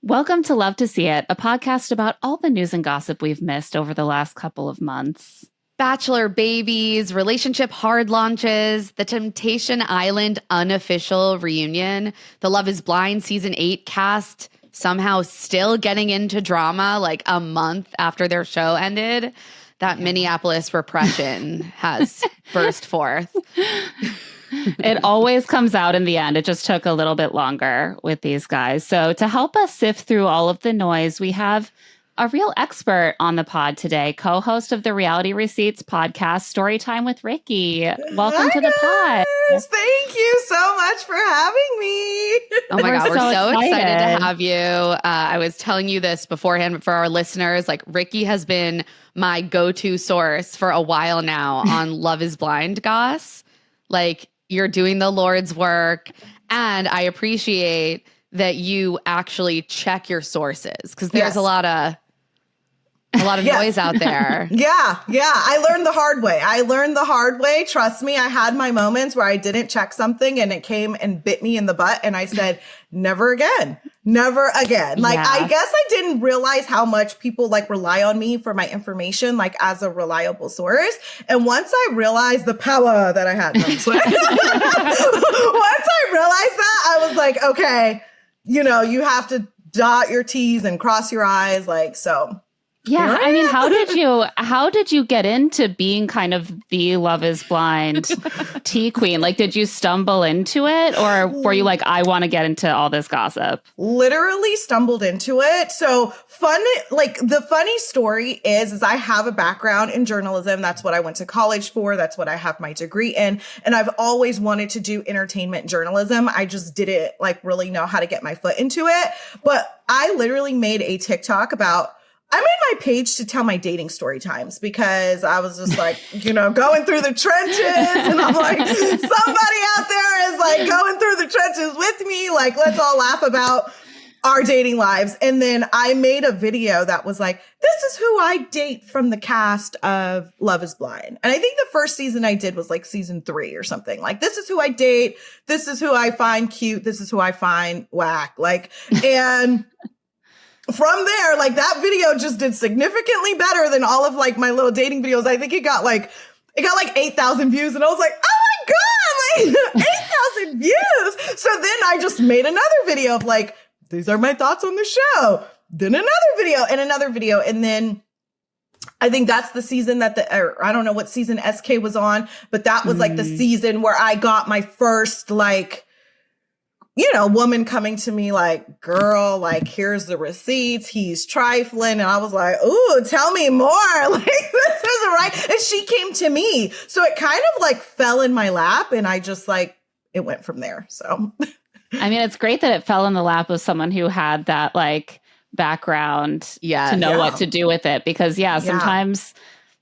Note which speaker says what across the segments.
Speaker 1: Welcome to Love to See It, a podcast about all the news and gossip we've missed over the last couple of months.
Speaker 2: Bachelor babies, relationship hard launches, the Temptation Island unofficial reunion, the Love is Blind season 8 cast somehow still getting into drama like a month after their show ended. That Minneapolis repression has burst forth.
Speaker 1: It always comes out in the end. It just took a little bit longer with these guys. So to help us sift through all of the noise, we have a real expert on the pod today, co-host of the Reality Receipts podcast, Storytime with Rikkii. Welcome to the pod.
Speaker 3: Thank you so much for having me.
Speaker 2: Oh my God, we're so excited to have you. I was telling you this beforehand, but for our listeners, like Rikkii has been my go-to source for a while now on Love is Blind goss. Like, you're doing the Lord's work, and I appreciate that you actually check your sources because there's a lot of noise out there.
Speaker 3: Yeah. I learned the hard way. Trust me, I had my moments where I didn't check something and it came and bit me in the butt, and I said, never again. Like, I guess I didn't realize how much people like rely on me for my information, like as a reliable source. And once I realized the power that I had, once I realized that, I was like, okay, you have to dot your T's and cross your I's. Like, so.
Speaker 1: Yeah, I mean, how did you get into being kind of the Love is Blind tea queen? Like, did you stumble into it, or were you like, I want to get into all this gossip?
Speaker 3: Literally stumbled into it. So the funny story is I have a background in journalism. That's what I went to college for. That's what I have my degree in. And I've always wanted to do entertainment journalism. I just didn't like really know how to get my foot into it. But I literally made a TikTok I made my page to tell my dating story times because I was just like, going through the trenches, and I'm like, somebody out there is like going through the trenches with me. Like, let's all laugh about our dating lives. And then I made a video that was like, this is who I date from the cast of Love is Blind. And I think the first season I did was like season 3 or something. Like, this is who I date. This is who I find cute. This is who I find whack. Like, and from there, like, that video just did significantly better than all of like my little dating videos. I think it got like 8,000 views, and I was like, oh my God, like 8,000 views. So then I just made another video of like, these are my thoughts on the show. Then another video. And then I think that's the season that I don't know what season SK was on, but that was like the season where I got my first like, woman coming to me like, girl, like, here's the receipts. He's trifling. And I was like, ooh, tell me more. Like, this isn't right. And she came to me. So it kind of like fell in my lap, and I just like, it went from there. So,
Speaker 1: I mean, it's great that it fell in the lap of someone who had that like background to know what to do with it. Because sometimes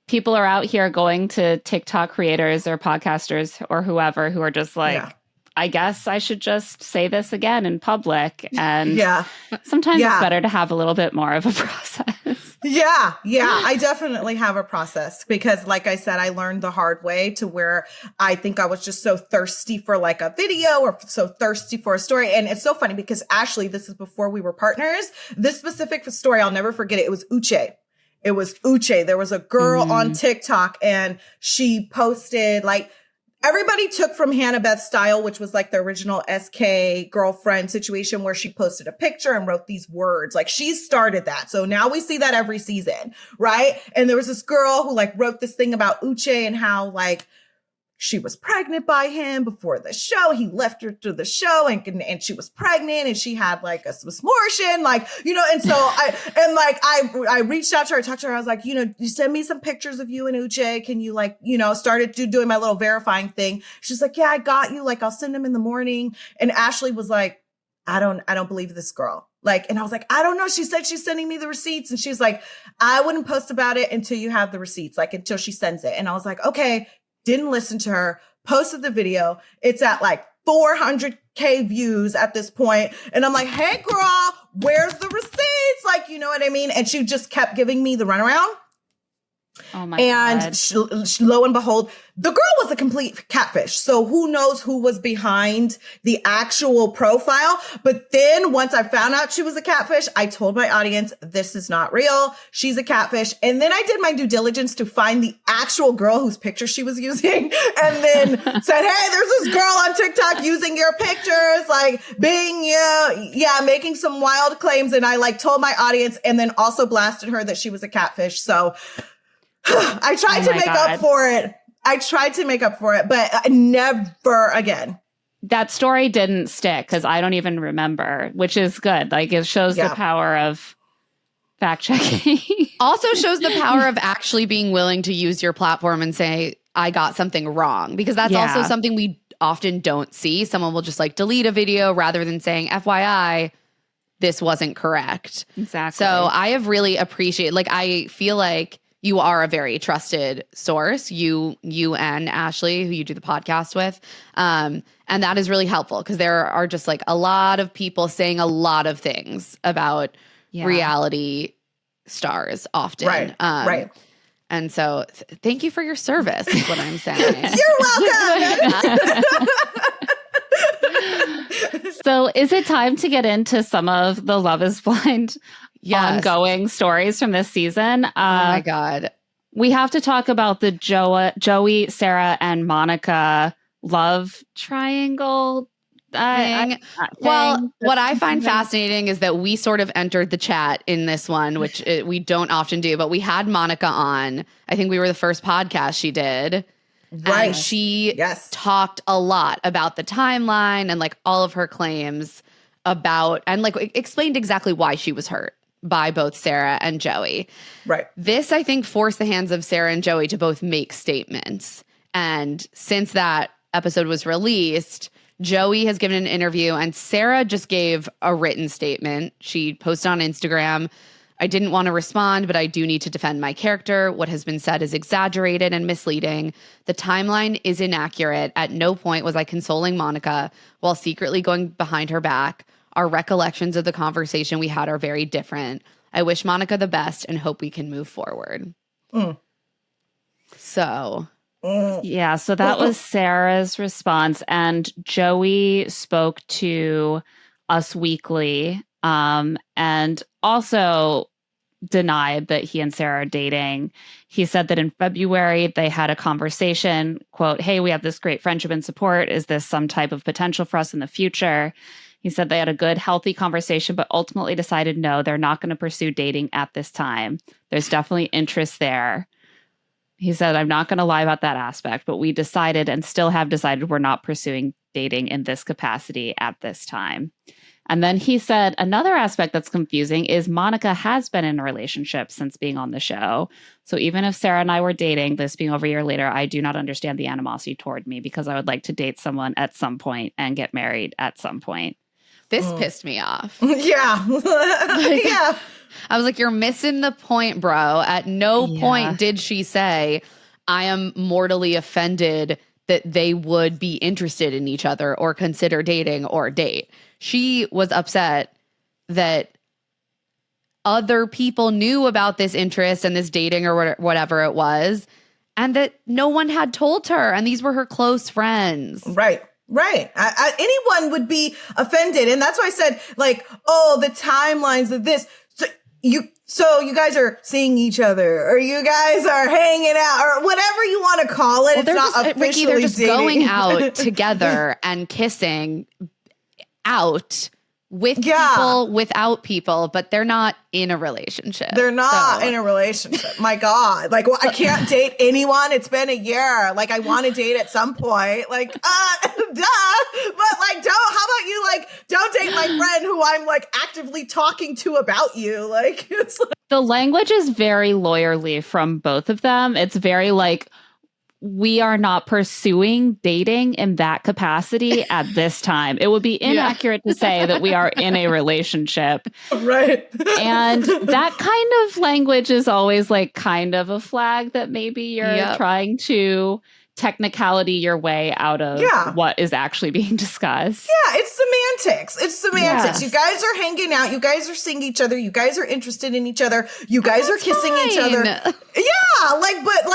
Speaker 1: people are out here going to TikTok creators or podcasters or whoever who are just like, I guess I should just say this again in public. And sometimes it's better to have a little bit more of a process.
Speaker 3: Yeah, I definitely have a process because, like I said, I learned the hard way to where I think I was just so thirsty for like a video or so thirsty for a story. And it's so funny because Ashley, this is before we were partners. This specific story, I'll never forget it. It was Uche. There was a girl on TikTok, and she posted like, everybody took from Hannah Beth Style, which was like the original SK girlfriend situation where she posted a picture and wrote these words. Like, she started that. So now we see that every season, right? And there was this girl who like wrote this thing about Uche and how like she was pregnant by him before the show. He left her to the show and she was pregnant and she had like a smortion, like, and so I reached out to her, talked to her. I was like, you send me some pictures of you and Uche. Can you like, started doing my little verifying thing. She's like, yeah, I got you. Like, I'll send them in the morning. And Ashley was like, I don't believe this girl. Like, and I was like, I don't know. She said she's sending me the receipts. And she's like, I wouldn't post about it until you have the receipts, like until she sends it. And I was like, okay. Didn't listen to her, posted the video. It's at like 400K views at this point. And I'm like, hey, girl, where's the receipts? Like, you know what I mean? And she just kept giving me the runaround.
Speaker 1: Oh my
Speaker 3: God. Lo and behold, the girl was a complete catfish. So who knows who was behind the actual profile. But then once I found out she was a catfish, I told my audience, this is not real. She's a catfish. And then I did my due diligence to find the actual girl whose picture she was using. And then said, hey, there's this girl on TikTok using your pictures, like making some wild claims. And I like told my audience and then also blasted her that she was a catfish. So I tried to make up for it. But never again.
Speaker 1: That story didn't stick because I don't even remember, which is good. Like it shows the power of fact checking.
Speaker 2: Also shows the power of actually being willing to use your platform and say, I got something wrong. Because that's also something we often don't see. Someone will just like delete a video rather than saying, FYI, this wasn't correct.
Speaker 1: Exactly.
Speaker 2: So I have really appreciated, like, I feel like you are a very trusted source, you and Ashley, who you do the podcast with. And that is really helpful because there are just like a lot of people saying a lot of things about reality stars often.
Speaker 3: Right.
Speaker 2: And so thank you for your service is what I'm saying.
Speaker 3: You're welcome.
Speaker 1: So is it time to get into some of the Love is Blind ongoing stories from this season?
Speaker 2: Oh my God.
Speaker 1: We have to talk about the Joey, Sara, and Monica love triangle thing.
Speaker 2: Well, what I find fascinating is that we sort of entered the chat in this one, which we don't often do, but we had Monica on. I think we were the first podcast she did.
Speaker 3: Right.
Speaker 2: And she talked a lot about the timeline and like all of her claims about, and like explained exactly why she was hurt by both Sara and Joey.
Speaker 3: Right.
Speaker 2: This, I think, forced the hands of Sara and Joey to both make statements. And since that episode was released, Joey has given an interview and Sara just gave a written statement. She posted on Instagram, I didn't want to respond, but I do need to defend my character. What has been said is exaggerated and misleading. The timeline is inaccurate. At no point was I consoling Monica while secretly going behind her back. Our recollections of the conversation we had are very different. I wish Monica the best and hope we can move forward. So...
Speaker 1: Yeah, so that was Sara's response. And Joey spoke to Us Weekly and also denied that he and Sara are dating. He said that in February they had a conversation, quote, hey, we have this great friendship and support. Is this some type of potential for us in the future? He said they had a good, healthy conversation, but ultimately decided no, they're not going to pursue dating at this time. There's definitely interest there. He said, I'm not going to lie about that aspect, but we decided and still have decided we're not pursuing dating in this capacity at this time. And then he said another aspect that's confusing is Monica has been in a relationship since being on the show. So even if Sara and I were dating, this being over a year later, I do not understand the animosity toward me because I would like to date someone at some point and get married at some point.
Speaker 2: This pissed me off.
Speaker 3: Yeah. Yeah.
Speaker 2: I was like, you're missing the point, bro. At no point did she say, I am mortally offended that they would be interested in each other or consider dating or date. She was upset that other people knew about this interest and this dating or whatever it was, and that no one had told her. And these were her close friends.
Speaker 3: Right. Anyone would be offended. And that's why I said, like, oh, the timelines of this. So you guys are seeing each other, or you guys are hanging out, or whatever you want to call it. Well, it's not officially
Speaker 2: Rikkii, they're just
Speaker 3: dating.
Speaker 2: going out together and kissing out with people, without people, but they're not in a relationship.
Speaker 3: They're not in a relationship. My God. Like, well, I can't date anyone. It's been a year. Like, I want to date at some point. Like, duh. But like, how about you, like, don't date my friend who I'm like actively talking to about you. Like, it's like.
Speaker 1: The language is very lawyerly from both of them. It's very like, we are not pursuing dating in that capacity at this time. It would be inaccurate to say that we are in a relationship.
Speaker 3: Right.
Speaker 1: And that kind of language is always like kind of a flag that maybe you're trying to technicality your way out of what is actually being discussed.
Speaker 3: Yeah, it's semantics. It's semantics. Yes. You guys are hanging out. You guys are seeing each other. You guys are interested in each other. You guys are kissing each other. Yeah, but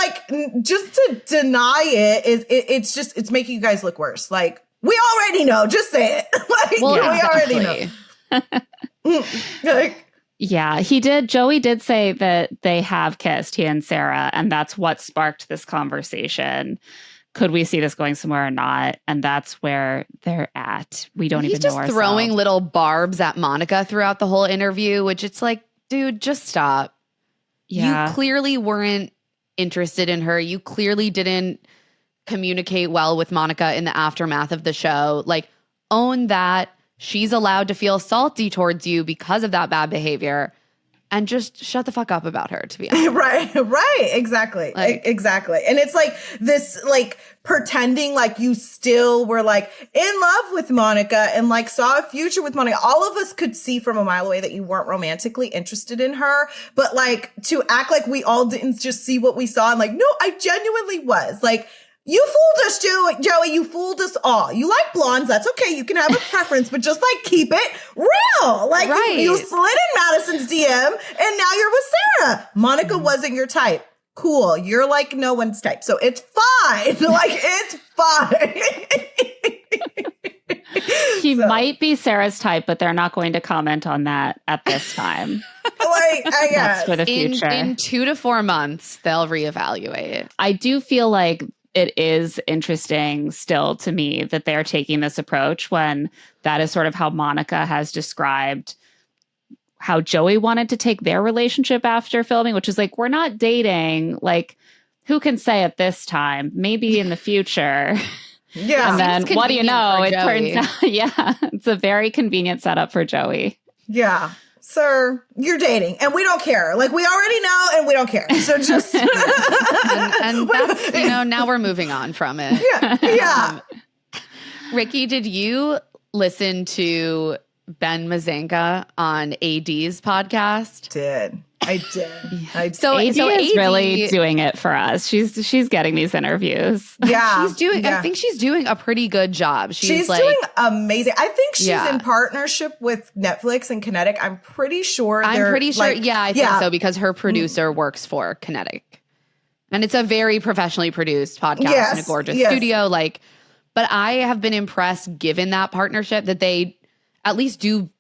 Speaker 3: just to deny it's making you guys look worse. Like, we already know. Just say it. We already know.
Speaker 1: Yeah, Joey did say that they have kissed, he and Sara, and that's what sparked this conversation. Could we see this going somewhere or not? And that's where they're at. We don't even know ourselves. He's just
Speaker 2: throwing little barbs at Monica throughout the whole interview, which it's like, dude, just stop. Yeah. You clearly weren't interested in her. You clearly didn't communicate well with Monica in the aftermath of the show. Like, own that. She's allowed to feel salty towards you because of that bad behavior, and just shut the fuck up about her, to be honest.
Speaker 3: Right. Exactly. Exactly. And it's like this, pretending like you still were in love with Monica and saw a future with Monica. All of us could see from a mile away that you weren't romantically interested in her, but to act like we all didn't just see what we saw and no, I genuinely was. You fooled us, Joey. You fooled us all. You like blondes. That's okay. You can have a preference, but just keep it real. You slid in Madison's DM and now you're with Sara. Monica wasn't your type. Cool. You're no one's type. So it's fine. It's fine.
Speaker 1: He might be Sara's type, but they're not going to comment on that at this time.
Speaker 3: I guess.
Speaker 1: That's for the future.
Speaker 2: In 2 to 4 months, they'll reevaluate.
Speaker 1: I do feel like it is interesting still to me that they're taking this approach when that is sort of how Monica has described how Joey wanted to take their relationship after filming, which is we're not dating. Who can say at this time? Maybe in the future.
Speaker 3: Yeah.
Speaker 1: And then what do you know? It turns out, it's a very convenient setup for Joey.
Speaker 3: Yeah. Sir, you're dating and we don't care. We already know and we don't care. So just
Speaker 2: and that's, now we're moving on from it.
Speaker 3: Yeah.
Speaker 2: Rikkii, did you listen to Ben Mazenka on AD's podcast?
Speaker 3: I did.
Speaker 1: So AD is really doing it for us. She's getting these interviews.
Speaker 3: Yeah.
Speaker 2: She's doing, I think she's doing a pretty good job.
Speaker 3: She's doing amazing. I think she's in partnership with Netflix and Kinetic. I'm pretty sure.
Speaker 2: I think so, because her producer works for Kinetic. And it's a very professionally produced podcast in a gorgeous studio. But I have been impressed, given that partnership, that they at least do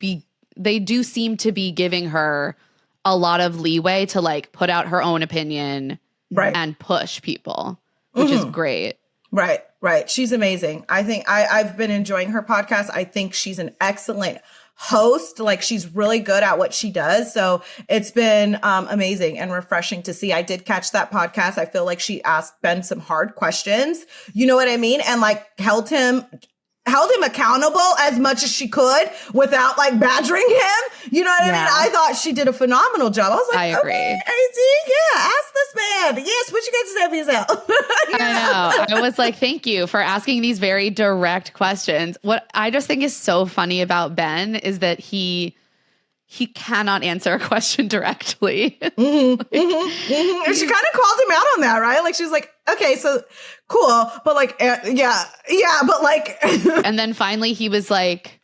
Speaker 2: seem to be giving her a lot of leeway to put out her own opinion and push people, which is great.
Speaker 3: Right. She's amazing. I think I've been enjoying her podcast. I think she's an excellent host. She's really good at what she does. So it's been amazing and refreshing to see. I did catch that podcast. I feel like she asked Ben some hard questions. You know what I mean? And held him accountable as much as she could without badgering him. You know what I mean? I thought she did a phenomenal job. I was
Speaker 2: I agree.
Speaker 3: Okay, ask this man. Yes, what you got to say for yourself?
Speaker 2: I know. I was thank you for asking these very direct questions. What I just think is so funny about Ben is that he cannot answer a question directly.
Speaker 3: And she kind of called him out on that, right? She was like, okay, so cool. But but
Speaker 2: and then finally he was like,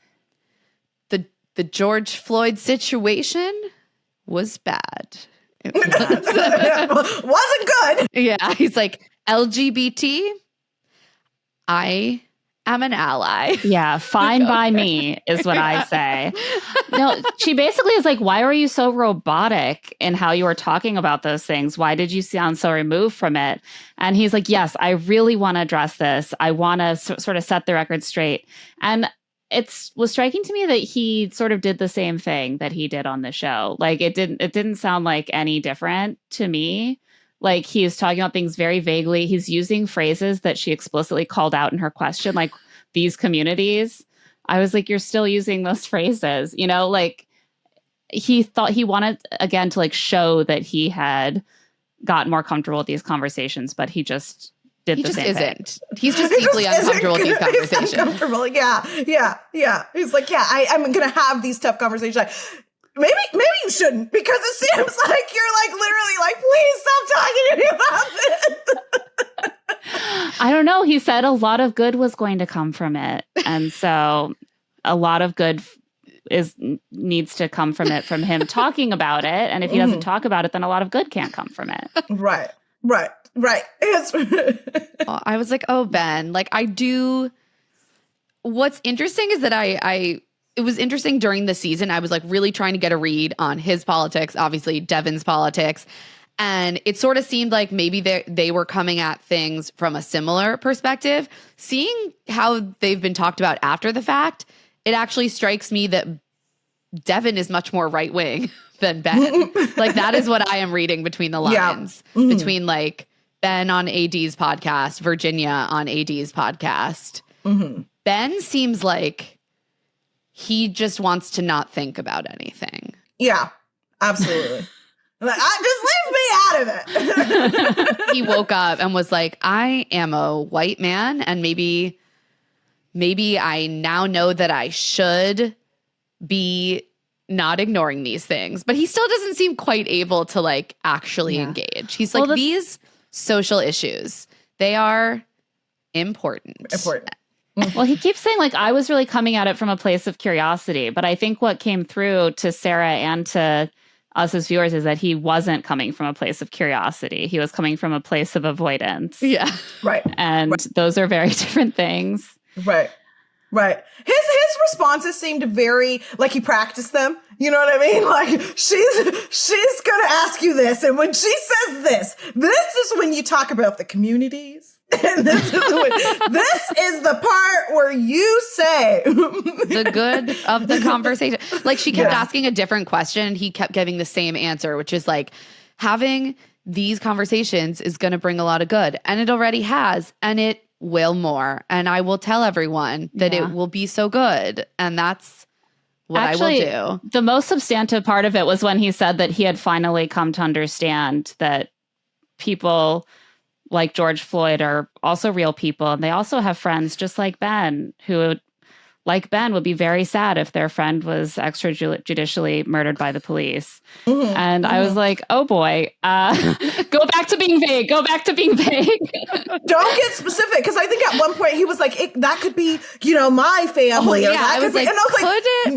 Speaker 2: the George Floyd situation was bad.
Speaker 3: Wasn't good.
Speaker 2: Yeah. He's like, LGBT, I am an ally.
Speaker 1: Yeah, fine by me is what I say. No, she basically is why were you so robotic in how you were talking about those things? Why did you sound so removed from it? And he's like, yes, I really want to address this. I want to sort of set the record straight. And it was striking to me that he sort of did the same thing that he did on the show. It didn't sound like any different to me. He's talking about things very vaguely. He's using phrases that she explicitly called out in her question, these communities. I was like, you're still using those phrases, he thought he wanted, again, to show that he had gotten more comfortable with these conversations, but he just did the same thing.
Speaker 2: He's just deeply uncomfortable with these conversations.
Speaker 3: He's uncomfortable. Yeah. He's like, I'm going to have these tough conversations. Maybe you shouldn't, because it seems like you're literally please stop talking to me about this.
Speaker 1: I don't know. He said a lot of good was going to come from it. And so a lot of good needs to come from it, from him talking about it. And if he doesn't talk about it, then a lot of good can't come from it.
Speaker 3: Right.
Speaker 2: I was like, oh, Ben, like what's interesting is that it was interesting during the season. I was like really trying to get a read on his politics, obviously Devin's politics. And it sort of seemed like maybe they were coming at things from a similar perspective. Seeing how they've been talked about after the fact, it actually strikes me that Devin is much more right-wing than Ben. Like that is what I am reading between the lines. Between like Ben on AD's podcast, Virginia on AD's podcast. Ben seems like he just wants to not think about anything.
Speaker 3: Yeah, absolutely. Just leave me out of it.
Speaker 2: He woke up and was like, I am a white man, and maybe I now know that I should be not ignoring these things. But he still doesn't seem quite able to like actually engage. He's like, these social issues, they are important.
Speaker 1: Well, he keeps saying, like, I was really coming at it from a place of curiosity. But I think what came through to Sara and to us as viewers is that he wasn't coming from a place of curiosity. He was coming from a place of avoidance.
Speaker 2: Yeah.
Speaker 3: Right.
Speaker 1: And those are very different things.
Speaker 3: Right. His responses seemed very like he practiced them. You know what I mean? Like she's gonna ask you this, and when she says this is when you talk about the communities. And this is the part where you say
Speaker 2: the good of the conversation. Like she kept asking a different question. He kept giving the same answer, which is like having these conversations is going to bring a lot of good. And it already has. And it will more. And I will tell everyone that it will be so good. And that's what
Speaker 1: actually,
Speaker 2: I will do.
Speaker 1: The most substantive part of it was when he said that he had finally come to understand that people like George Floyd are also real people. And they also have friends just like Ben, who, like Ben, would be very sad if their friend was extrajudicially murdered by the police. And I was like, oh boy, go back to being vague. Don't
Speaker 3: get specific. Because I think at one point he was like, that could be, my family.
Speaker 2: Oh, yeah, I was like,
Speaker 3: and I was like,
Speaker 2: could it?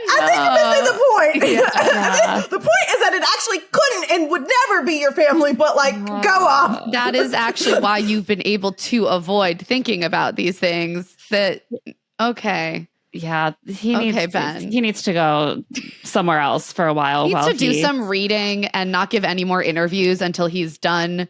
Speaker 3: I think you're missing the point. I think the point is that it actually couldn't and would never be your family, but like, go off.
Speaker 2: That is actually why you've been able to avoid thinking about these things that... Okay.
Speaker 1: Yeah, he needs to go somewhere else for a while.
Speaker 2: He needs to do some reading and not give any more interviews until he's done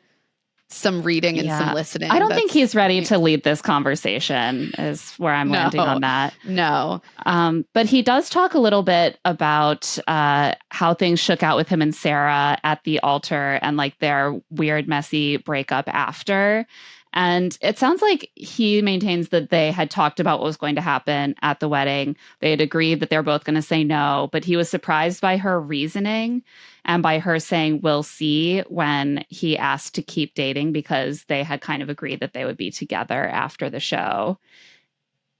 Speaker 2: some reading and some listening.
Speaker 1: I don't think he's ready to lead this conversation is where I'm landing on that.
Speaker 2: No.
Speaker 1: But he does talk a little bit about how things shook out with him and Sara at the altar and like their weird, messy breakup after. And it sounds like he maintains that they had talked about what was going to happen at the wedding. They had agreed that they were both going to say no, but he was surprised by her reasoning and by her saying, we'll see, when he asked to keep dating because they had kind of agreed that they would be together after the show.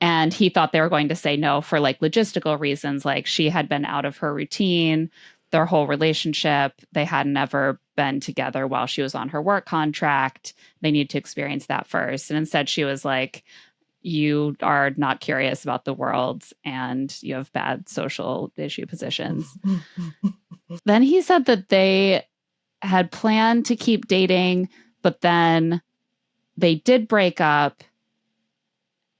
Speaker 1: And he thought they were going to say no for like logistical reasons, like she had been out of her routine, their whole relationship. They had never been together while she was on her work contract. They needed to experience that first. And instead she was like, you are not curious about the world and you have bad social issue positions. Then he said that they had planned to keep dating, but then they did break up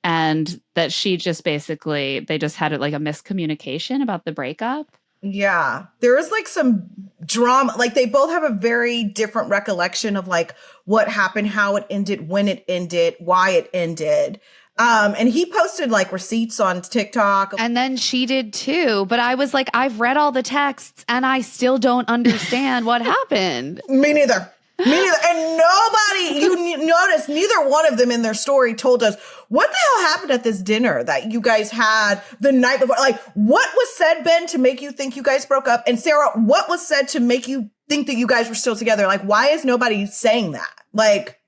Speaker 1: and that she just basically, they just had like a miscommunication about the breakup.
Speaker 3: Yeah, there is like some drama. Like they both have a very different recollection of like what happened, how it ended, when it ended, why it ended. And he posted like receipts on TikTok.
Speaker 2: And then she did too. But I was like, I've read all the texts and I still don't understand what happened.
Speaker 3: Me neither. And nobody, you notice, neither one of them in their story told us what the hell happened at this dinner that you guys had the night before. Like, what was said, Ben, to make you think you guys broke up? And Sara, what was said to make you think that you guys were still together? Like, why is nobody saying that? Like,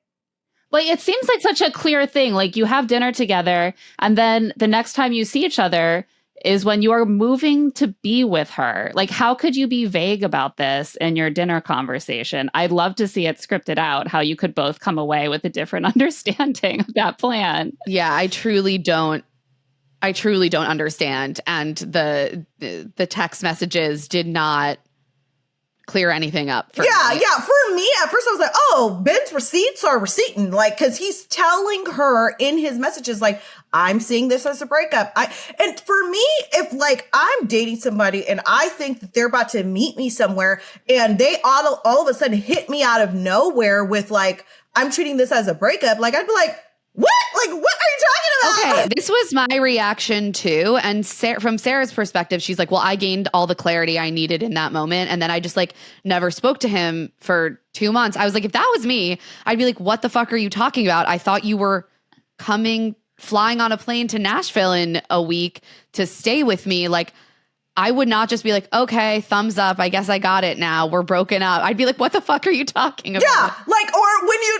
Speaker 1: it seems like such a clear thing. Like, you have dinner together, and then the next time you see each other, is when you are moving to be with her. Like, how could you be vague about this in your dinner conversation? I'd love to see it scripted out, how you could both come away with a different understanding of that plan.
Speaker 2: Yeah, I truly don't understand. And the text messages did not clear anything up for me.
Speaker 3: Yeah. For me, at first I was like, oh, Ben's receipts are receipting. Like, because he's telling her in his messages, like, I'm seeing this as a breakup. And for me, if like I'm dating somebody and I think that they're about to meet me somewhere and they all of a sudden hit me out of nowhere with like, I'm treating this as a breakup, like I'd be like, what? Like, what are you talking about?
Speaker 2: Okay, this was my reaction too. And from Sarah's perspective, she's like, well, I gained all the clarity I needed in that moment. And then I just like never spoke to him for 2 months. I was like, if that was me, I'd be like, what the fuck are you talking about? I thought you were flying on a plane to Nashville in a week to stay with me. Like, I would not just be like, okay, thumbs up. I guess I got it now. We're broken up. I'd be like, what the fuck are you talking about?
Speaker 3: Yeah, like, or when you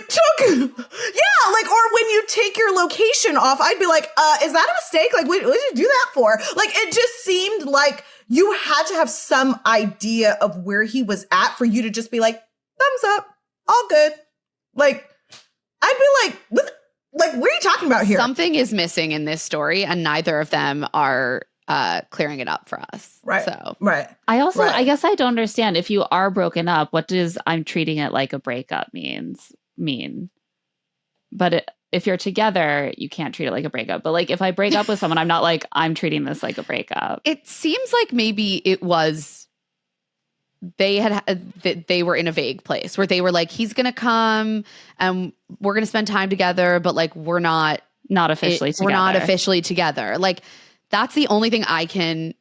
Speaker 3: or when you take your location off, I'd be like, is that a mistake? Like, what did you do that for? Like, it just seemed like you had to have some idea of where he was at for you to just be like, thumbs up, all good. Like, I'd be like, what are you talking about here?
Speaker 2: Something is missing in this story, and neither of them are clearing it up for us.
Speaker 3: Right.
Speaker 2: So,
Speaker 3: right.
Speaker 1: I guess I don't understand, if you are broken up, what does I'm treating it like a breakup mean? But if you're together, you can't treat it like a breakup. But like, if I break up with someone, I'm not like, I'm treating this like a breakup.
Speaker 2: It seems like maybe it was, they were in a vague place where they were like, he's going to come and we're going to spend time together, but like, we're not
Speaker 1: officially together.
Speaker 2: We're not officially together. Like, that's the only thing I can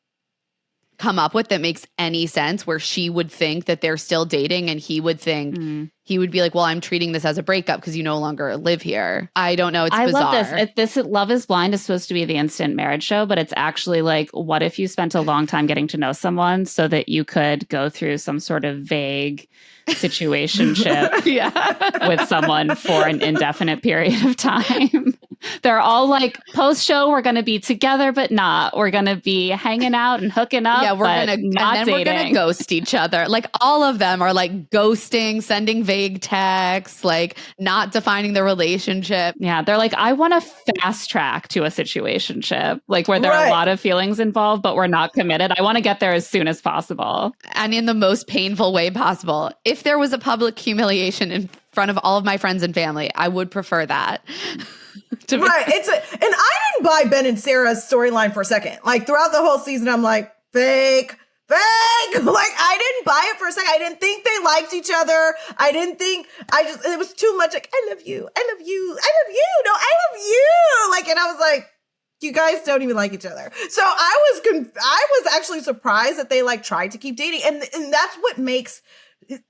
Speaker 2: come up with that makes any sense, where she would think that they're still dating and he would think, he would be like, well, I'm treating this as a breakup because you no longer live here. I don't know. It's bizarre.
Speaker 1: I love this. Love is Blind is supposed to be the instant marriage show, but it's actually like, what if you spent a long time getting to know someone so that you could go through some sort of vague situationship with someone for an indefinite period of time? They're all like, post-show, we're going to be together, but not. We're going to be hanging out and hooking up.
Speaker 2: Yeah, we're going to ghost each other. Like, all of them are like ghosting, sending vague texts, like not defining the relationship.
Speaker 1: Yeah, they're like, I want to fast track to a situationship, like where there are a lot of feelings involved, but we're not committed. I want to get there as soon as possible.
Speaker 2: And in the most painful way possible. If there was a public humiliation in front of all of my friends and family, I would prefer that.
Speaker 3: And I didn't buy Ben and Sarah's storyline for a second. Like, throughout the whole season, I'm like, fake. Like, I didn't buy it for a second. I didn't think they liked each other. It was too much like, I love you. No, I love you. Like, and I was like, you guys don't even like each other. So I was actually surprised that they like tried to keep dating. And that's what makes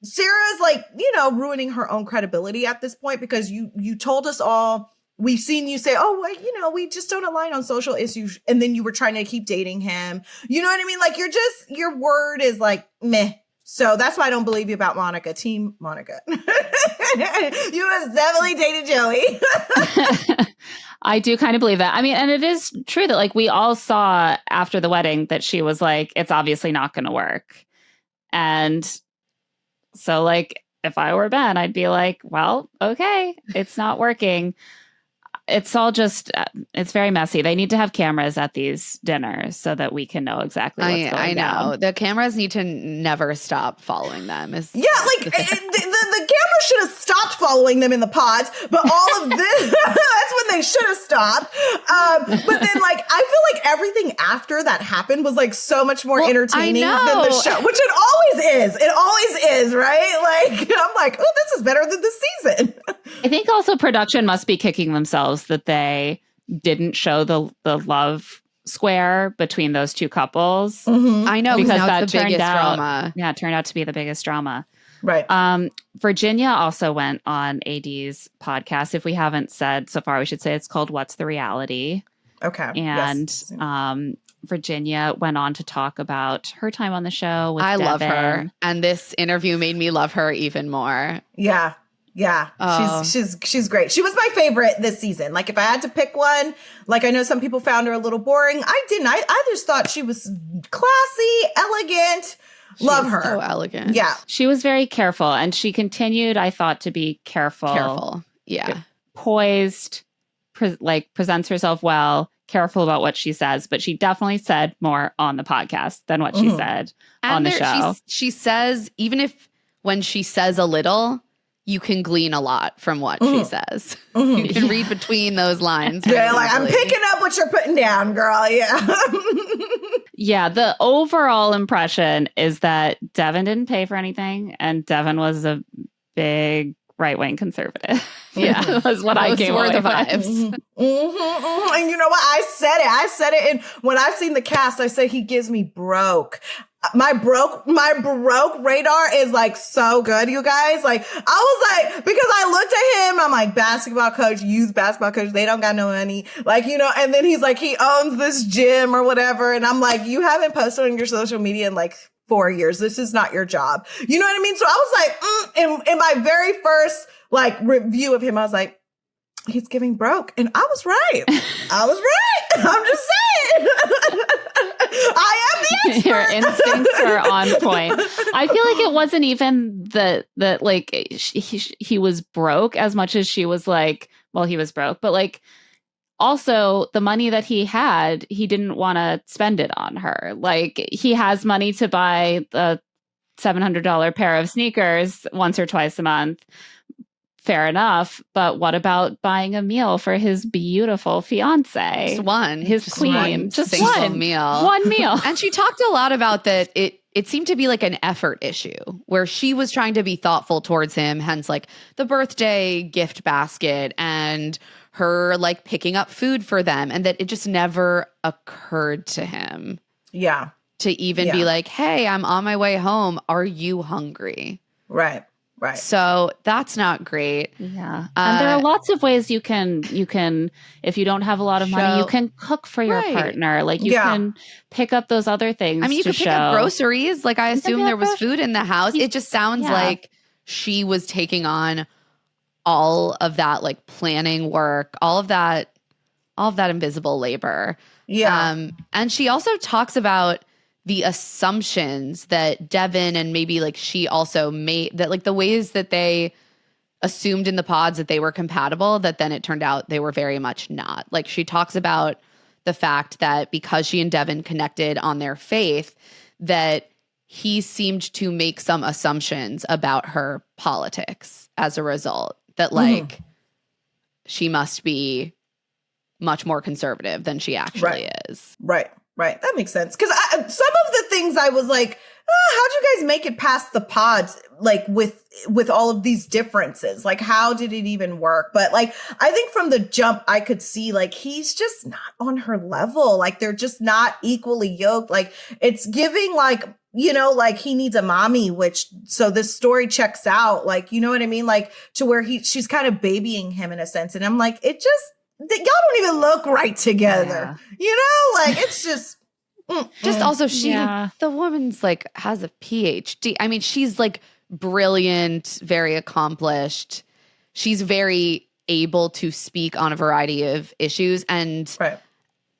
Speaker 3: Sarah's like, ruining her own credibility at this point, because you told us all, we've seen you say, oh, well, we just don't align on social issues. And then you were trying to keep dating him. You know what I mean? Like, your word is like, meh. So that's why I don't believe you about Monica. Team Monica. You have definitely dated Joey.
Speaker 1: I do kind of believe that. I mean, and it is true that like we all saw after the wedding that she was like, it's obviously not going to work. And so like, if I were Ben, I'd be like, well, okay, it's not working. It's all just, it's very messy. They need to have cameras at these dinners so that we can know exactly what's going down.
Speaker 2: The cameras need to never stop following them.
Speaker 3: The camera should have stopped following them in the pods, but all of this, that's when they should have stopped. But then like, I feel like everything after that happened was like so much more entertaining than the show, which it always is. It always is, right? Like, I'm like, oh, this is better than this season.
Speaker 1: I think also production must be kicking themselves that they didn't show the love square between those two couples.
Speaker 2: Mm-hmm. I know, because that's the biggest drama.
Speaker 1: Yeah, it turned out to be the biggest drama.
Speaker 3: Right.
Speaker 1: Virginia also went on AD's podcast. If we haven't said so far, we should say it's called What's the Reality?
Speaker 3: Okay.
Speaker 1: And
Speaker 3: yes.
Speaker 1: Virginia went on to talk about her time on the show with
Speaker 2: I
Speaker 1: Devin.
Speaker 2: love her. And this interview made me love her even more.
Speaker 3: Yeah. Yeah, she's great. She was my favorite this season. Like if I had to pick one, like I know some people found her a little boring. I didn't. I just thought she was classy, elegant. Love her.
Speaker 2: So elegant.
Speaker 3: Yeah.
Speaker 1: She was very careful, and she continued, I thought, to be careful.
Speaker 2: Yeah.
Speaker 1: Poised, presents herself well, careful about what she says, but she definitely said more on the podcast than what she said on the show.
Speaker 2: She says, even if when she says a little, you can glean a lot from what she says. You can read between those lines.
Speaker 3: Yeah, like I'm picking up what you're putting down, girl. Yeah.
Speaker 1: Yeah, the overall impression is that Devin didn't pay for anything, and Devin was a big right-wing conservative.
Speaker 2: Yeah,
Speaker 1: was what I gave away
Speaker 2: the vibes.
Speaker 3: And you know what? I said it. And when I've seen the cast, I said he gives me broke. My broke radar is like so good, you guys. Like I was like, because I looked at him, I'm like, basketball coach, youth basketball coach, they don't got no money. Like, you know, and then he's like, he owns this gym or whatever. And I'm like, you haven't posted on your social media in like 4 years. This is not your job. You know what I mean? So I was like, in my very first like review of him, I was like, he's giving broke. And I was right. I'm just saying. I am the expert.
Speaker 1: Your instincts are on point. I feel like it wasn't even the like he was broke as much as she was like, well, he was broke, but like also the money that he had, he didn't want to spend it on her. Like he has money to buy the $700 pair of sneakers once or twice a month. Fair enough, but what about buying a meal for his beautiful fiance?
Speaker 2: Just one.
Speaker 1: His queen. Just one
Speaker 2: meal.
Speaker 1: One meal.
Speaker 2: And she talked a lot about that it seemed to be like an effort issue where she was trying to be thoughtful towards him, hence like the birthday gift basket and her like picking up food for them, and that it just never occurred to him.
Speaker 3: Yeah.
Speaker 2: To even be like, hey, I'm on my way home. Are you hungry?
Speaker 3: Right. Right.
Speaker 2: So that's not great.
Speaker 1: Yeah. And there are lots of ways you can, if you don't have a lot of money, you can cook for your partner. Like you can pick up those other things.
Speaker 2: I mean, you can pick up groceries. Like I assume there was food in the house. It just sounds like she was taking on all of that, like planning work, all of that invisible labor.
Speaker 3: Yeah.
Speaker 2: And she also talks about the assumptions that Devin and maybe like she also made, that like the ways that they assumed in the pods that they were compatible, that then it turned out they were very much not. Like she talks about the fact that because she and Devin connected on their faith, that he seemed to make some assumptions about her politics as a result, that like she must be much more conservative than she actually is.
Speaker 3: Right. Right. That makes sense. Because some of the things I was like, how'd you guys make it past the pods, like with all of these differences? Like, how did it even work? But like, I think from the jump, I could see like, he's just not on her level. Like, they're just not equally yoked. Like, it's giving like, you know, like he needs a mommy, so this story checks out. Like, you know what I mean? Like to where she's kind of babying him in a sense. And I'm like, y'all don't even look right together. You know, like it's just
Speaker 2: also the woman's like has a PhD. I mean, she's like brilliant, very accomplished. She's very able to speak on a variety of issues. And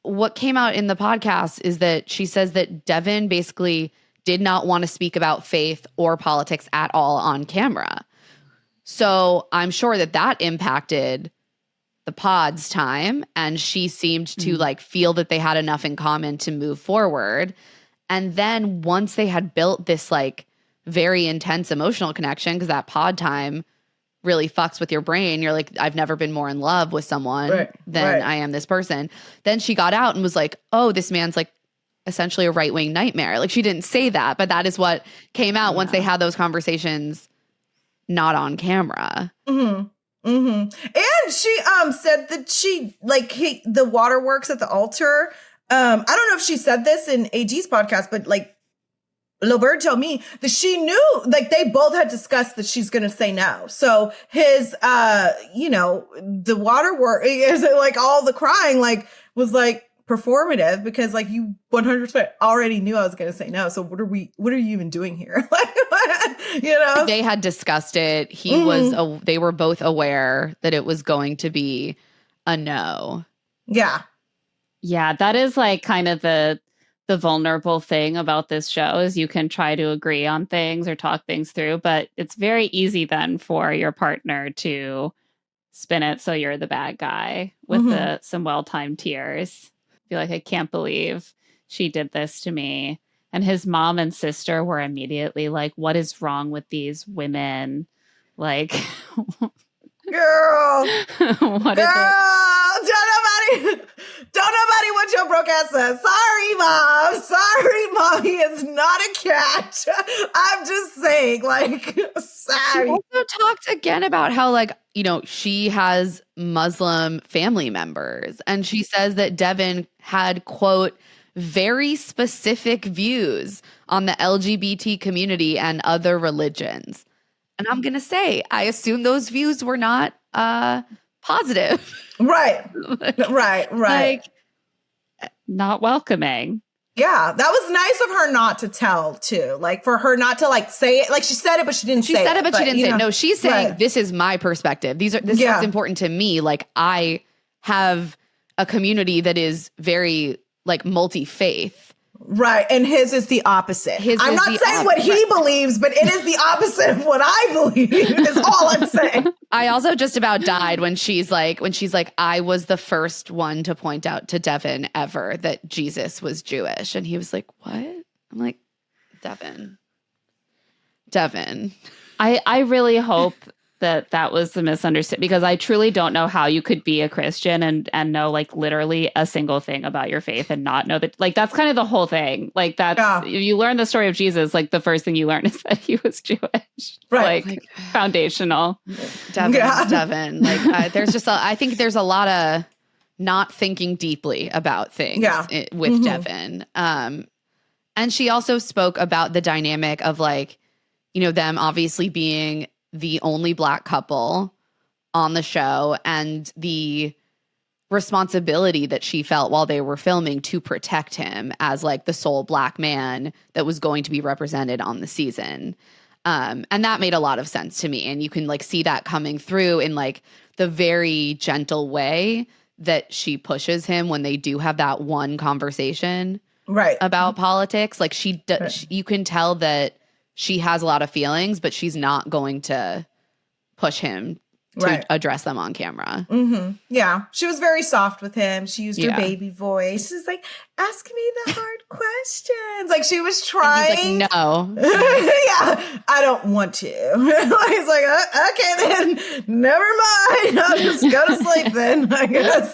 Speaker 2: what came out in the podcast is that she says that Devin basically did not want to speak about faith or politics at all on camera. So I'm sure that impacted the pod's time, and she seemed to like feel that they had enough in common to move forward. And then once they had built this like very intense emotional connection, because that pod time really fucks with your brain. You're like, I've never been more in love with someone than I am this person. Then she got out and was like, oh, this man's like essentially a right-wing nightmare. Like she didn't say that, but that is what came out once they had those conversations not on camera.
Speaker 3: And she said that she like the waterworks at the altar. I don't know if she said this in AG's podcast, but like Lil Bird told me that she knew, like they both had discussed that she's going to say no. So his, you know, the waterwork is like all the crying like was like performative because like you 100% already knew I was going to say no. So what are you even doing here? You know,
Speaker 2: they had discussed it. They were both aware that it was going to be a no.
Speaker 3: Yeah.
Speaker 1: Yeah, that is like kind of the vulnerable thing about this show is you can try to agree on things or talk things through, but it's very easy then for your partner to spin it so you're the bad guy with some well-timed tears. Be like, I can't believe she did this to me. And his mom and sister were immediately like, what is wrong with these women? Like,
Speaker 3: girl,
Speaker 1: what
Speaker 3: don't nobody want your broke ass says. Sorry, mom. He is not a cat. I'm just saying, like, sorry.
Speaker 2: She also talked again about how, like, you know, she has Muslim family members, and she says that Devin had, quote, very specific views on the LGBT community and other religions. And I'm going to say, I assume those views were not positive.
Speaker 3: Right. Right.
Speaker 2: Like,
Speaker 1: not welcoming.
Speaker 3: Yeah, that was nice of her not to tell too. Like for her not to like say it. Like she said it, but she didn't say it.
Speaker 2: She said it, but she didn't say it. No, she's saying
Speaker 3: right.
Speaker 2: This is my perspective. This is important to me. Like I have a community that is very like multi-faith.
Speaker 3: Right. And his is the opposite. I'm not saying what he believes, but it is the opposite of what I believe is all I'm saying.
Speaker 2: I also just about died when she's like, I was the first one to point out to Devin ever that Jesus was Jewish. And he was like, what? I'm like, Devin.
Speaker 1: I really hope that was the misunderstanding, because I truly don't know how you could be a Christian and know like literally a single thing about your faith and not know that, like, that's kind of the whole thing. Like that's, you learn the story of Jesus, like the first thing you learn is that he was Jewish.
Speaker 3: Right.
Speaker 1: Like foundational.
Speaker 2: Devin. Like there's just, I think there's a lot of not thinking deeply about things with Devin. And she also spoke about the dynamic of like, you know, them obviously being the only Black couple on the show and the responsibility that she felt while they were filming to protect him as like the sole Black man that was going to be represented on the season. And that made a lot of sense to me. And you can like see that coming through in like the very gentle way that she pushes him when they do have that one conversation about politics. Like you can tell that she has a lot of feelings, but she's not going to push him to address them on camera.
Speaker 3: Yeah. She was very soft with him. She used her baby voice. She's like, ask me the hard questions. Like she was trying.
Speaker 2: He's like, no.
Speaker 3: I don't want to. He's like, okay, then never mind. I'll just go to sleep then, I guess.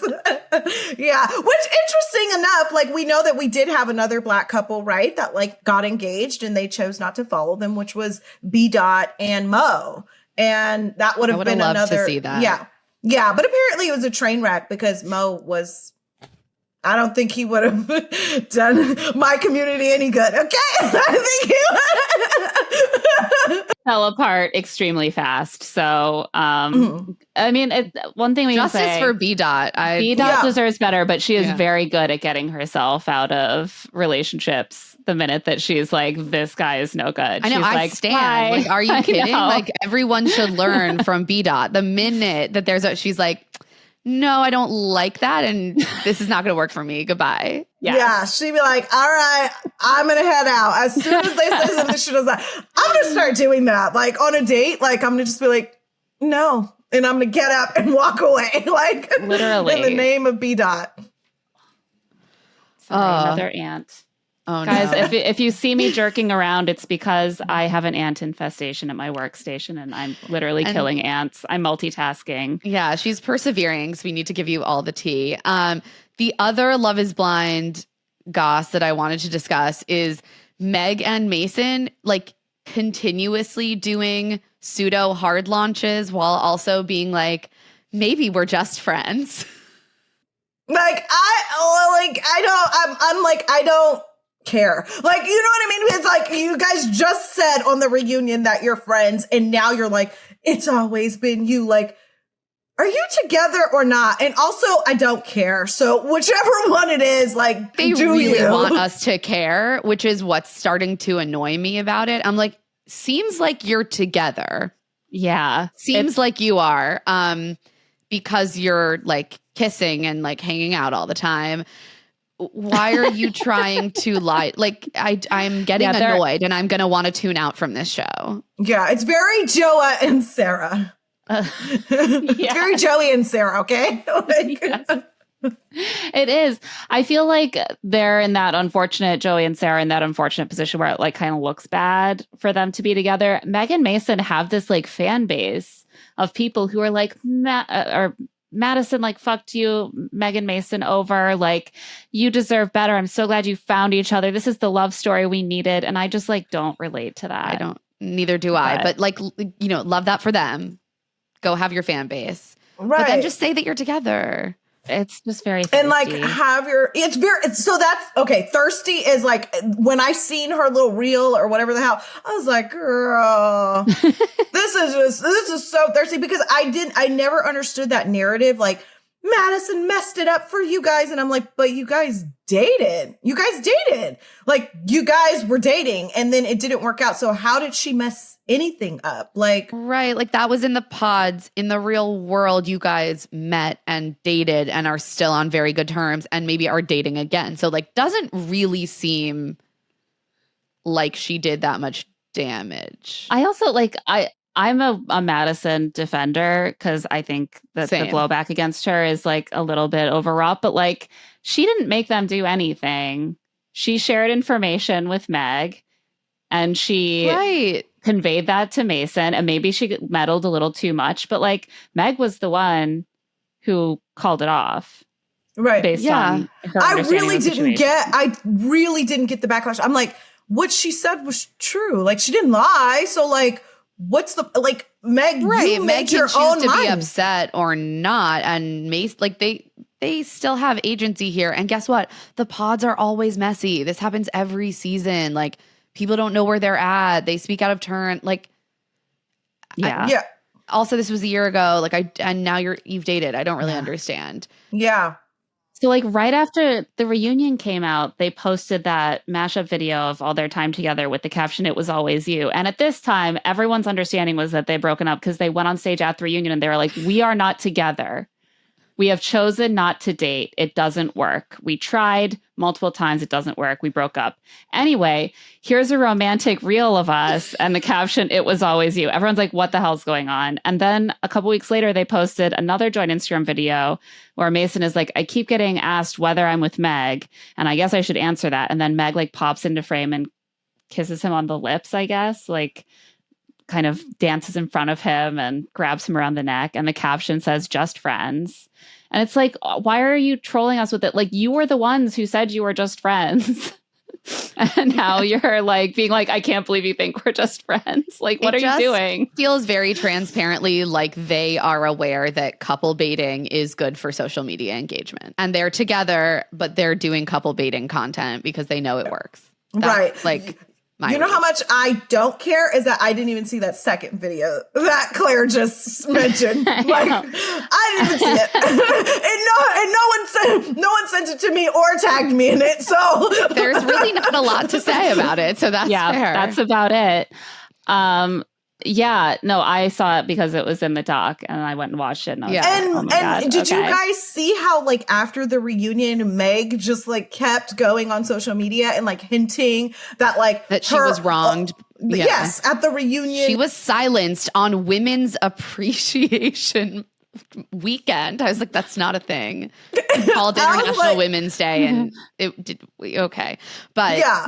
Speaker 3: Yeah. Which, interesting enough, like we know that we did have another Black couple, right? That like got engaged and they chose not to follow them, which was B. and Mo. And that would have been another.
Speaker 2: To see that.
Speaker 3: Yeah. Yeah. But apparently it was a train wreck because Mo was, I don't think he would have done my community any good. Okay. I think he
Speaker 1: fell apart extremely fast. So, I mean, one thing we
Speaker 2: Justice
Speaker 1: can say
Speaker 2: for B.
Speaker 1: B. deserves better, but she is very good at getting herself out of relationships the minute that she's like, this guy is no good.
Speaker 2: I know,
Speaker 1: she's
Speaker 2: I
Speaker 1: like,
Speaker 2: stand. Like, are you kidding? Like, everyone should learn from B. The minute that she's like, no, I don't like that, and this is not going to work for me. Goodbye.
Speaker 3: Yes. Yeah, she'd be like, all right, I'm going to head out. As soon as they say something, she does that. I'm going to start doing that. Like, on a date, like, I'm going to just be like, no. And I'm going to get up and walk away. Like,
Speaker 1: literally.
Speaker 3: In the name of B.
Speaker 1: Sorry, another ant. Oh, guys, no. if you see me jerking around, it's because I have an ant infestation at my workstation and I'm literally killing ants. I'm multitasking.
Speaker 2: Yeah, she's persevering, so we need to give you all the tea. The other Love is Blind goss that I wanted to discuss is Meg and Mason, like, continuously doing pseudo hard launches while also being like, maybe we're just friends.
Speaker 3: I don't care. Like, you know what I mean? It's like you guys just said on the reunion that you're friends and now you're like, it's always been you. Like, are you together or not? And also, I don't care. So whichever one it is, like,
Speaker 2: they really want us to care, which is what's starting to annoy me about it. I'm like, seems like you're together.
Speaker 1: Yeah.
Speaker 2: Seems like you are, because you're like kissing and like hanging out all the time. Why are you trying to lie? Like I'm getting annoyed and I'm going to want to tune out from this show.
Speaker 3: Yeah. It's very Joa and Sara. It's very Joey and Sara. Okay.
Speaker 1: Yes. It is. I feel like they're in that unfortunate, Joey and Sara in that unfortunate position where it like kind of looks bad for them to be together. Meg and Mason have this like fan base of people who are like, Madison like fucked you, Megan Mason over. Like, you deserve better. I'm so glad you found each other. This is the love story we needed. And I just like don't relate to that.
Speaker 2: Neither do I. But like, you know, love that for them. Go have your fan base.
Speaker 3: Right.
Speaker 2: But then just say that you're together.
Speaker 1: It's just very thirsty.
Speaker 3: And like so that's okay. Thirsty is like when I seen her little reel or whatever the hell, I was like, girl, this is so thirsty because I never understood that narrative. Like Madison messed it up for you guys. And I'm like, but you guys dated. Like you guys were dating and then it didn't work out. So how did she mess anything up? Like,
Speaker 2: right. Like that was in the pods. In the real world, you guys met and dated and are still on very good terms and maybe are dating again. So like doesn't really seem like she did that much damage.
Speaker 1: I also like, I'm a Madison defender because I think that the blowback against her is like a little bit overwrought, but like she didn't make them do anything. She shared information with Meg and she conveyed that to Mason, and maybe she meddled a little too much, but like Meg was the one who called it off.
Speaker 3: Right.
Speaker 1: Based on her
Speaker 3: I really didn't get the backlash. I'm like, what she said was true. Like she didn't lie. So like, what's the like Meg? Right, you
Speaker 2: Meg
Speaker 3: made your own
Speaker 2: to
Speaker 3: mind.
Speaker 2: Be upset or not, and Mace like they still have agency here. And guess what? The pods are always messy. This happens every season. Like people don't know where they're at. They speak out of turn. Like
Speaker 3: yeah.
Speaker 2: Also, this was a year ago. Like and now you've dated. I don't really understand.
Speaker 3: Yeah.
Speaker 1: So like right after the reunion came out, they posted that mashup video of all their time together with the caption, "It was always you." And at this time, everyone's understanding was that they'd broken up because they went on stage at the reunion and they were like, "We are not together. We have chosen not to date. It doesn't work. We tried multiple times. It doesn't work. We broke up." Anyway, here's a romantic reel of us and the caption, "It was always you." Everyone's like, what the hell's going on? And then a couple weeks later, they posted another joint Instagram video where Mason is like, "I keep getting asked whether I'm with Meg, and I guess I should answer that." And then Meg like pops into frame and kisses him on the lips, I guess, like kind of dances in front of him and grabs him around the neck. And the caption says, "Just friends." And it's like, why are you trolling us with it? Like, you were the ones who said you were just friends. And now you're like being like, "I can't believe you think we're just friends." Like, what are you doing?
Speaker 2: Feels very transparently like they are aware that couple baiting is good for social media engagement. And they're together, but they're doing couple baiting content because they know it works. That's like
Speaker 3: you know how much I don't care is that I didn't even see that second video that Claire just mentioned. Like I didn't even see it. and no one sent it to me or tagged me in it. So
Speaker 2: there's really not a lot to say about it. So that's fair.
Speaker 1: That's about it. Yeah, no, I saw it because it was in the doc and I went and watched it. And I was like, oh my God,
Speaker 3: did you guys see how like after the reunion, Meg just like kept going on social media and like hinting that like
Speaker 2: that she was wronged?
Speaker 3: Yes, at the reunion.
Speaker 2: She was silenced on Women's Appreciation Weekend. I was like, that's not a thing. Called International Women's Day, and it did. Okay, but
Speaker 3: yeah,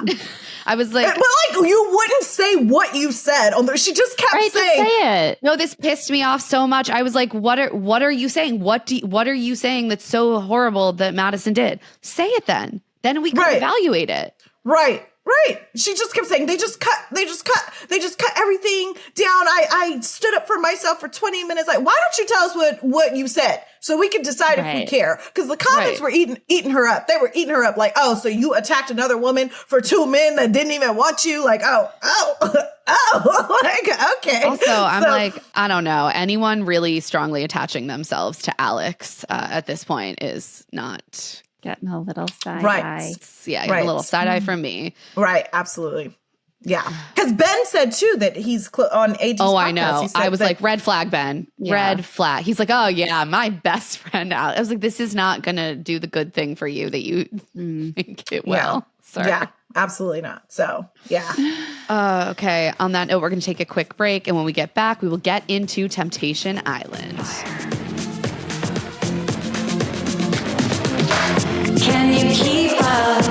Speaker 2: I was like,
Speaker 3: but like you wouldn't say what you said. She just kept saying,
Speaker 1: say it.
Speaker 2: No, this pissed me off so much. I was like, what are you saying? What are you saying that's so horrible that Madison did? Say it then. Then we can evaluate it.
Speaker 3: Right. She just kept saying, they just cut everything down. I stood up for myself for 20 minutes. Like, why don't you tell us what you said so we can decide if we care? Because the comments were eating her up. They were eating her up like, "Oh, so you attacked another woman for two men that didn't even want you?" Like, oh, like, okay.
Speaker 2: Also, I'm like, I don't know. Anyone really strongly attaching themselves to Alex at this point is not...
Speaker 1: Getting a little side eye.
Speaker 2: Yeah, a little side eye from me.
Speaker 3: Right, absolutely. Yeah. Because Ben said too that he's on AG's podcast.
Speaker 2: I know. I was like, red flag, Ben. Yeah. Red flag. He's like, oh yeah, my best friend out. I was like, this is not going to do the good thing for you that you think it will.
Speaker 3: Yeah.
Speaker 2: Sorry.
Speaker 3: Yeah, absolutely not. So, yeah.
Speaker 2: Okay. On that note, we're going to take a quick break. And when we get back, we will get into Temptation Island.
Speaker 4: Can you keep up?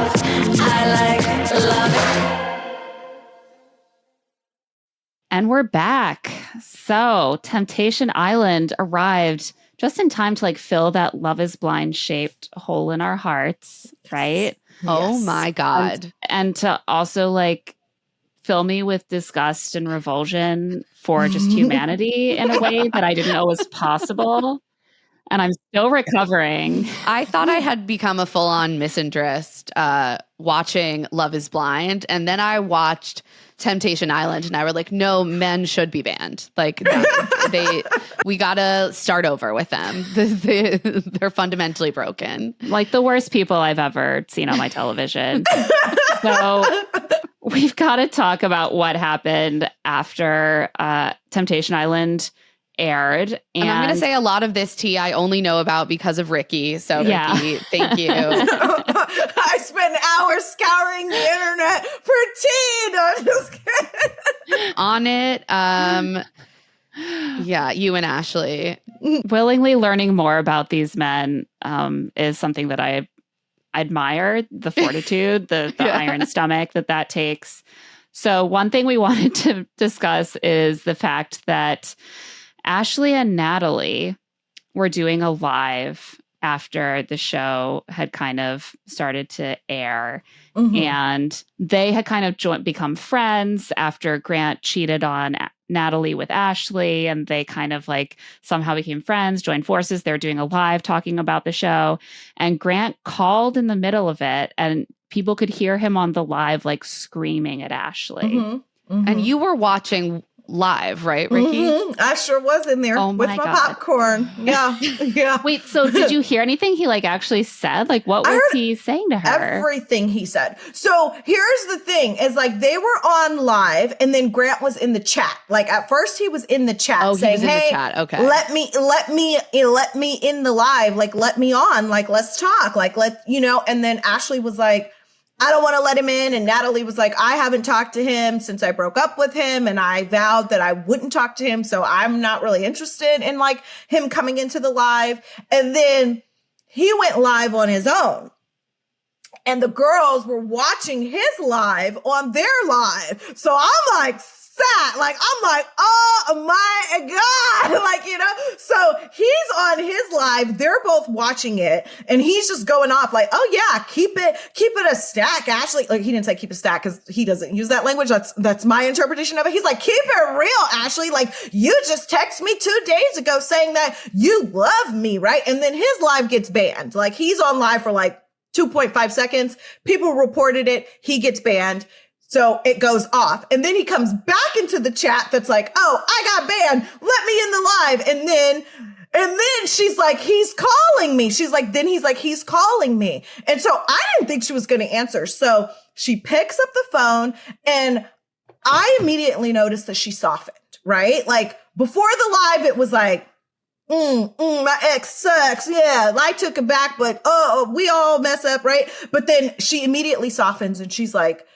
Speaker 4: I love it.
Speaker 1: And we're back. So Temptation Island arrived just in time to like fill that Love is Blind shaped hole in our hearts, right?
Speaker 2: Oh my God.
Speaker 1: And to also like fill me with disgust and revulsion for just humanity in a way that I didn't know was possible. And I'm still recovering.
Speaker 2: I thought I had become a full-on misandrist watching Love is Blind. And then I watched Temptation Island and I were like, no, men should be banned. Like we got to start over with them. They're fundamentally broken.
Speaker 1: Like the worst people I've ever seen on my television. So we've got to talk about what happened after Temptation Island aired. And
Speaker 2: I'm going to say a lot of this tea I only know about because of Rikkii. So Rikkii, thank you.
Speaker 3: I spent hours scouring the internet for tea. No, I'm just kidding.
Speaker 2: On it. Yeah, you and Ashley.
Speaker 1: Willingly learning more about these men is something that I admire, the fortitude, the iron stomach that takes. So one thing we wanted to discuss is the fact that Ashley and Natalie were doing a live after the show had kind of started to air. And they had kind of become friends after Grant cheated on Natalie with Ashley. And they kind of like somehow became friends, joined forces. They were doing a live talking about the show. And Grant called in the middle of it and people could hear him on the live like screaming at Ashley.
Speaker 2: And you were watching live, right, Rikkii?
Speaker 3: I sure was in there with my popcorn. Yeah. Yeah.
Speaker 1: Wait, so did you hear anything he like actually said? Like what was he saying to her?
Speaker 3: Everything he said. So here's the thing is like they were on live and then Grant was in the chat. Like at first he was in the chat saying, hey,
Speaker 2: okay.
Speaker 3: let me in the live. Like, let me on. Like, let's talk. Like, and then Ashley was like, I don't want to let him in. And Natalie was like, I haven't talked to him since I broke up with him. And I vowed that I wouldn't talk to him. So I'm not really interested in like him coming into the live. And then he went live on his own. And the girls were watching his live on their live. So I'm like, I'm like, oh my God. So he's on his live. They're both watching it and he's just going off like, oh yeah, keep it a stack, Ashley. Like he didn't say keep a stack because he doesn't use that language. That's my interpretation of it. He's like, keep it real, Ashley. Like you just texted me 2 days ago saying that you love me, right? And then his live gets banned. Like he's on live for like 2.5 seconds. People reported it. He gets banned. So it goes off. And then he comes back into the chat that's like, oh, I got banned. Let me in the live. And then she's like, he's calling me. She's like, then he's like, he's calling me. And so I didn't think she was going to answer. So she picks up the phone and I immediately noticed that she softened, right? Like before the live, it was like, my ex sucks. Yeah, I took it back, but we all mess up, right? But then she immediately softens and she's like,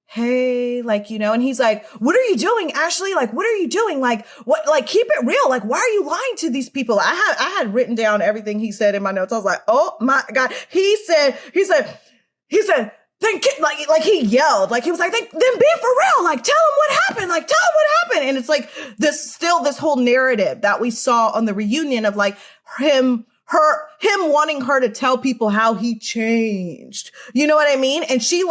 Speaker 3: hey, and he's like, what are you doing, Ashley? Like, what are you doing? Like, what, like, keep it real. Like, why are you lying to these people? I had written down everything he said in my notes. I was like, oh my God. He said, then like he yelled, like he was like, then be for real. Like, tell him what happened. Like, tell him what happened. And it's like this whole narrative that we saw on the reunion of like him wanting her to tell people how he changed. You know what I mean? And she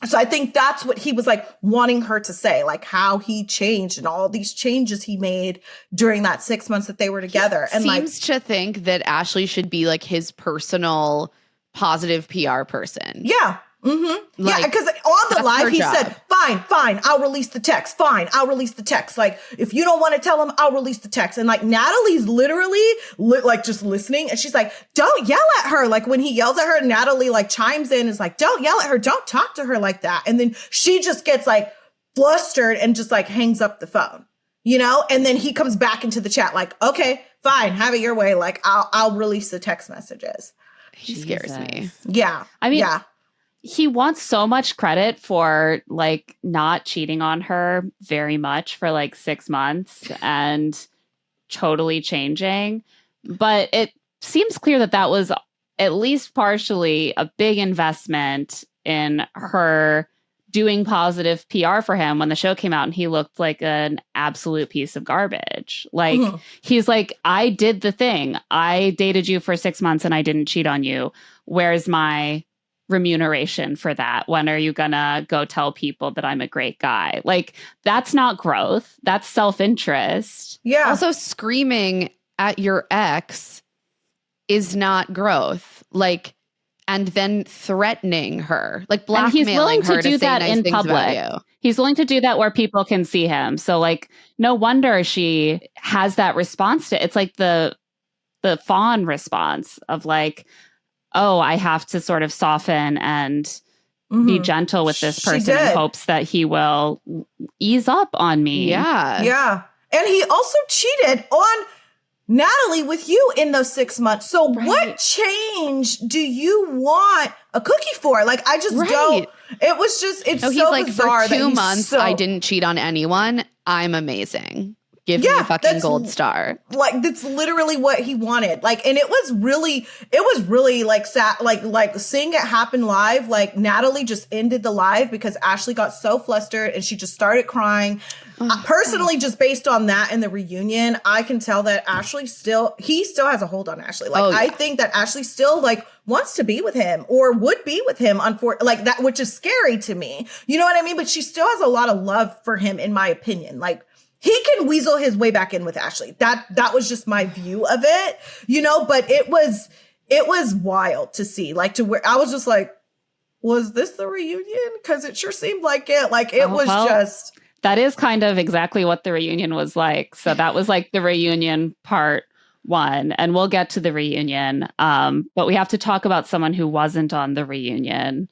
Speaker 3: so I think that's what he was like wanting her to say, like how he changed and all these changes he made during that 6 months that they were together. And
Speaker 2: seems to think that Ashley should be like his personal positive PR person.
Speaker 3: Yeah. Mm-hmm. Like, yeah, because on the live, he said, fine, I'll release the text. Fine, I'll release the text. Like, if you don't want to tell him, I'll release the text. And like, Natalie's literally like just listening. And she's like, don't yell at her. Like when he yells at her, Natalie like chimes in, is like, don't yell at her. Don't talk to her like that. And then she just gets like flustered and just like hangs up the phone, you know? And then he comes back into the chat like, okay, fine, have it your way. Like I'll release the text messages.
Speaker 2: He scares me.
Speaker 3: Yeah.
Speaker 1: I mean,
Speaker 3: yeah.
Speaker 1: He wants so much credit for like not cheating on her very much for like 6 months and totally changing. But it seems clear that that was at least partially a big investment in her doing positive PR for him when the show came out and he looked like an absolute piece of garbage. Like he's like, I did the thing. I dated you for 6 months and I didn't cheat on you. Where's my remuneration for that? When are you gonna go tell people that I'm a great guy? Like that's not growth. That's self-interest.
Speaker 3: Yeah.
Speaker 2: Also screaming at your ex is not growth. Like, and then threatening her, like blackmailing her to do that in public.
Speaker 1: He's willing to do that where people can see him. So like, no wonder she has that response to it's like the fawn response of like, oh, I have to sort of soften and be gentle with this person in hopes that he will ease up on me.
Speaker 2: Yeah.
Speaker 3: Yeah. And he also cheated on Natalie with you in those 6 months. So what change do you want a cookie for? Like, I just don't. It was just, it's so
Speaker 2: like,
Speaker 3: bizarre.
Speaker 2: For 2 months, I didn't cheat on anyone. I'm amazing. Give me a fucking gold star. Like,
Speaker 3: that's literally what he wanted. Like, and it was really like sad, like seeing it happen live. Like Natalie just ended the live because Ashley got so flustered and she just started crying. Personally, just based on that and the reunion, I can tell that he still has a hold on Ashley. Like, I think that Ashley still like wants to be with him or would be with him like that, which is scary to me. You know what I mean? But she still has a lot of love for him, in my opinion. Like, he can weasel his way back in with Ashley. That was just my view of it, you know, but it was wild to see, like, to where I was just like, was this the reunion? Because it sure seemed like it. Like, it was just.
Speaker 1: That is kind of exactly what the reunion was like. So that was like the reunion part 1, and we'll get to the reunion. But we have to talk about someone who wasn't on the reunion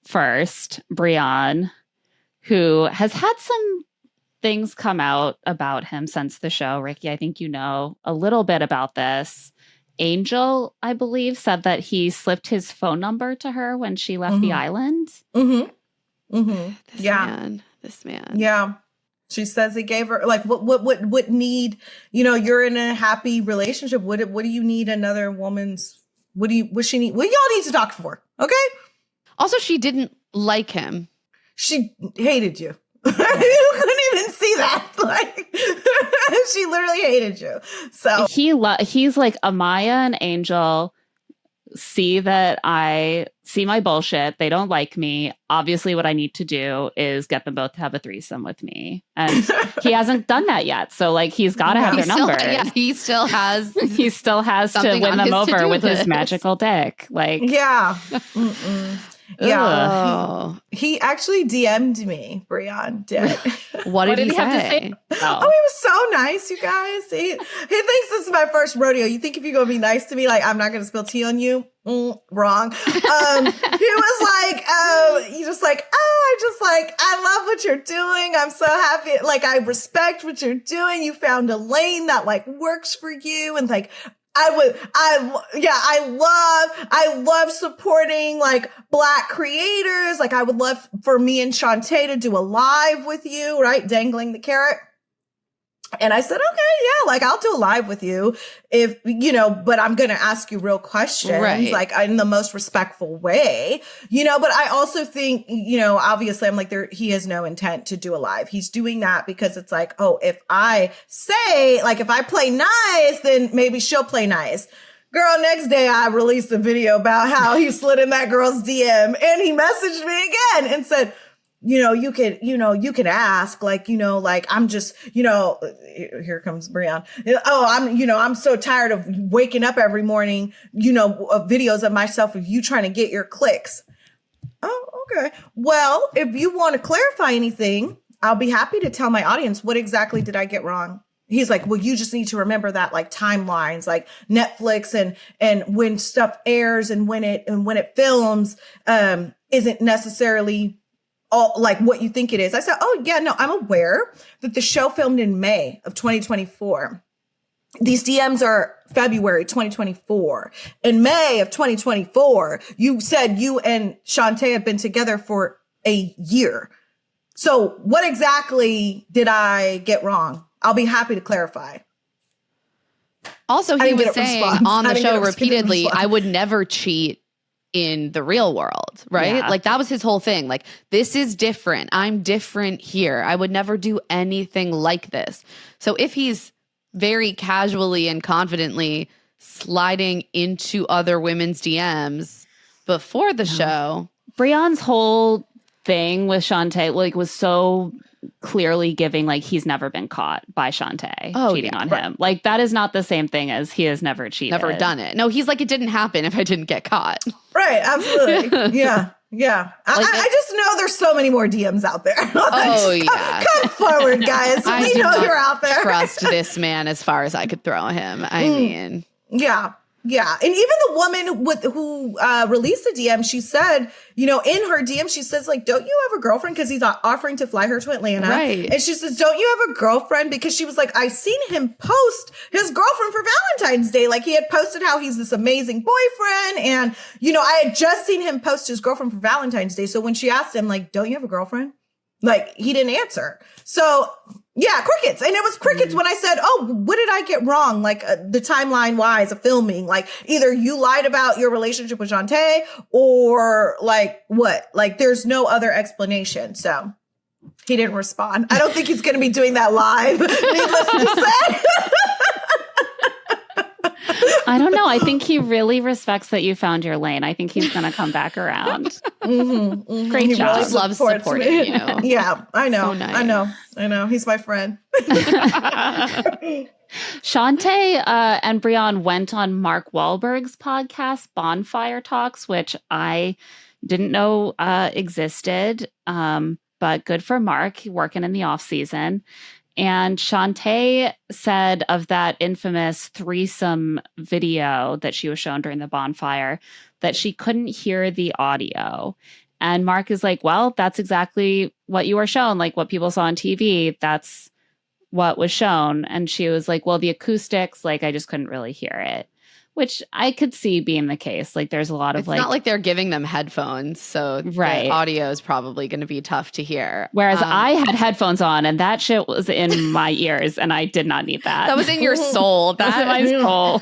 Speaker 1: first, Brion, who has had some things come out about him since the show. Rikkii, I think you know a little bit about this. Angel, I believe, said that he slipped his phone number to her when she left the island.
Speaker 2: This man.
Speaker 3: Yeah. She says he gave her like what need, you know, you're in a happy relationship. What do you need another woman's, what she need? What y'all need to talk for? Okay.
Speaker 2: Also, she didn't like him.
Speaker 3: She hated you. You couldn't even see that. Like, she literally hated you. So
Speaker 1: he's like, Amaya and Angel see that I see my bullshit. They don't like me. Obviously, what I need to do is get them both to have a threesome with me. And he hasn't done that yet. So like, he's got to have their number.
Speaker 2: Yeah, he still has
Speaker 1: to win them over with his magical dick. Like,
Speaker 3: yeah. Yeah.
Speaker 2: Oh.
Speaker 3: He actually DM'd me, Brion did.
Speaker 2: What did he
Speaker 1: have to say?
Speaker 3: Oh, he was so nice, you guys. He thinks this is my first rodeo. You think if you're going to be nice to me, like, I'm not going to spill tea on you? Wrong. He was like, I love what you're doing. I'm so happy. Like, I respect what you're doing. You found a lane that like works for you. And like, I love supporting like Black creators. Like, I would love for me and Shante to do a live with you, right? Dangling the carrot. And I said, okay, yeah, like I'll do a live with you if, you know, but I'm going to ask you real questions, like in the most respectful way, you know, but I also think, you know, obviously I'm like, he has no intent to do a live. He's doing that because it's like, oh, if I say, like, if I play nice, then maybe she'll play nice. Girl, next day I released a video about how he slid in that girl's DM and he messaged me again and said, you can ask, like, you know, like, I'm just, you know, here comes Brion. Oh, I'm so tired of waking up every morning, you know, of videos of myself of you trying to get your clicks. Oh, Okay. Well, if you want to clarify anything, I'll be happy to tell my audience what exactly did I get wrong. He's like, well, you just need to remember that like timelines, like Netflix and when stuff airs and when it films isn't necessarily all like what you think it is. I said, oh yeah, no, I'm aware that the show filmed in May of 2024. These DMs are February 2024. In May of 2024, you said you and Shante have been together for a year. So what exactly did I get wrong? I'll be happy to clarify.
Speaker 2: Also, he was saying on the show repeatedly, I would never cheat in the real world, right?
Speaker 1: Yeah.
Speaker 2: Like that was his whole thing. Like, this is different. I'm different here. I would never do anything like this. So if he's very casually and confidently sliding into other women's DMs before the show.
Speaker 1: Brion's whole thing with Shante like was so clearly giving like he's never been caught by Shante cheating on him. Like that is not the same thing as he has never cheated.
Speaker 2: Never done it. No, he's like, it didn't happen if I didn't get caught.
Speaker 3: Right, absolutely. Yeah. Yeah. Like I just know there's so many more DMs out there. Come forward, guys. We know you're out there.
Speaker 2: Trust this man as far as I could throw him. I mean.
Speaker 3: Yeah. Yeah. And even the woman who released the DM, she said, in her DM, she says, like, don't you have a girlfriend? Because he's offering to fly her to Atlanta.
Speaker 2: Right.
Speaker 3: And she says, don't you have a girlfriend? Because she was like, I seen him post his girlfriend for Valentine's Day. Like he had posted how he's this amazing boyfriend. And, I had just seen him post his girlfriend for Valentine's Day. So when she asked him, like, don't you have a girlfriend? Like he didn't answer. So yeah, crickets. And it was crickets when I said, oh, what did I get wrong? Like the timeline wise of filming, like either you lied about your relationship with Shante or like what? Like there's no other explanation. So he didn't respond. I don't think he's going to be doing that live. Needless to say.
Speaker 1: I don't know. I think he really respects that you found your lane. I think he's going to come back around. Great job.
Speaker 2: Really loves supporting you.
Speaker 3: Yeah, I know.
Speaker 2: So nice.
Speaker 3: I know. He's my friend.
Speaker 1: Shante and Brion went on Mark Walberg's podcast, Bonfire Talks, which I didn't know existed, but good for Mark working in the off season. And Shante said of that infamous threesome video that she was shown during the bonfire that she couldn't hear the audio. And Mark is like, well, that's exactly what you were shown. Like what people saw on TV, that's what was shown. And she was like, well, the acoustics, like I just couldn't really hear it. Which I could see being the case. Like there's a lot of
Speaker 2: it's not like they're giving them headphones, so the audio is probably going to be tough to hear.
Speaker 1: Whereas I had headphones on and that shit was in my ears and I did not need that.
Speaker 2: That was in your soul.
Speaker 1: That was in my soul.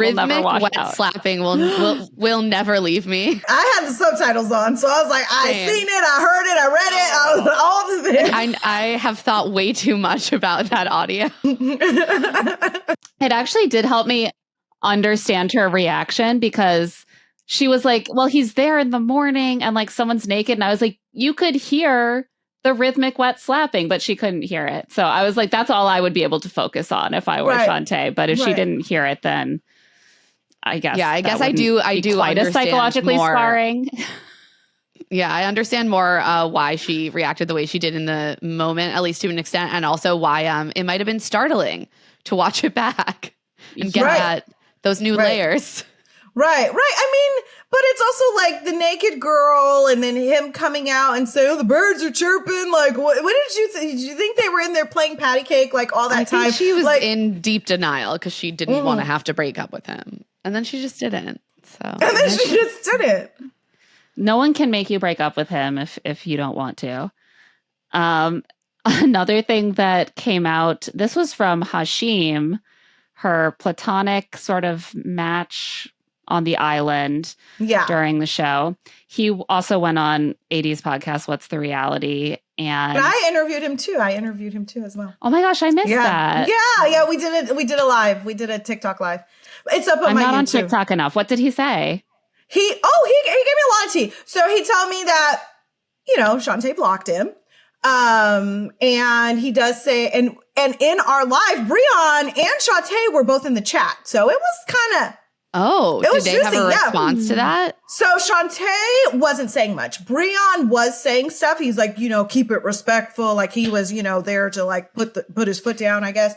Speaker 2: Rhythmic wet slapping will never leave me.
Speaker 3: I had the subtitles on, so I was like, I seen it, I heard it, I read it, I was all of it.
Speaker 2: I have thought way too much about that audio.
Speaker 1: It actually did help me understand her reaction because she was like, well, he's there in the morning and like someone's naked. And I was like, you could hear the rhythmic wet slapping, but she couldn't hear it. So I was like, that's all I would be able to focus on if I were Shante. But if she didn't hear it, then I guess. Yeah,
Speaker 2: I guess I do
Speaker 1: quite
Speaker 2: understand
Speaker 1: a psychologically
Speaker 2: more.
Speaker 1: Sparring.
Speaker 2: Yeah, I understand more why she reacted the way she did in the moment, at least to an extent. And also why it might have been startling to watch it back and get those new layers.
Speaker 3: Right. I mean, but it's also like the naked girl and then him coming out and saying, oh, the birds are chirping. Like, what did you think? Did you think they were in there playing patty cake like all that time?
Speaker 2: Think she was like, in deep denial because she didn't want to have to break up with him. And then she just didn't. And
Speaker 3: then she just didn't.
Speaker 1: No one can make you break up with him if you don't want to. Another thing that came out, this was from Hashim, her platonic sort of match on the island during the show. He also went on 80s podcast, What's the Reality? And
Speaker 3: I interviewed him too as well.
Speaker 1: Oh my gosh, I missed that.
Speaker 3: Yeah, we did it. We did a live. We did a TikTok live. It's up on my YouTube.
Speaker 1: I'm not on TikTok enough. What did he say?
Speaker 3: He gave me a lot of tea. So he told me that, Shante blocked him. And he does say, and in our live, Brion and Shante were both in the chat. So it was kind of
Speaker 2: Oh, did they have a response to that?
Speaker 3: So Shante wasn't saying much. Brion was saying stuff. He's like, keep it respectful. Like he was, there to like put his foot down, I guess.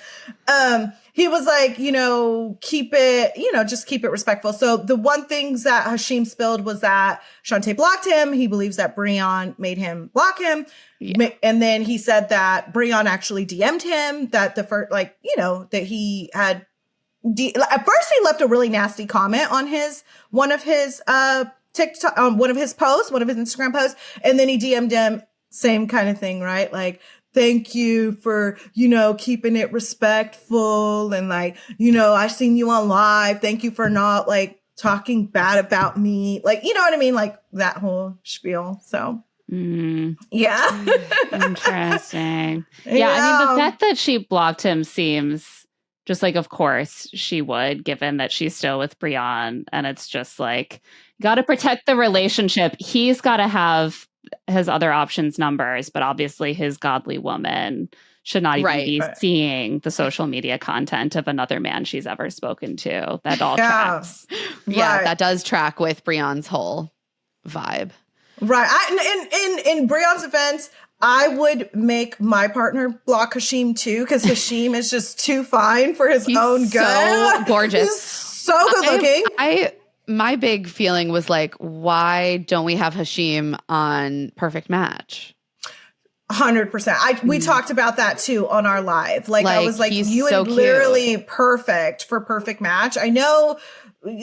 Speaker 3: He was like, keep it, just keep it respectful. So the one things that Hashim spilled was that Shante blocked him. He believes that Brion made him block him. Yeah. And then he said that Brion actually DM'd him that the first, that he had at first he left a really nasty comment on one of his TikTok, one of his posts, one of his Instagram posts, and then he DM'd him, same kind of thing, right? Like, thank you for, keeping it respectful, and like, I've seen you on live. Thank you for not like talking bad about me, like, you know what I mean, like that whole spiel. So. Yeah.
Speaker 1: Interesting. Yeah, I mean, the fact that she blocked him seems just like, of course she would, given that she's still with Brion. And it's just like, got to protect the relationship. He's got to have his other options numbers, but obviously his godly woman should not even be seeing the social media content of another man she's ever spoken to. That all tracks.
Speaker 2: Yeah, that does track with Brion's whole vibe.
Speaker 3: Right. In Brion's defense, I would make my partner block Hashim too, because Hashim is just too fine for his own good.
Speaker 2: So gorgeous.
Speaker 3: He's so good looking.
Speaker 2: My big feeling was like, why don't we have Hashim on Perfect Match?
Speaker 3: 100%. We talked about that too on our live. Like I was like, you would literally perfect for Perfect Match. I know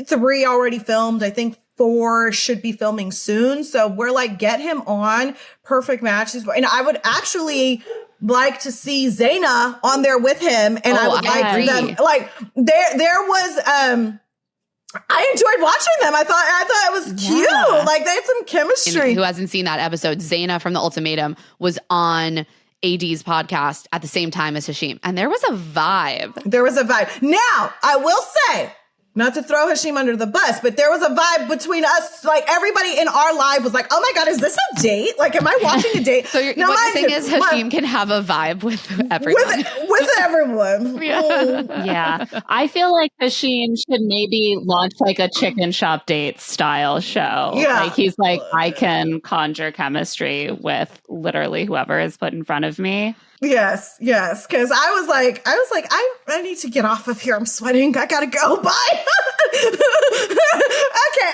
Speaker 3: 3 already filmed. I think 4 should be filming soon. So we're like, get him on Perfect Matches. And I would actually like to see Zaina on there with him. And I would like them. Like there was, I enjoyed watching them. I thought it was cute. Like they had some chemistry.
Speaker 2: And who hasn't seen that episode? Zaina from The Ultimatum was on AD's podcast at the same time as Hashim. And there was a vibe. Now, I will say, not to throw Hashim under the bus, but there was a vibe between us. Like everybody in our live was like, "Oh my God, is this a date? Like, am I watching a date?" So what you're saying is Hashim can have a vibe with everyone.
Speaker 3: With everyone.
Speaker 1: Yeah. I feel like Hashim should maybe launch like a chicken shop date style show. Yeah. Like he's like, I can conjure chemistry with literally whoever is put in front of me.
Speaker 3: Yes. Because I was like, I need to get off of here. I'm sweating. I gotta go. Bye. Okay,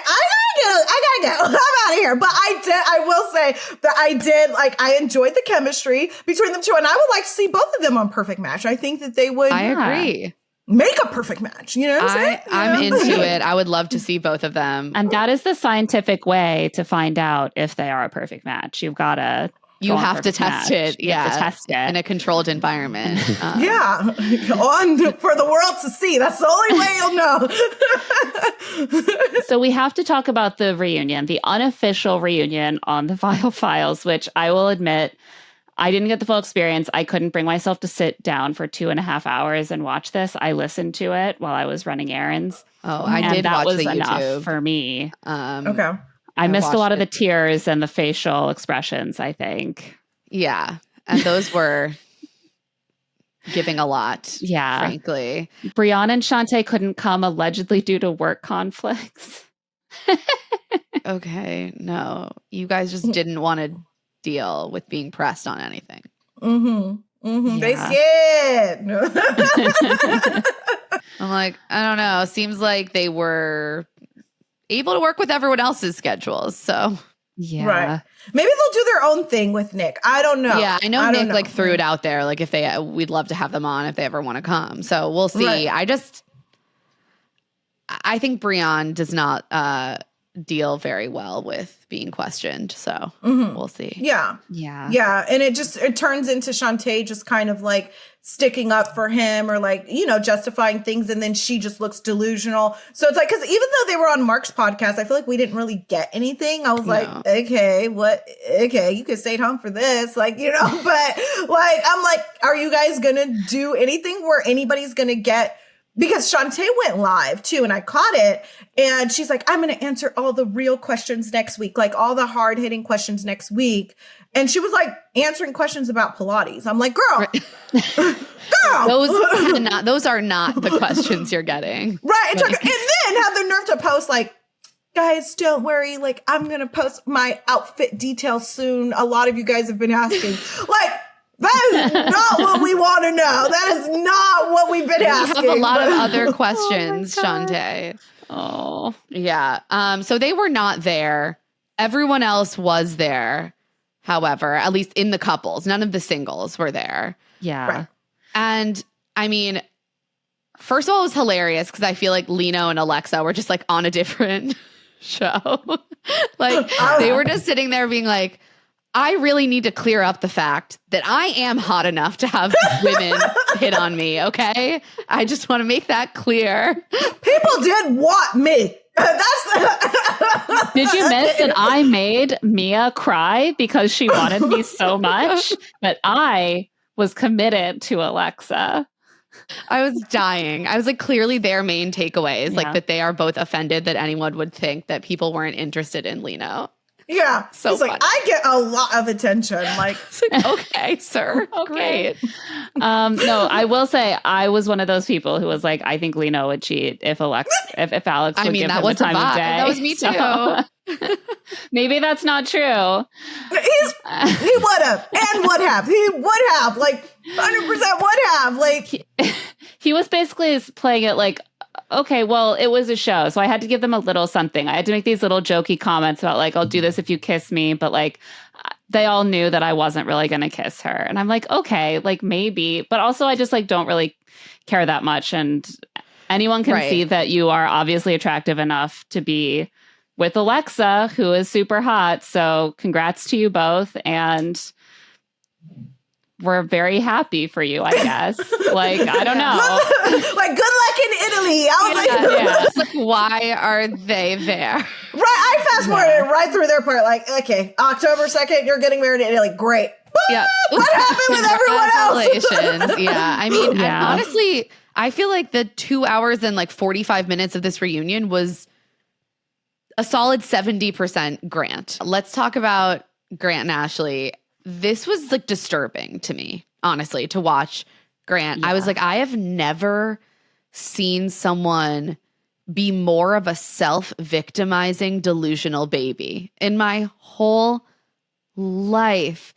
Speaker 3: I gotta go. I'm out of here. But I will say that I enjoyed the chemistry between them two, and I would like to see both of them on Perfect Match. I think that they would.
Speaker 2: I agree.
Speaker 3: Make a perfect match. You know what I'm saying?
Speaker 2: I'm into it. I would love to see both of them.
Speaker 1: And that is the scientific way to find out if they are a perfect match. You have to test it.
Speaker 2: Yeah. To test it in a controlled environment.
Speaker 3: Yeah. For the world to see. That's the only way you'll know.
Speaker 1: So we have to talk about the reunion, the unofficial reunion on the Viall Files, which I will admit, I didn't get the full experience. I couldn't bring myself to sit down for 2.5 hours and watch this. I listened to it while I was running errands.
Speaker 2: Oh, I did watch the YouTube.
Speaker 1: That was enough for me.
Speaker 3: Okay.
Speaker 1: I missed a lot of the tears and the facial expressions, I think.
Speaker 2: Yeah. And those were giving a lot.
Speaker 1: Yeah.
Speaker 2: Frankly.
Speaker 1: Brion and Shante couldn't come allegedly due to work conflicts.
Speaker 2: Okay. No. You guys just didn't want to deal with being pressed on anything.
Speaker 3: Mm-hmm. Mm-hmm.
Speaker 1: Yeah.
Speaker 3: They scared.
Speaker 2: I'm like, I don't know. Seems like they were able to work with everyone else's schedules. So
Speaker 1: yeah.
Speaker 3: Right. Maybe they'll do their own thing with Nick. I don't know.
Speaker 2: Yeah, I know Nick like threw it out there. Like if we'd love to have them on if they ever want to come. So we'll see. Right. I think Brion does not deal very well with being questioned. So we'll see.
Speaker 3: Yeah.
Speaker 1: Yeah.
Speaker 3: And it turns into Shante just kind of like sticking up for him or like, justifying things. And then she just looks delusional. So it's like, because even though they were on Mark's podcast, I feel like we didn't really get anything. I was like, okay, you could stay at home for this. Like, but like, I'm like, are you guys going to do anything where anybody's going to get, because Shante went live too, and I caught it. And she's like, I'm going to answer all the real questions next week, like all the hard hitting questions next week. And she was like answering questions about Pilates. I'm like, girl, now.
Speaker 2: Those are not the questions you're getting.
Speaker 3: Right. And then have the nerve to post like, guys, don't worry. Like, I'm going to post my outfit details soon. A lot of you guys have been asking. Like, that is not what we want to know. That is not what we've been asking.
Speaker 2: We have a lot of other questions, Shante.
Speaker 1: Oh,
Speaker 2: yeah. So they were not there. Everyone else was there. However, at least in the couples, none of the singles were there.
Speaker 1: Yeah.
Speaker 3: Right.
Speaker 2: And I mean, first of all, it was hilarious because I feel like Lino and Alexa were just like on a different show. Like they were just sitting there being like, I really need to clear up the fact that I am hot enough to have women hit on me, okay? I just want to make that clear.
Speaker 3: People did want me.
Speaker 1: Did you miss that I made Mia cry because she wanted me so much? But I was committed to Alexa.
Speaker 2: I was dying. I was like, clearly their main takeaway is like that they are both offended that anyone would think that people weren't interested in Lino.
Speaker 3: Yeah.
Speaker 2: So
Speaker 3: it's like, I get a lot of attention. Like,
Speaker 2: okay, sir.
Speaker 1: Okay.
Speaker 2: Great.
Speaker 1: No, I will say I was one of those people who was like, I think Lino would cheat if Alex would give him the time of day.
Speaker 2: That was me too.
Speaker 1: So, maybe that's not true.
Speaker 3: He would have and would have. He would have. Like, 100% would have. Like,
Speaker 1: he was basically playing it like, okay, well, it was a show, so I had to give them a little something. I had to make these little jokey comments about like, I'll do this if you kiss me, but like, they all knew that I wasn't really going to kiss her. And I'm like, okay, like maybe, but also I just like don't really care that much. And anyone can see that you are obviously attractive enough to be with Alexa, who is super hot. So congrats to you both. And we're very happy for you, I guess. Like, I don't know.
Speaker 3: Like, good luck in Italy. I was like,
Speaker 2: It's like, why are they there?
Speaker 3: Right. I fast forwarded right through their part. Like, okay, October 2nd, you're getting married in Italy. Great.
Speaker 2: Yeah.
Speaker 3: What happened with everyone else?
Speaker 2: Congratulations. Yeah. I mean, honestly, I feel like the 2 hours and like 45 minutes of this reunion was a solid 70% Grant. Let's talk about Grant and Ashley. This was like disturbing to me, honestly, to watch Grant. I was like, I have never seen someone be more of a self-victimizing, delusional baby in my whole life.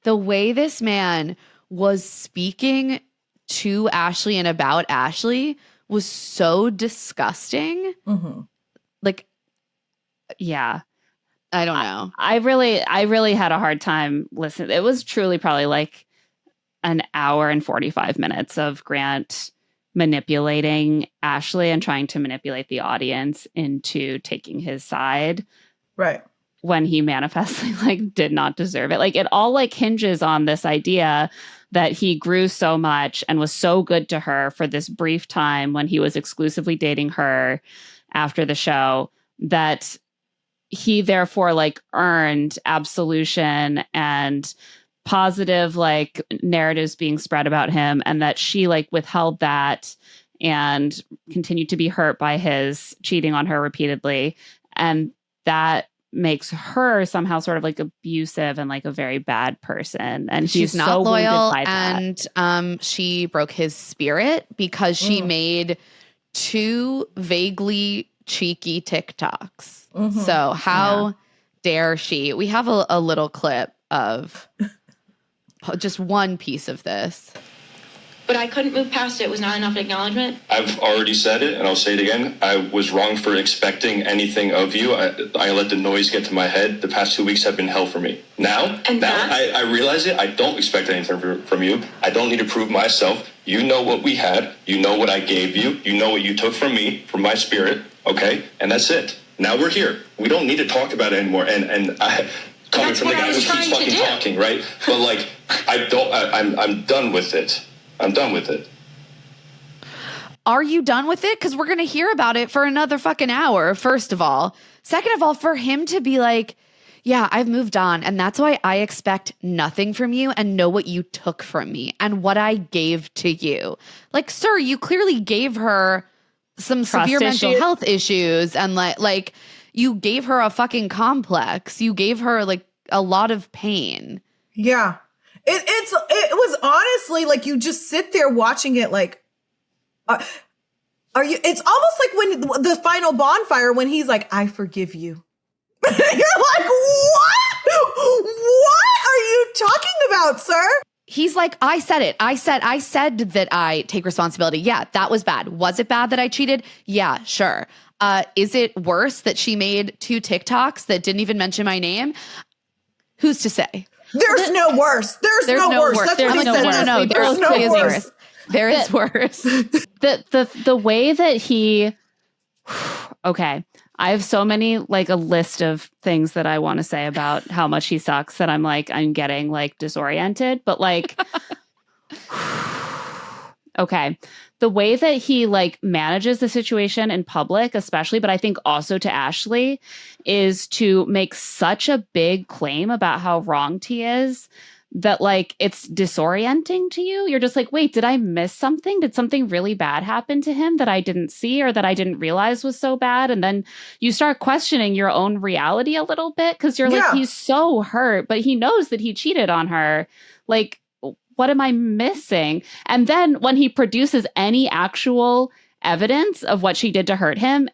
Speaker 2: The way this man was speaking to Ashley and about Ashley was so disgusting.
Speaker 3: Mm-hmm.
Speaker 2: Like,
Speaker 1: yeah.
Speaker 2: I don't know.
Speaker 1: I really had a hard time listening. It was truly probably like an hour and 45 minutes of Grant manipulating Ashley and trying to manipulate the audience into taking his side.
Speaker 3: Right.
Speaker 1: When he manifestly like did not deserve it. Like it all like hinges on this idea that he grew so much and was so good to her for this brief time when he was exclusively dating her after the show, that he therefore like earned absolution and positive like narratives being spread about him, and that she like withheld that and continued to be hurt by his cheating on her repeatedly. And that makes her somehow sort of like abusive and like a very bad person. And
Speaker 2: she's not
Speaker 1: so
Speaker 2: loyal,
Speaker 1: by that.
Speaker 2: And she broke his spirit because she made 2 vaguely cheeky TikToks. Mm-hmm. So how dare she? We have a little clip of just one piece of this.
Speaker 5: But I couldn't move past it. It was not enough acknowledgement.
Speaker 6: I've already said it, and I'll say it again. I was wrong for expecting anything of you. I let the noise get to my head. The past 2 weeks have been hell for me. Now I realize it. I don't expect anything from you. I don't need to prove myself. You know what we had. You know what I gave you. You know what you took from me, from my spirit. Okay? And that's it. Now we're here. We don't need to talk about it anymore. And I... Coming from the guy who keeps fucking talking, right? But like, I'm done with it. I'm done with it.
Speaker 2: Are you done with it? Because we're going to hear about it for another fucking hour, first of all. Second of all, for him to be like, yeah, I've moved on, and that's why I expect nothing from you and know what you took from me and what I gave to you. Like, sir, you clearly gave her some severe mental health issues, and like you gave her a fucking complex. You gave her like a lot of pain.
Speaker 3: Yeah. It was honestly like you just sit there watching it like, are you, it's almost like when the final bonfire, when he's like, I forgive you. You're like, what? What are you talking about, sir?
Speaker 2: He's like, I said it. I said that I take responsibility. Yeah, that was bad. Was it bad that I cheated? Yeah, sure. Is it worse that she made 2 TikToks that didn't even mention my name? Who's to say?
Speaker 3: There's no worse. There's no worse. That's what he said.
Speaker 2: No. There's no worse. There is worse.
Speaker 1: The way that he, okay. I have so many, like a list of things that I want to say about how much he sucks that I'm getting like disoriented, but like, okay. The way that he like manages the situation in public, especially, but I think also to Ashley, is to make such a big claim about how wronged he is that like it's disorienting to you. You're just like, wait, did I miss something? Did something really bad happen to him that I didn't see or that I didn't realize was so bad? And then you start questioning your own reality a little bit because you're like, he's so hurt, but he knows that he cheated on her. Like, what am I missing? And then when he produces any actual evidence of what she did to hurt him,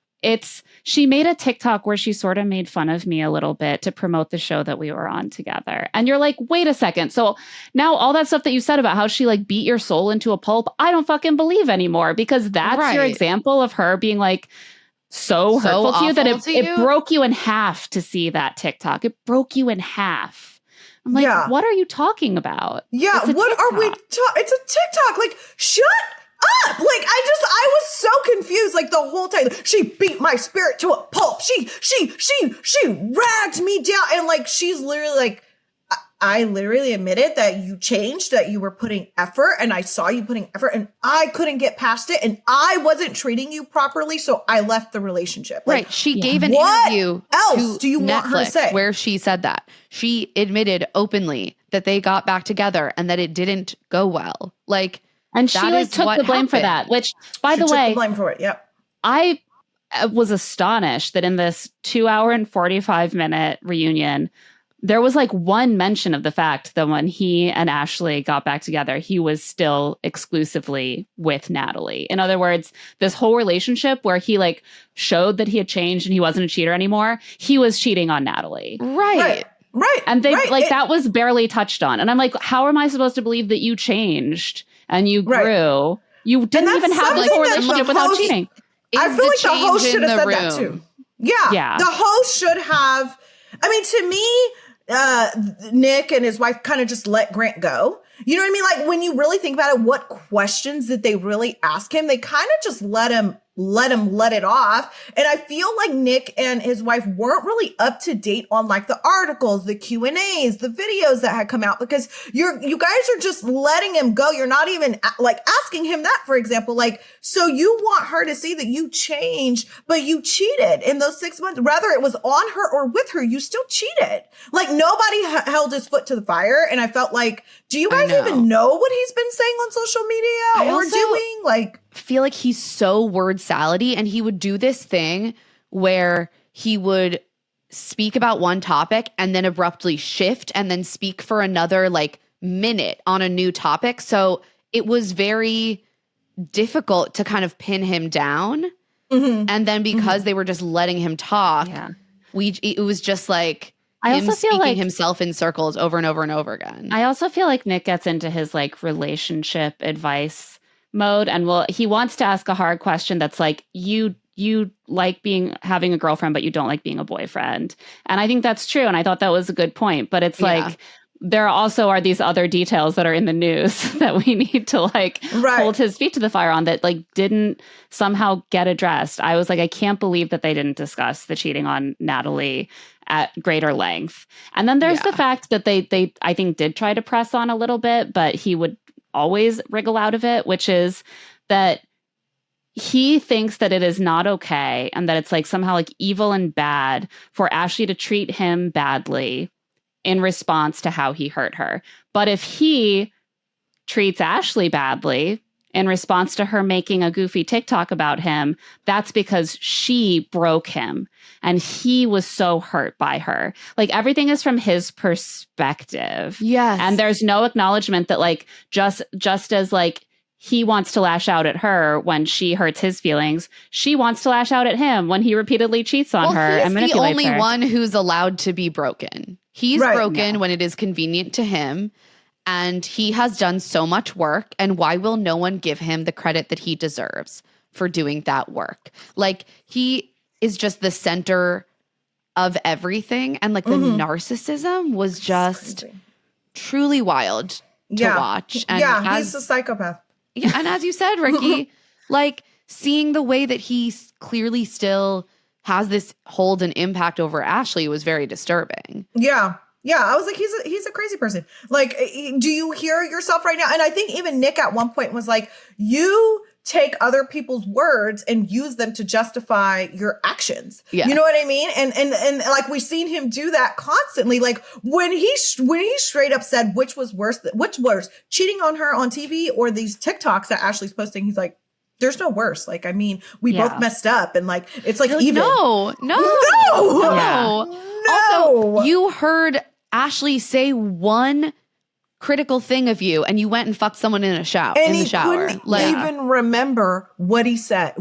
Speaker 1: she made a TikTok where she sort of made fun of me a little bit to promote the show that we were on together. And you're like, wait a second. So now all that stuff that you said about how she like beat your soul into a pulp, I don't fucking believe anymore, because that's your example of her being like so hurtful to you that it broke you in half to see that TikTok. It broke you in half. I'm like, what are you talking about?
Speaker 3: Yeah, what are we it's a TikTok. Like, shut up. Like, I was so confused like the whole time. She beat my spirit to a pulp. She ragged me down. And like, she's literally like, I literally admitted that you changed, that you were putting effort, and I saw you putting effort, and I couldn't get past it, and I wasn't treating you properly, so I left the relationship. Like,
Speaker 2: right. She gave an interview
Speaker 3: else do you
Speaker 2: Netflix
Speaker 3: want her to say?
Speaker 2: Where she said that. She admitted openly that they got back together and that it didn't go well. Like,
Speaker 1: and she like took the blame for that, which, by the way,
Speaker 3: took the blame for it. Yep.
Speaker 1: I was astonished that in this 2-hour and 45-minute reunion, there was like one mention of the fact that when he and Ashley got back together, he was still exclusively with Natalie. In other words, this whole relationship where he like showed that he had changed and he wasn't a cheater anymore, he was cheating on Natalie.
Speaker 3: Right.
Speaker 1: And they that was barely touched on. And I'm like, how am I supposed to believe that you changed and you grew? You didn't even have this whole relationship without cheating.
Speaker 3: I feel like the host should have said that too. Yeah. The host should have. I mean, to me, Nick and his wife kind of just let Grant go. You know what I mean? Like, when you really think about it, what questions did they really ask him? They kind of just let him let it off. And I feel like Nick and his wife weren't really up to date on like the articles, the Q&As, the videos that had come out, because you guys are just letting him go. You're not even like asking him that, for example. Like, so you want her to see that you changed, but you cheated in those 6 months. Whether it was on her or with her, you still cheated. Like, nobody held his foot to the fire. And I felt like, do you guys even know what he's been saying on social media or doing? Like,
Speaker 2: feel like he's so word salady, and he would do this thing where he would speak about one topic and then abruptly shift and then speak for another like minute on a new topic. So it was very difficult to kind of pin him down. Mm-hmm. And then because they were just letting him talk, it was just like him speaking himself in circles over and over and over again.
Speaker 1: I also feel like Nick gets into his like relationship advice mode, and he wants to ask a hard question that's like, you like having a girlfriend, but you don't like being a boyfriend. And I think that's true. And I thought that was a good point, but it's like, there also are these other details that are in the news that we need to like hold his feet to the fire on that like didn't somehow get addressed. I was like, I can't believe that they didn't discuss the cheating on Natalie at greater length. And then there's the fact that they I think did try to press on a little bit, but he would always wriggle out of it, which is that he thinks that it is not okay and that it's like somehow like evil and bad for Ashley to treat him badly in response to how he hurt her. But if he treats Ashley badly in response to her making a goofy TikTok about him, that's because she broke him and he was so hurt by her. Like everything is from his perspective.
Speaker 2: Yes.
Speaker 1: And there's no acknowledgement that like just as like he wants to lash out at her when she hurts his feelings, she wants to lash out at him when he repeatedly cheats on her and manipulates her.
Speaker 2: He's the only one who's allowed to be broken. He's broken when it is convenient to him. And he has done so much work. And why will no one give him the credit that he deserves for doing that work? Like, he is just the center of everything. And like the narcissism was just truly wild to watch. And
Speaker 3: he's a psychopath.
Speaker 2: Yeah, and as you said, Rikkii, like seeing the way that he clearly still has this hold and impact over Ashley was very disturbing.
Speaker 3: Yeah. Yeah, I was like, he's a crazy person. Like, do you hear yourself right now? And I think even Nick at one point was like, you take other people's words and use them to justify your actions. Yeah. You know what I mean? And like we've seen him do that constantly. Like when he straight up said which was worse, cheating on her on TV or these TikToks that Ashley's posting, he's like, there's no worse. Like, I mean, we both messed up and like, it's like even.
Speaker 2: No.
Speaker 1: Yeah.
Speaker 2: Also, you heard Ashley say one critical thing of you and you went and fucked someone in the shower.
Speaker 3: And he couldn't even remember what she said.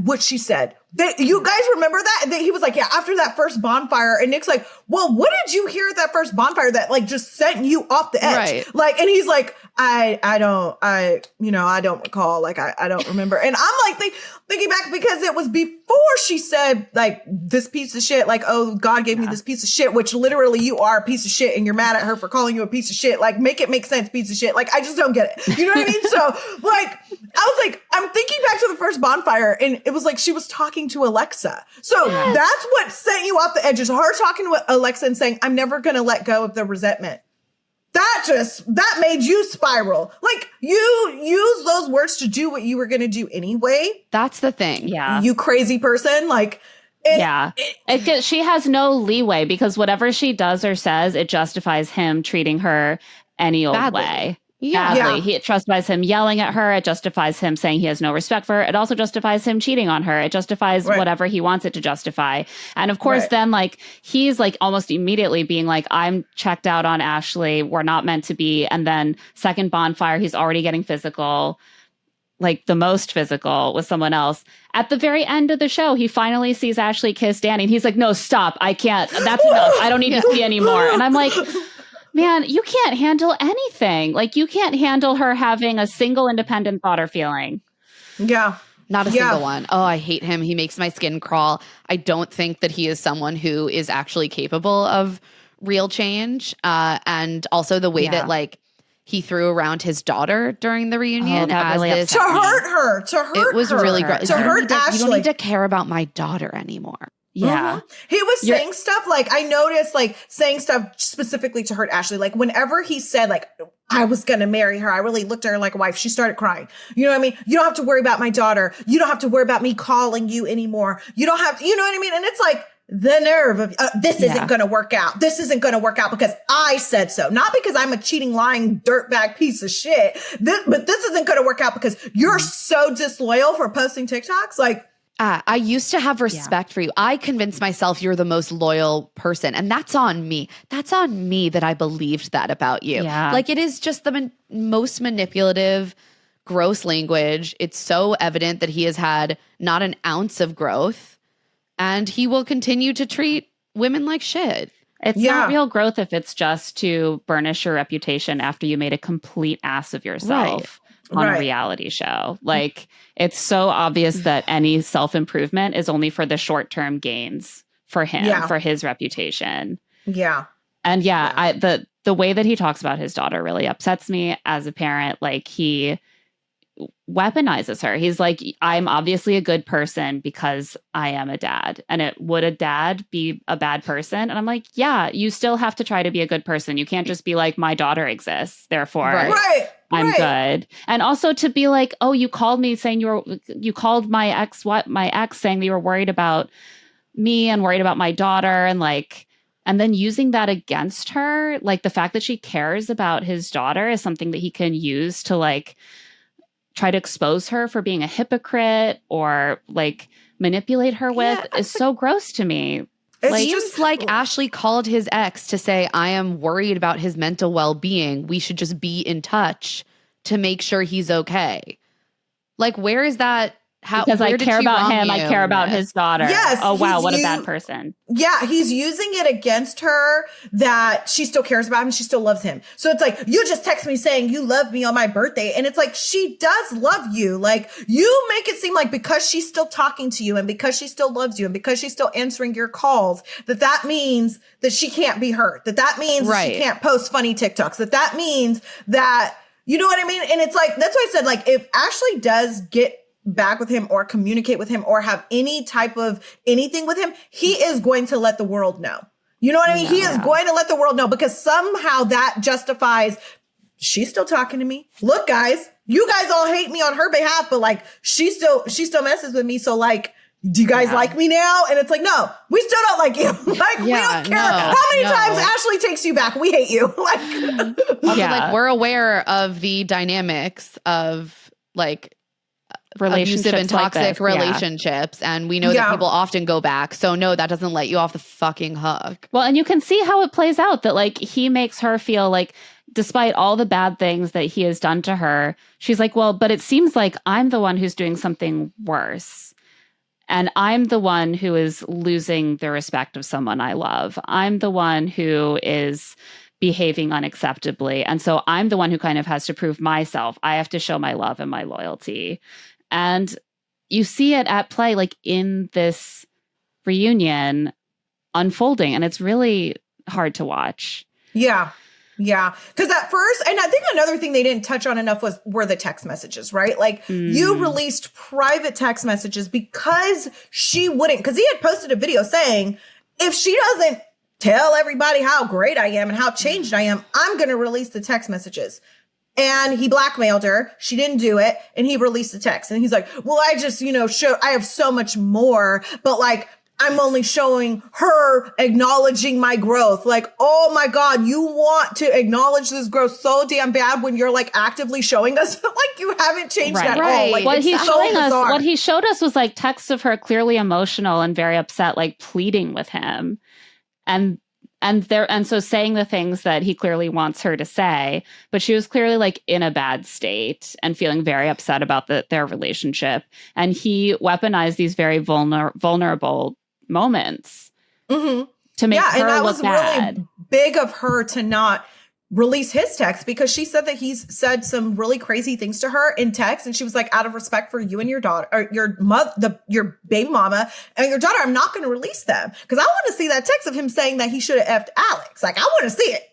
Speaker 3: You guys remember that? He was like, yeah, after that first bonfire. And Nick's like, well, what did you hear at that first bonfire that like just sent you off the edge?
Speaker 2: Right.
Speaker 3: Like, and he's like, I don't recall. Like, I don't remember. And I'm like thinking back because it was before she said like this piece of shit, like, oh, God gave me this piece of shit, which literally you are a piece of shit and you're mad at her for calling you a piece of shit. Like, make it make sense, piece of shit. Like, I just don't get it. You know what I mean? So like, I was like, I'm thinking back to the first bonfire and it was like, she was talking to Alexa. So that's what sent you off the edges. Her talking to Alexa and saying, I'm never going to let go of the resentment. That made you spiral. Like you use those words to do what you were going to do anyway.
Speaker 2: That's the thing.
Speaker 1: Yeah.
Speaker 3: You crazy person. Like,
Speaker 1: she has no leeway because whatever she does or says, it justifies him treating her any old way. Badly. It justifies him yelling at her. It justifies him saying he has no respect for her. It also justifies him cheating on her. It justifies whatever he wants it to justify. And of course, then like he's like almost immediately being like, I'm checked out on Ashley. We're not meant to be. And then second bonfire, he's already getting physical, like the most physical with someone else. At the very end of the show, he finally sees Ashley kiss Danny. And he's like, no, stop. I can't. That's enough. I don't need to see anymore. And I'm like, man, you can't handle anything. Like, you can't handle her having a single independent thought or feeling.
Speaker 3: Yeah.
Speaker 2: Not a single one. Oh, I hate him. He makes my skin crawl. I don't think that he is someone who is actually capable of real change. And also the way that, like, he threw around his daughter during the reunion
Speaker 1: to
Speaker 3: hurt her.
Speaker 2: It was really gross.
Speaker 3: To hurt Ashley.
Speaker 2: You don't need to care about my daughter anymore.
Speaker 1: Yeah.
Speaker 3: He was saying stuff like, I noticed like saying stuff specifically to hurt Ashley. Like whenever he said like, I was going to marry her, I really looked at her like a wife. She started crying. You know what I mean? You don't have to worry about my daughter. You don't have to worry about me calling you anymore. You don't have to, you know what I mean? And it's like the nerve of this isn't going to work out. This isn't going to work out because I said so. Not because I'm a cheating, lying, dirtbag piece of shit. But this isn't going to work out because you're so disloyal for posting TikToks. Like,
Speaker 2: I used to have respect for you. I convinced myself you're the most loyal person. And that's on me. That's on me that I believed that about you.
Speaker 1: Yeah.
Speaker 2: Like it is just the most manipulative, gross language. It's so evident that he has had not an ounce of growth. And he will continue to treat women like shit.
Speaker 1: It's not real growth if it's just to burnish your reputation after you made a complete ass of yourself. On a reality show. Like, it's so obvious that any self-improvement is only for the short-term gains for him, for his reputation.
Speaker 3: Yeah.
Speaker 1: And the way that he talks about his daughter really upsets me as a parent. Like, he weaponizes her. He's like, I'm obviously a good person because I am a dad. And would a dad be a bad person? And I'm like, yeah, you still have to try to be a good person. You can't just be like, my daughter exists, therefore I'm good. And also to be like, oh, you called me saying you called my ex saying that you were worried about me and worried about my daughter and like, and then using that against her, like the fact that she cares about his daughter is something that he can use to like try to expose her for being a hypocrite or like manipulate her with is so gross to me.
Speaker 2: It seems like Ashley called his ex to say, I am worried about his mental well-being. We should just be in touch to make sure he's okay. Like, where is that?
Speaker 1: Because I care about him. I care about his daughter.
Speaker 3: Yes.
Speaker 1: Oh, wow. What a bad person.
Speaker 3: Yeah. He's using it against her that she still cares about him. She still loves him. So it's like, you just text me saying you love me on my birthday. And it's like, she does love you. Like, you make it seem like because she's still talking to you and because she still loves you and because she's still answering your calls, that means that she can't be hurt. That means that she can't post funny TikToks. That means that, you know what I mean? And it's like, that's why I said, like, if Ashley does get back with him or communicate with him or have any type of anything with him, he is going to let the world know. You know what I mean? He is going to let the world know because somehow that justifies, she's still talking to me. Look, guys, you guys all hate me on her behalf, but like, she still messes with me. So like, do you guys like me now? And it's like, no, we still don't like you. Like, we don't care how many times Ashley takes you back. We hate you. Like,
Speaker 2: also, like, we're aware of the dynamics of like abusive and toxic relationships. And we know that people often go back. So no, that doesn't let you off the fucking hook.
Speaker 1: Well, and you can see how it plays out that like he makes her feel like despite all the bad things that he has done to her, she's like, well, but it seems like I'm the one who's doing something worse. And I'm the one who is losing the respect of someone I love. I'm the one who is behaving unacceptably. And so I'm the one who kind of has to prove myself. I have to show my love and my loyalty. And you see it at play, like in this reunion unfolding. And it's really hard to watch.
Speaker 3: Yeah. Yeah. Because at first, and I think another thing they didn't touch on enough were the text messages, right? Like you released private text messages because she wouldn't, because he had posted a video saying, if she doesn't tell everybody how great I am and how changed I am, I'm going to release the text messages. And he blackmailed her. She didn't do it. And he released the text. And he's like, well, I just, I have so much more, but like, I'm only showing her acknowledging my growth. Like, oh my God, you want to acknowledge this growth so damn bad when you're like actively showing us like you haven't changed at all. Like,
Speaker 1: what he showed us was like texts of her clearly emotional and very upset, like pleading with him. And so saying the things that he clearly wants her to say, but she was clearly like in a bad state and feeling very upset about their relationship. And he weaponized these very vulnerable moments to make her
Speaker 3: and that
Speaker 1: look
Speaker 3: was
Speaker 1: bad.
Speaker 3: Really big of her to not release his text because she said that he's said some really crazy things to her in text. And she was like, out of respect for you and your daughter, or your mother, your baby mama and your daughter, I'm not going to release them. Cause I want to see that text of him saying that he should have effed Alex. Like, I want to see it.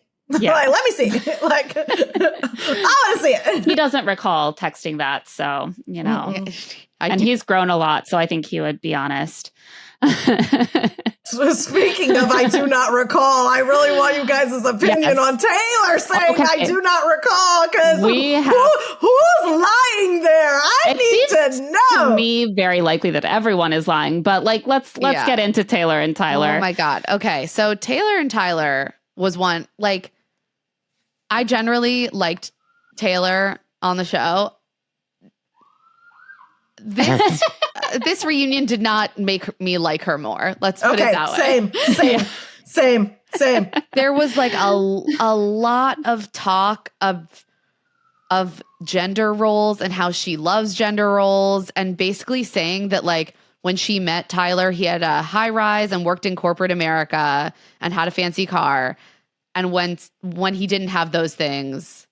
Speaker 3: Yeah. Like, let me see it. Like, I want to see it.
Speaker 1: He doesn't recall texting that. So, and he's grown a lot. So I think he would be honest.
Speaker 3: So speaking of, I do not recall. I really want you guys' opinion on Taylor saying I do not recall because who's lying there? I need to know.
Speaker 1: To me, very likely that everyone is lying. But like, let's get into Taylor and Tyler.
Speaker 2: Oh my God. Okay, so Taylor and Tyler was one. Like, I generally liked Taylor on the show. This reunion did not make me like her more. Let's put it that way.
Speaker 3: Same.
Speaker 2: There was like a lot of talk of gender roles and how she loves gender roles, and basically saying that like when she met Tyler, he had a high rise and worked in corporate America and had a fancy car, and when he didn't have those things,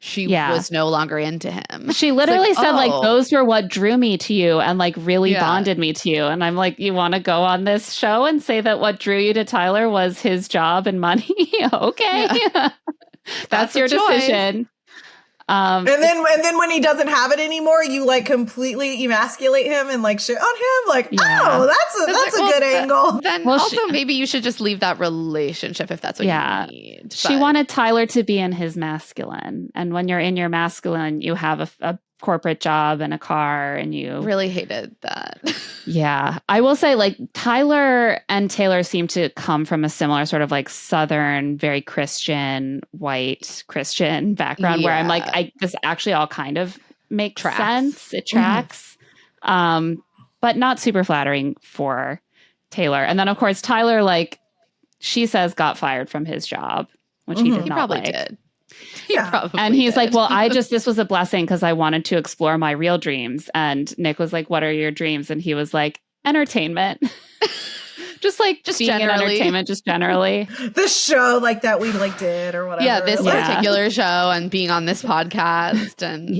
Speaker 2: she was no longer into him.
Speaker 1: She literally said, like, those were what drew me to you and, like, really bonded me to you. And I'm like, you want to go on this show and say that what drew you to Tyler was his job and money? Okay. Yeah. That's your decision.
Speaker 3: And then when he doesn't have it anymore, you like completely emasculate him and like shit on him. Like, that's a good angle.
Speaker 2: Then maybe you should just leave that relationship if that's what you need.
Speaker 1: She wanted Tyler to be in his masculine. And when you're in your masculine, you have a corporate job and a car, and you
Speaker 2: really hated that.
Speaker 1: Yeah. I will say, like, Tyler and Taylor seem to come from a similar sort of like Southern, very Christian, white Christian background where I'm like, this actually all kind of makes sense. It tracks. But not super flattering for Taylor. And then, of course, Tyler, like, she says got fired from his job, which he did not
Speaker 2: probably
Speaker 1: like.
Speaker 2: did. He probably
Speaker 1: and he's
Speaker 2: did.
Speaker 1: like, well, this was a blessing because I wanted to explore my real dreams. And Nick was like, what are your dreams? And he was like, entertainment. just being in entertainment, just generally.
Speaker 3: The show like that we like did or whatever.
Speaker 2: Yeah, this particular show and being on this podcast and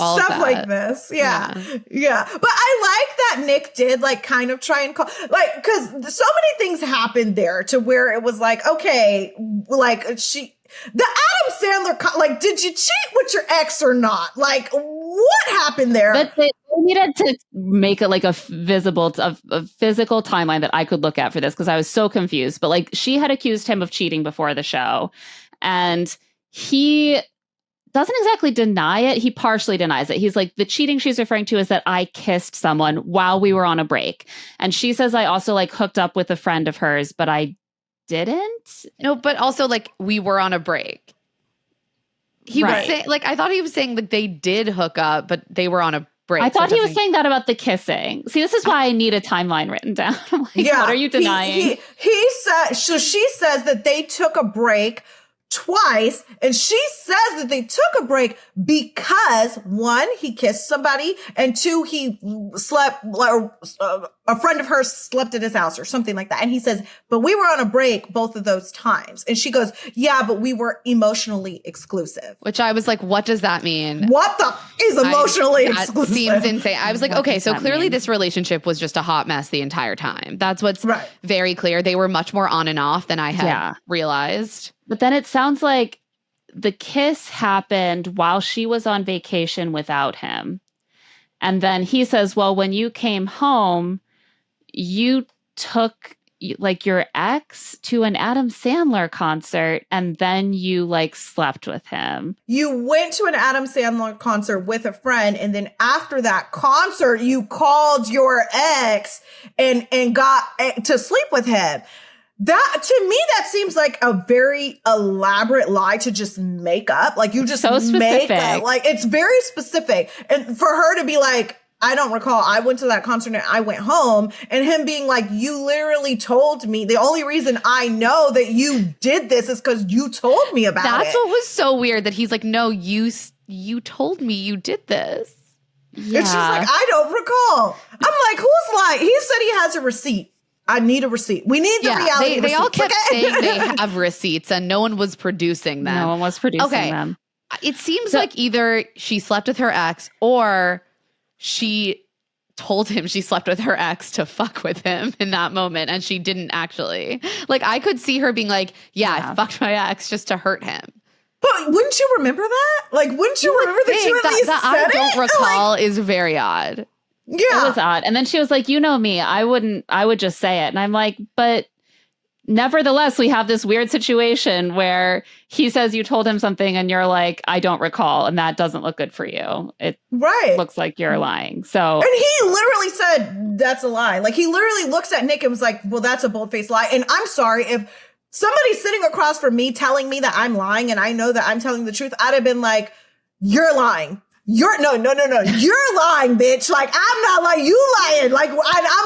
Speaker 2: all
Speaker 3: stuff
Speaker 2: that.
Speaker 3: like this. Yeah. But I like that Nick did like kind of try and call, like, because so many things happened there to where it was like, okay, like the Adam Sandler, like, did you cheat with your ex or not? Like, what happened there?
Speaker 1: But they needed to make it like a physical timeline that I could look at for this because I was so confused. But like, she had accused him of cheating before the show, and he doesn't exactly deny it. He partially denies it. He's like, the cheating she's referring to is that I kissed someone while we were on a break. And she says I also like hooked up with a friend of hers, but I didn't.
Speaker 2: No, but also like we were on a break. He was saying, like, I thought he was saying that they did hook up, but they were on a break.
Speaker 1: I thought he was saying that about the kissing. See, this is why I need a timeline written down. I'm like, what are you denying?
Speaker 3: He said, so she says that they took a break twice, and she says that they took a break because one, he kissed somebody, and two, he slept, a friend of hers slept at his house or something like that. And he says, but we were on a break both of those times. And she goes, yeah, but we were emotionally exclusive.
Speaker 2: Which I was like, what does that mean?
Speaker 3: What the is emotionally exclusive?
Speaker 2: That seems insane. I was like, okay, so clearly this relationship was just a hot mess the entire time. That's what's very clear. They were much more on and off than I had realized.
Speaker 1: But then it sounds like the kiss happened while she was on vacation without him. And then he says, well, when you came home, you took like your ex to an Adam Sandler concert and then you like slept with him.
Speaker 3: You went to an Adam Sandler concert with a friend, and then after that concert, you called your ex and got to sleep with him. That, to me, that seems like a very elaborate lie to just make up. Like, you just make up. Like, it's very specific. And for her to be like, I don't recall, I went to that concert and I went home, and him being like, you literally told me, the only reason I know that you did this is because you told me about it.
Speaker 2: That's what was so weird, that he's like, no, you told me you did this.
Speaker 3: Yeah. And she's like, I don't recall. I'm like, who's lying? He said he has a receipt. I need a receipt. We need the reality.
Speaker 2: They all kept saying they have receipts, and no one was producing them.
Speaker 1: No one was producing them.
Speaker 2: It seems like either she slept with her ex or she told him she slept with her ex to fuck with him in that moment, and she didn't actually. Like, I could see her being like, I fucked my ex just to hurt him.
Speaker 3: But wouldn't you remember that? Like, wouldn't you remember that you at least said
Speaker 2: I don't recall is very odd.
Speaker 1: Yeah. It was odd. And then she was like, you know me, I would just say it. And I'm like, but nevertheless, we have this weird situation where he says you told him something and you're like, I don't recall. And that doesn't look good for you. It looks like you're lying. So,
Speaker 3: and he literally said, that's a lie. Like, he literally looks at Nick and was like, well, that's a bold-faced lie. And I'm sorry, if somebody's sitting across from me telling me that I'm lying and I know that I'm telling the truth, I'd have been like, you're lying. You're no. You're lying, bitch. Like, I'm not lying. You lying. Like, I'm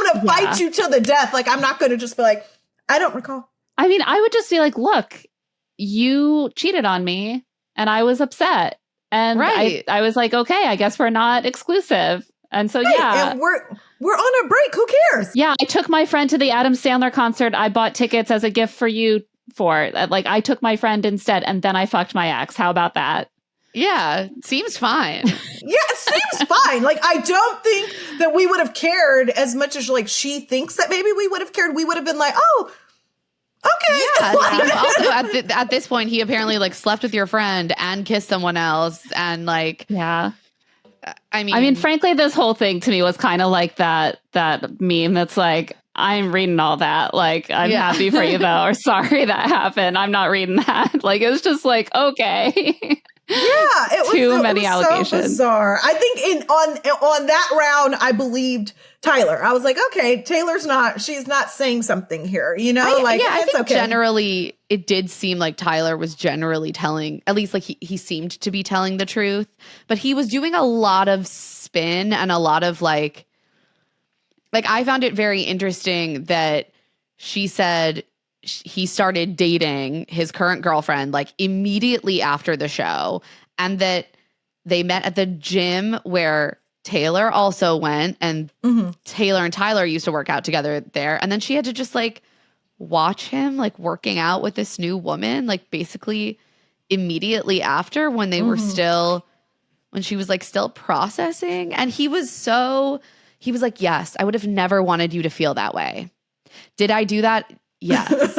Speaker 3: going to fight you to the death. Like, I'm not going to just be like, I don't recall.
Speaker 1: I mean, I would just be like, look, you cheated on me and I was upset. And I was like, okay, I guess we're not exclusive. And so,
Speaker 3: and we're on a break. Who cares?
Speaker 1: Yeah. I took my friend to the Adam Sandler concert. I bought tickets as a gift for you like, I took my friend instead. And then I fucked my ex. How about that?
Speaker 2: Yeah, seems fine.
Speaker 3: It seems fine. Like, I don't think that we would have cared as much as, like, she thinks that maybe we would have cared. We would have been like, oh, okay.
Speaker 2: Yeah. Also, at this point, he apparently, like, slept with your friend and kissed someone else. And, like,
Speaker 1: I mean, frankly, this whole thing to me was kind of like that meme that's like, I'm reading all that. Like, I'm happy for you, though. Or sorry that happened. I'm not reading that. Like, it was just like, okay.
Speaker 3: Yeah, it was
Speaker 1: too many allegations.
Speaker 3: So bizarre. I think on that round, I believed Tyler. I was like, okay, she's not saying something here, you know?
Speaker 2: I think
Speaker 3: okay.
Speaker 2: Generally it did seem like Tyler was generally telling, at least like he seemed to be telling the truth, but he was doing a lot of spin and a lot of like I found it very interesting that she said he started dating his current girlfriend like immediately after the show, and that they met at the gym where Taylor also went, and Taylor and Tyler used to work out together there. And then she had to just like watch him like working out with this new woman, like basically immediately after when they were still, when she was like still processing. And he was like, yes, I would have never wanted you to feel that way. Did I do that? Yes.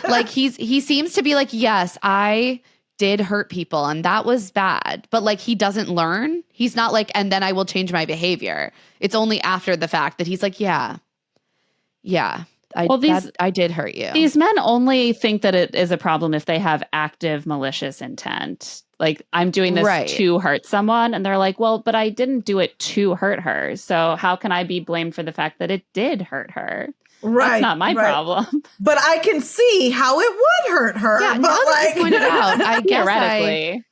Speaker 2: Like he seems to be like, yes, I did hurt people and that was bad. But like he doesn't learn. He's not like, and then I will change my behavior. It's only after the fact that he's like, yeah, I did hurt you.
Speaker 1: These men only think that it is a problem if they have active malicious intent. Like, I'm doing this to hurt someone. And they're like, well, but I didn't do it to hurt her. So how can I be blamed for the fact that it did hurt her?
Speaker 3: Right.
Speaker 1: That's not my problem.
Speaker 3: But I can see how it would hurt her.
Speaker 2: Yeah,
Speaker 3: but
Speaker 2: like pointed out, I guess
Speaker 1: theoretically.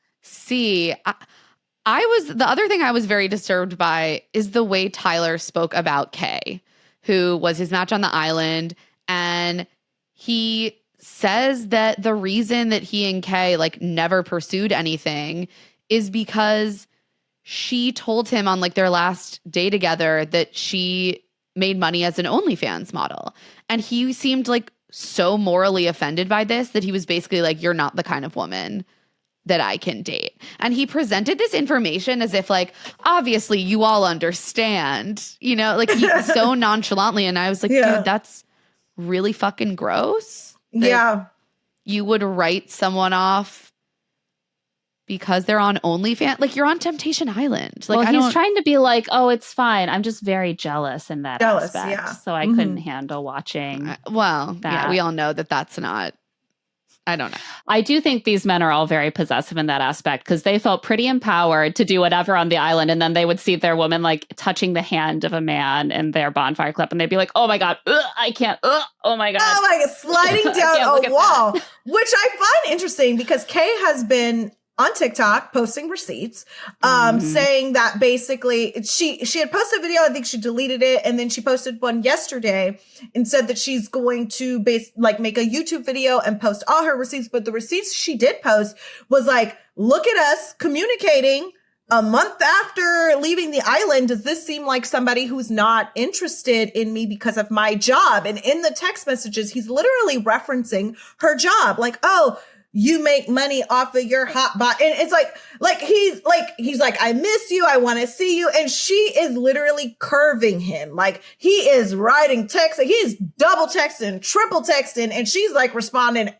Speaker 2: The other thing I was very disturbed by is the way Tyler spoke about Kay, who was his match on the island. And he says that the reason that he and Kay like never pursued anything is because she told him on like their last day together that she made money as an OnlyFans model. And he seemed like so morally offended by this that he was basically like, you're not the kind of woman that I can date. And he presented this information as if like, obviously you all understand, you know, like so nonchalantly. And I was like, dude, that's really fucking gross.
Speaker 3: Yeah.
Speaker 2: You would write someone off because they're on OnlyFans. Like, you're on Temptation Island. Like,
Speaker 1: he's trying to be like, oh, it's fine. I'm just very jealous in that aspect.
Speaker 3: Yeah.
Speaker 1: So I couldn't handle watching that.
Speaker 2: Yeah, we all know that that's not, I don't know.
Speaker 1: I do think these men are all very possessive in that aspect because they felt pretty empowered to do whatever on the island. And then they would see their woman like touching the hand of a man in their bonfire clip. And they'd be like, oh my God, I can't. Oh my God.
Speaker 3: Oh my God, sliding down a wall, which I find interesting because Kay has been on TikTok posting receipts, saying that basically she had posted a video. I think she deleted it. And then she posted one yesterday and said that she's going to make a YouTube video and post all her receipts. But the receipts she did post was like, look at us communicating a month after leaving the island. Does this seem like somebody who's not interested in me because of my job? And in the text messages, he's literally referencing her job. Like, oh, you make money off of your hot bot. And it's he's like, I miss you. I want to see you. And she is literally curving him. Like, he is writing text. He's double texting, triple texting. And she's like responding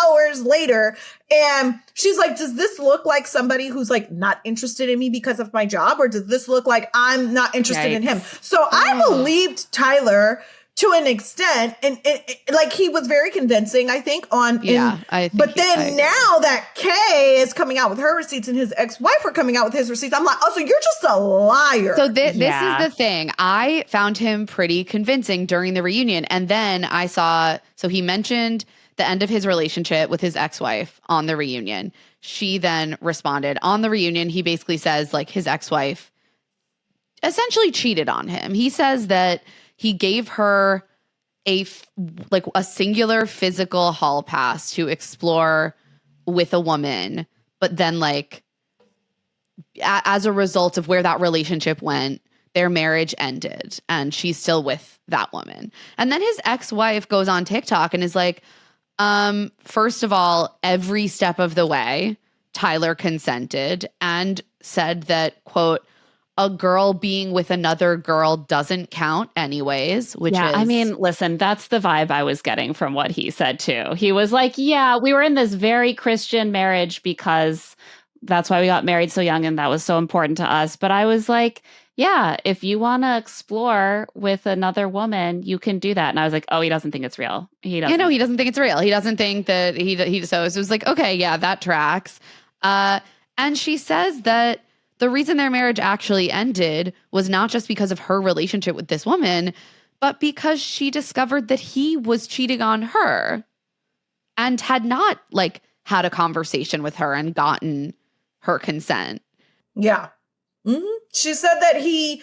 Speaker 3: hours later. And she's like, does this look like somebody who's like not interested in me because of my job? Or does this look like I'm not interested in him? So I believed Tyler to an extent, and like he was very convincing, I think, but then now that Kay is coming out with her receipts and his ex-wife are coming out with his receipts, I'm like, oh, so you're just a liar.
Speaker 2: So this is the thing. I found him pretty convincing during the reunion. And then I saw, so he mentioned the end of his relationship with his ex-wife on the reunion. She then responded on the reunion. He basically says like his ex-wife essentially cheated on him. He says that he gave her a singular physical hall pass to explore with a woman, but then like as a result of where that relationship went, their marriage ended and she's still with that woman. And then his ex-wife goes on TikTok and is like, first of all, every step of the way, Tyler consented and said that, quote, a girl being with another girl doesn't count anyways, which is...
Speaker 1: I mean, listen, that's the vibe I was getting from what he said too. He was like, yeah, we were in this very Christian marriage because that's why we got married so young and that was so important to us. But I was like, yeah, if you want to explore with another woman, you can do that. And I was like, oh, he doesn't think it's real. He doesn't.
Speaker 2: He doesn't think it's real. He doesn't think that so it was like, okay, yeah, that tracks. And she says that the reason their marriage actually ended was not just because of her relationship with this woman, but because she discovered that he was cheating on her. and had not like had a conversation with her and gotten her consent.
Speaker 3: Yeah. Mm-hmm. She said that he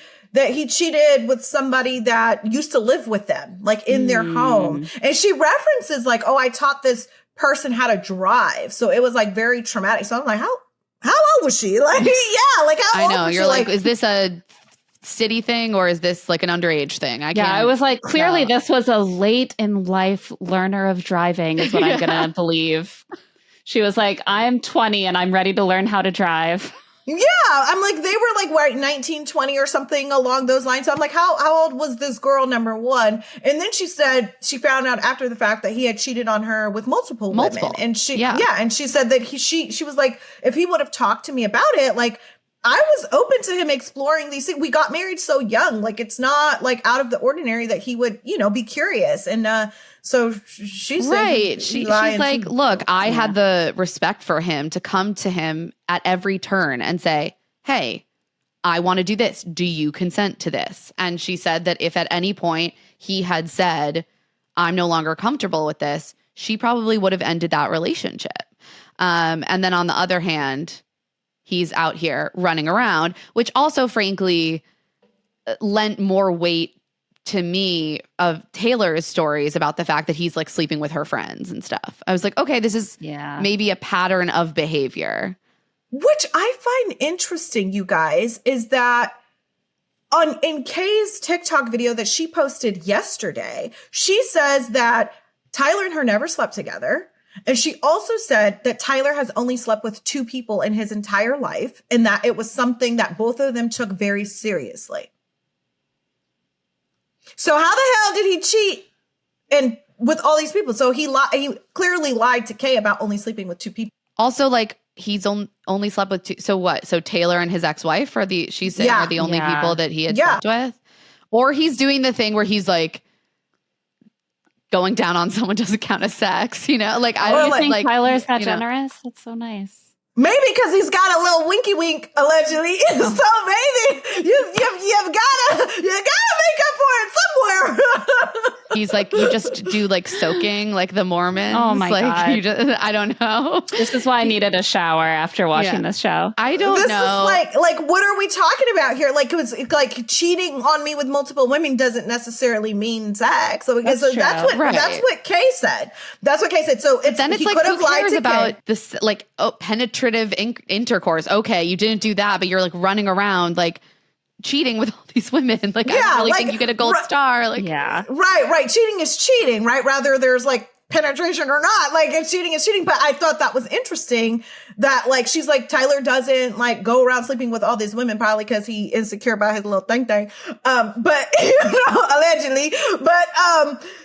Speaker 3: cheated with somebody that used to live with them, like in their home. And she references like, oh, I taught this person how to drive. So it was like very traumatic. So I'm like, how old was she? Like, yeah, like how old was she?
Speaker 2: You're like, is this a city thing or is this like an underage thing?
Speaker 1: I was like, clearly this was a late in life learner of driving is what I'm going to believe. She was like, I'm 20 and I'm ready to learn how to drive.
Speaker 3: Yeah. I'm like, they were like, what, 19, 20 or something along those lines. So I'm like, how old was this girl, number one? And then she said she found out after the fact that he had cheated on her with multiple women. And she, and she said that she was like, if he would have talked to me about it, like, I was open to him exploring these things. We got married so young. Like, it's not like out of the ordinary that he would, be curious. And so she's
Speaker 2: right. She's like, look, I had the respect for him to come to him at every turn and say, hey, I want to do this. Do you consent to this? And she said that if at any point he had said, I'm no longer comfortable with this, she probably would have ended that relationship. And then on the other hand, he's out here running around, which also, frankly, lent more weight to me of Taylor's stories about the fact that he's like sleeping with her friends and stuff. I was like, okay, this is maybe a pattern of behavior.
Speaker 3: Which I find interesting, you guys, is that in Kay's TikTok video that she posted yesterday, she says that Tyler and her never slept together. And she also said that Tyler has only slept with 2 people in his entire life and that it was something that both of them took very seriously. So how the hell did he cheat and with all these people? So he clearly lied to Kay about only sleeping with 2 people.
Speaker 2: Also, like, he's only slept with 2. So what? So Taylor and his ex-wife are the only people that he had slept with? Or he's doing the thing where he's like, going down on someone doesn't count as sex, Like, I don't
Speaker 1: think
Speaker 2: like
Speaker 1: Tyler's that generous. That's so nice.
Speaker 3: Maybe because he's got a little winky wink, allegedly. So maybe you've gotta make up for it somewhere.
Speaker 2: He's like, you just do like soaking like the Mormons.
Speaker 1: Oh my God.
Speaker 2: You just, I don't know.
Speaker 1: This is why I needed a shower after watching this show.
Speaker 2: I don't know.
Speaker 3: This is like, what are we talking about here? Like, it was like cheating on me with multiple women doesn't necessarily mean sex. So that's what Kay said. That's what Kay said. So
Speaker 2: then it's like, who cares about this, like, penetrative intercourse? Okay, you didn't do that, but you're like running around like cheating with all these women. Like, I don't really think you get a gold star. Like,
Speaker 3: right. Cheating is cheating, right? Rather there's like penetration or not. Like, if cheating is cheating. But I thought that was interesting that like, she's like, Tyler doesn't like go around sleeping with all these women, probably because he insecure about his little thing. But allegedly. But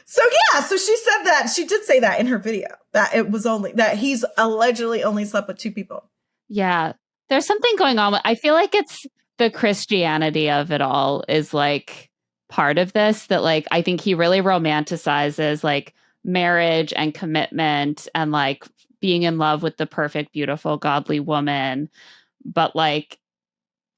Speaker 3: so she said that, she did say that in her video, that it was only that he's allegedly only slept with 2 people.
Speaker 1: Yeah. There's something going on. I feel like it's the Christianity of it all is like part of this, that like, I think he really romanticizes like marriage and commitment and like being in love with the perfect, beautiful, godly woman. But like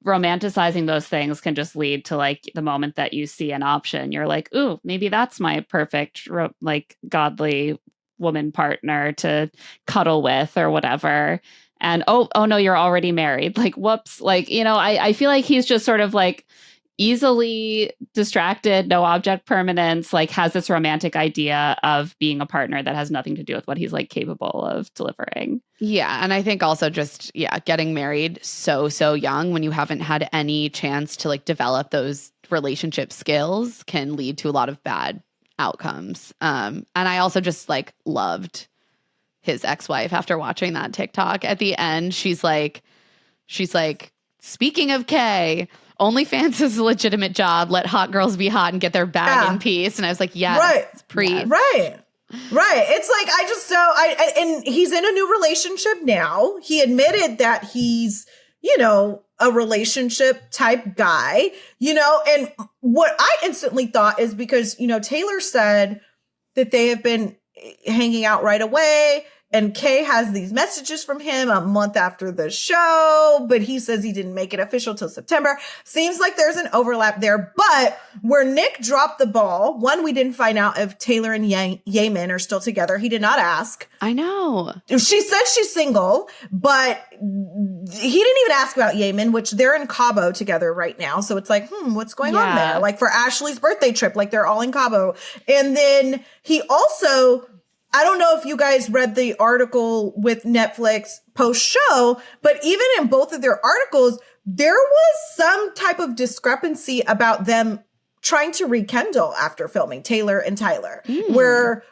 Speaker 1: romanticizing those things can just lead to like the moment that you see an option, you're like, ooh, maybe that's my perfect, like godly woman partner to cuddle with or whatever. And oh no, you're already married. Like, whoops. Like, I feel like he's just sort of like easily distracted, no object permanence, like has this romantic idea of being a partner that has nothing to do with what he's like capable of delivering.
Speaker 2: Yeah. And I think also just, getting married so young when you haven't had any chance to like develop those relationship skills can lead to a lot of bad outcomes. And I also just like loved his ex-wife after watching that TikTok. At the end, she's like, speaking of Kay, OnlyFans is a legitimate job. Let hot girls be hot and get their bag in peace. And I was like,
Speaker 3: Right. It's like, I just and he's in a new relationship now. He admitted that he's, a relationship type guy, and what I instantly thought is because, Taylor said that they have been hanging out right away and Kay has these messages from him a month after the show, but he says he didn't make it official till September. Seems like there's an overlap there, but where Nick dropped the ball, one, we didn't find out if Taylor and Yaman are still together. He did not ask.
Speaker 2: I know.
Speaker 3: She said she's single, but he didn't even ask about Yaman, which they're in Cabo together right now. So it's like, what's going on there? Like for Ashley's birthday trip, like they're all in Cabo. And then he also, I don't know if you guys read the article with Netflix post-show, but even in both of their articles, there was some type of discrepancy about them trying to rekindle after filming, Taylor and Tyler, where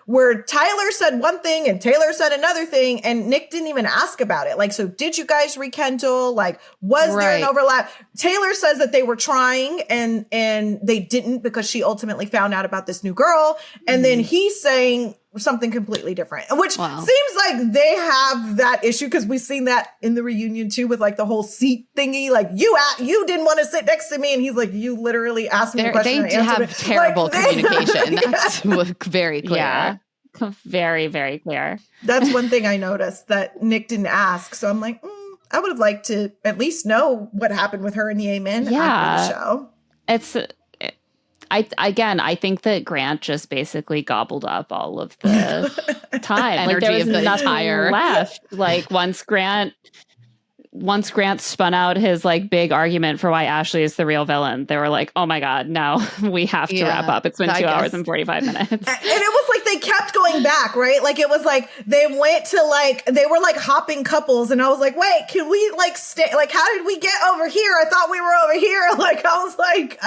Speaker 3: Tyler said one thing and Taylor said another thing, and Nick didn't even ask about it. Like, so did you guys rekindle? Like, was there an overlap? Taylor says that they were trying and they didn't because she ultimately found out about this new girl. And then he's saying something completely different, which seems like they have that issue because we've seen that in the reunion too with like the whole seat thingy. Like you didn't want to sit next to me, and he's like, you literally asked me a question.
Speaker 2: They have terrible communication. That's very clear.
Speaker 1: Yeah, very, very clear.
Speaker 3: That's one thing I noticed that Nick didn't ask. So I'm like, I would have liked to at least know what happened with her and Yaman after the show.
Speaker 1: It's. I think that Grant just basically gobbled up all of the time.
Speaker 2: Energy
Speaker 1: like there was
Speaker 2: of the
Speaker 1: nothing
Speaker 2: entire
Speaker 1: left. Like once Grant spun out his like big argument for why Ashley is the real villain, they were like, oh my God, now we have to wrap up. It's been 2 hours and 45 minutes.
Speaker 3: And it was like they kept going back, right? Like it was like they went to like, they were like hopping couples. And I was like, wait, can we like stay? Like, how did we get over here? I thought we were over here. Like, I was like,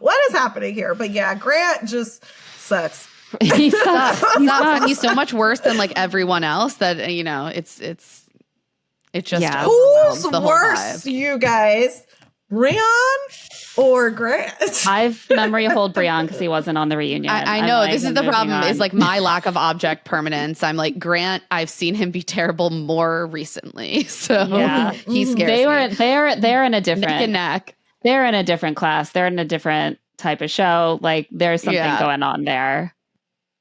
Speaker 3: what is happening here? But yeah, Grant just sucks.
Speaker 2: He sucks. And he's so much worse than like everyone else that, you know, it's just
Speaker 3: who's worse, you guys? Brion or Grant?
Speaker 1: I've memory hold Brion because he wasn't on the reunion.
Speaker 2: I know this is the problem. Is like my lack of object permanence. I'm like Grant. I've seen him be terrible more recently, so he scares me.
Speaker 1: They're in a different
Speaker 2: neck and neck.
Speaker 1: They're in a different class. They're in a different type of show. Like there's something going on there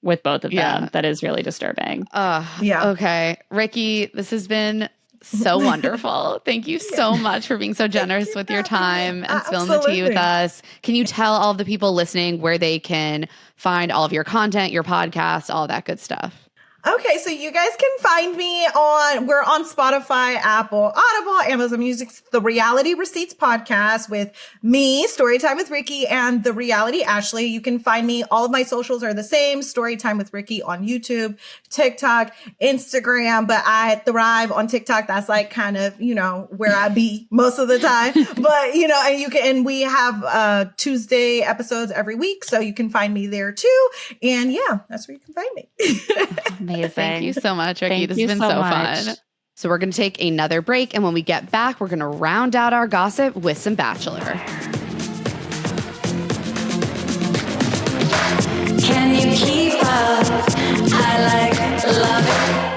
Speaker 1: with both of them that is really disturbing.
Speaker 2: Okay, Rikkii, this has been so wonderful. Thank you so much for being so generous with your time and spilling the tea with us. Can you tell all of the people listening where they can find all of your content, your podcasts, all that good stuff?
Speaker 3: Okay, so you guys can find me we're on Spotify, Apple, Audible, Amazon Music, the Reality Receipts podcast with me, Storytime with Rikkii, and the Reality Ashley. You can find me, all of my socials are the same, Storytime with Rikkii on YouTube, TikTok, Instagram, but I thrive on TikTok. That's like kind of, you know, where I be most of the time. But, you know, and we have Tuesday episodes every week, so you can find me there too. And yeah, that's where you can find me.
Speaker 1: Amazing.
Speaker 2: Thank you so much, Rikkii. This has been so fun. So we're going to take another break, and when we get back, we're going to round out our gossip with some Bachelor.
Speaker 4: Can you keep up? I love it.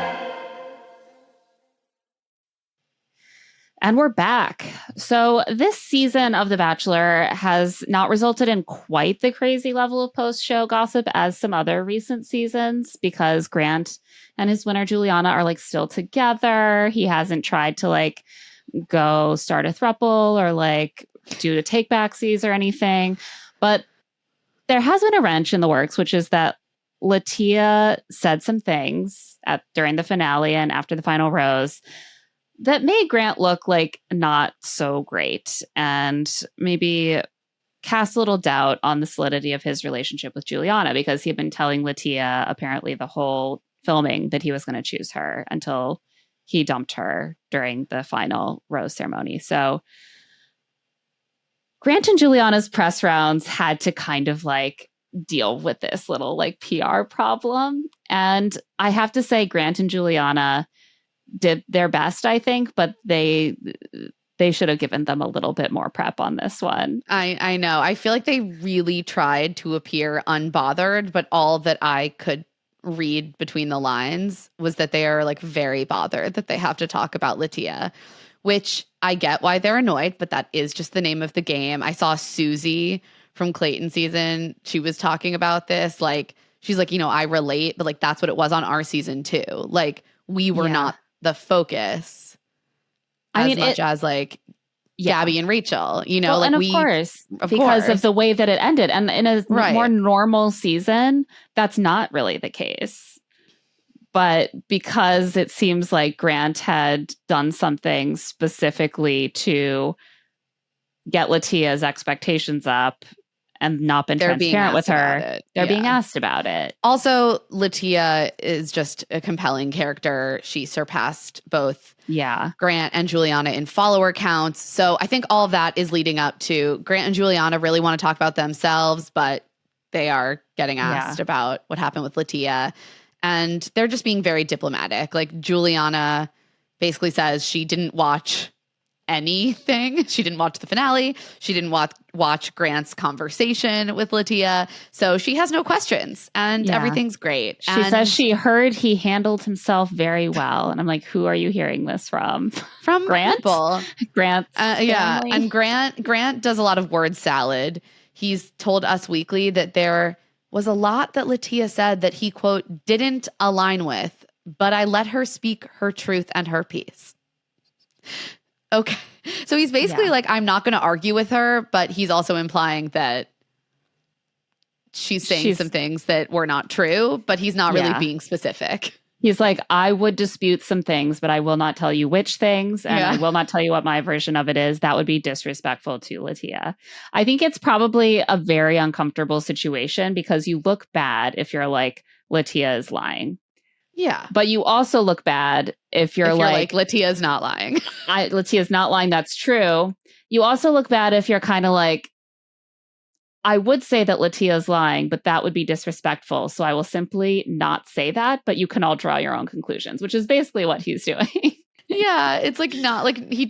Speaker 1: And we're back. So this season of The Bachelor has not resulted in quite the crazy level of post-show gossip as some other recent seasons because Grant and his winner Juliana are like still together. He hasn't tried to like go start a throuple or like do the take backsies or anything. But there has been a wrench in the works, which is that Latia said some things during the finale and after the final rose that made Grant look like not so great and maybe cast a little doubt on the solidity of his relationship with Juliana because he had been telling Latia apparently the whole filming that he was going to choose her until he dumped her during the final rose ceremony. So Grant and Juliana's press rounds had to kind of like deal with this little like PR problem. And I have to say Grant and Juliana did their best, I think, but they should have given them a little bit more prep on this one.
Speaker 2: I know. I feel like they really tried to appear unbothered, but all that I could read between the lines was that they are like very bothered that they have to talk about Latia, which I get why they're annoyed, but that is just the name of the game. I saw Susie from Clayton season. She was talking about this. Like, she's like, you know, I relate, but like, that's what it was on our season too. Like, we were not the focus as much as like Gabby and Rachel, you know,
Speaker 1: well,
Speaker 2: like
Speaker 1: and of course, because of the way that it ended. And in a more normal season, that's not really the case. But because it seems like Grant had done something specifically to get Latia's expectations up and not been transparent with her, they're being asked about it.
Speaker 2: Also, Latia is just a compelling character. She surpassed both Grant and Juliana in follower counts. So I think all of that is leading up to Grant and Juliana really want to talk about themselves, but they are getting asked about what happened with Latia. And they're just being very diplomatic. Like Juliana basically says she didn't watch anything. She didn't watch the finale. She didn't watch Grant's conversation with Latia. So she has no questions and everything's great.
Speaker 1: She says she heard he handled himself very well. And I'm like, who are you hearing this from?
Speaker 2: From
Speaker 1: Grant?
Speaker 2: People.
Speaker 1: Grant's
Speaker 2: yeah. And Grant does a lot of word salad. He's told Us Weekly that there was a lot that Latia said that he, quote, didn't align with, but I let her speak her truth and her piece. Okay. So he's basically like, I'm not going to argue with her, but he's also implying that she's saying some things that were not true, but he's not really being specific.
Speaker 1: He's like, I would dispute some things, but I will not tell you which things, and I will not tell you what my version of it is. That would be disrespectful to Latia. I think it's probably a very uncomfortable situation because you look bad if you're like, Latia is lying.
Speaker 2: Yeah.
Speaker 1: But you also look bad if you're like
Speaker 2: Latia's not lying.
Speaker 1: Latia's not lying. That's true. You also look bad if you're kind of like, I would say that Latia's lying, but that would be disrespectful. So I will simply not say that, but you can all draw your own conclusions, which is basically what he's doing.
Speaker 2: Yeah. It's like not like he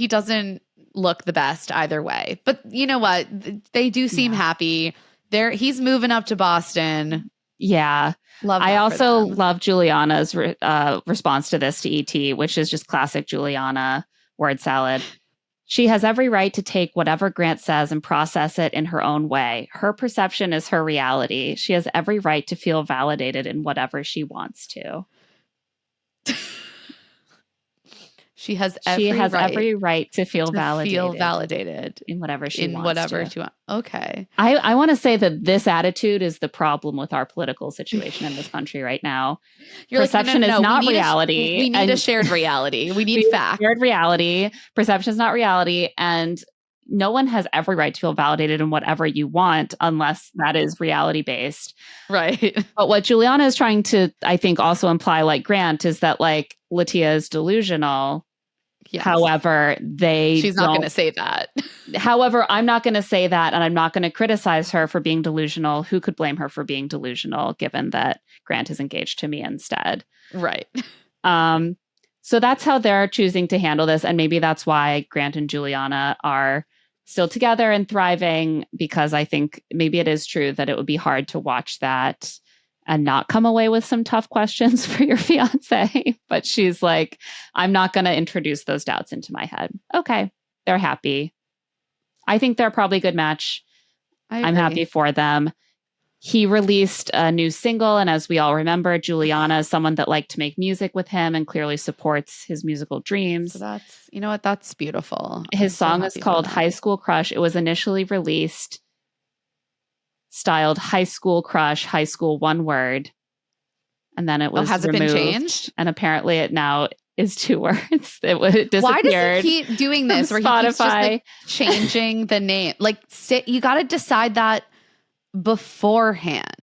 Speaker 2: doesn't look the best either way. But you know what? They do seem happy. He's moving up to Boston.
Speaker 1: Yeah. I also love Juliana's response to this to ET, which is just classic Juliana word salad. She has every right to take whatever Grant says and process it in her own way. Her perception is her reality. She has every right to feel validated in whatever she wants to. She has every right to feel validated in whatever she wants.
Speaker 2: Okay.
Speaker 1: I want to say that this attitude is the problem with our political situation in this country right now. Perception is not reality.
Speaker 2: We need a shared reality. We need facts.
Speaker 1: Shared reality. Perception is not reality. And no one has every right to feel validated in whatever you want unless that is reality based.
Speaker 2: Right.
Speaker 1: But what Juliana is trying to, I think, also imply, like Grant, is that like Latia is delusional. Yes. However, she's not going
Speaker 2: to say that.
Speaker 1: However, I'm not going to say that, and I'm not going to criticize her for being delusional. Who could blame her for being delusional, given that Grant is engaged to me instead?
Speaker 2: Right.
Speaker 1: So that's how they're choosing to handle this, and maybe that's why Grant and Juliana are still together and thriving, because I think maybe it is true that it would be hard to watch that and not come away with some tough questions for your fiance. But she's like, I'm not going to introduce those doubts into my head. Okay, they're happy. I think they're probably a good match. I'm happy for them. He released a new single, and as we all remember, Juliana is someone that liked to make music with him and clearly supports his musical dreams.
Speaker 2: So that's, you know what, that's beautiful.
Speaker 1: His song is called High School Crush. It was initially released styled High School Crush, high school one word. And then it was
Speaker 2: has
Speaker 1: removed,
Speaker 2: it been changed?
Speaker 1: And apparently it now is 2 words. It disappeared.
Speaker 2: Why does he keep doing this? Where
Speaker 1: Spotify.
Speaker 2: He keeps just like changing the name? Like, you got to decide that beforehand.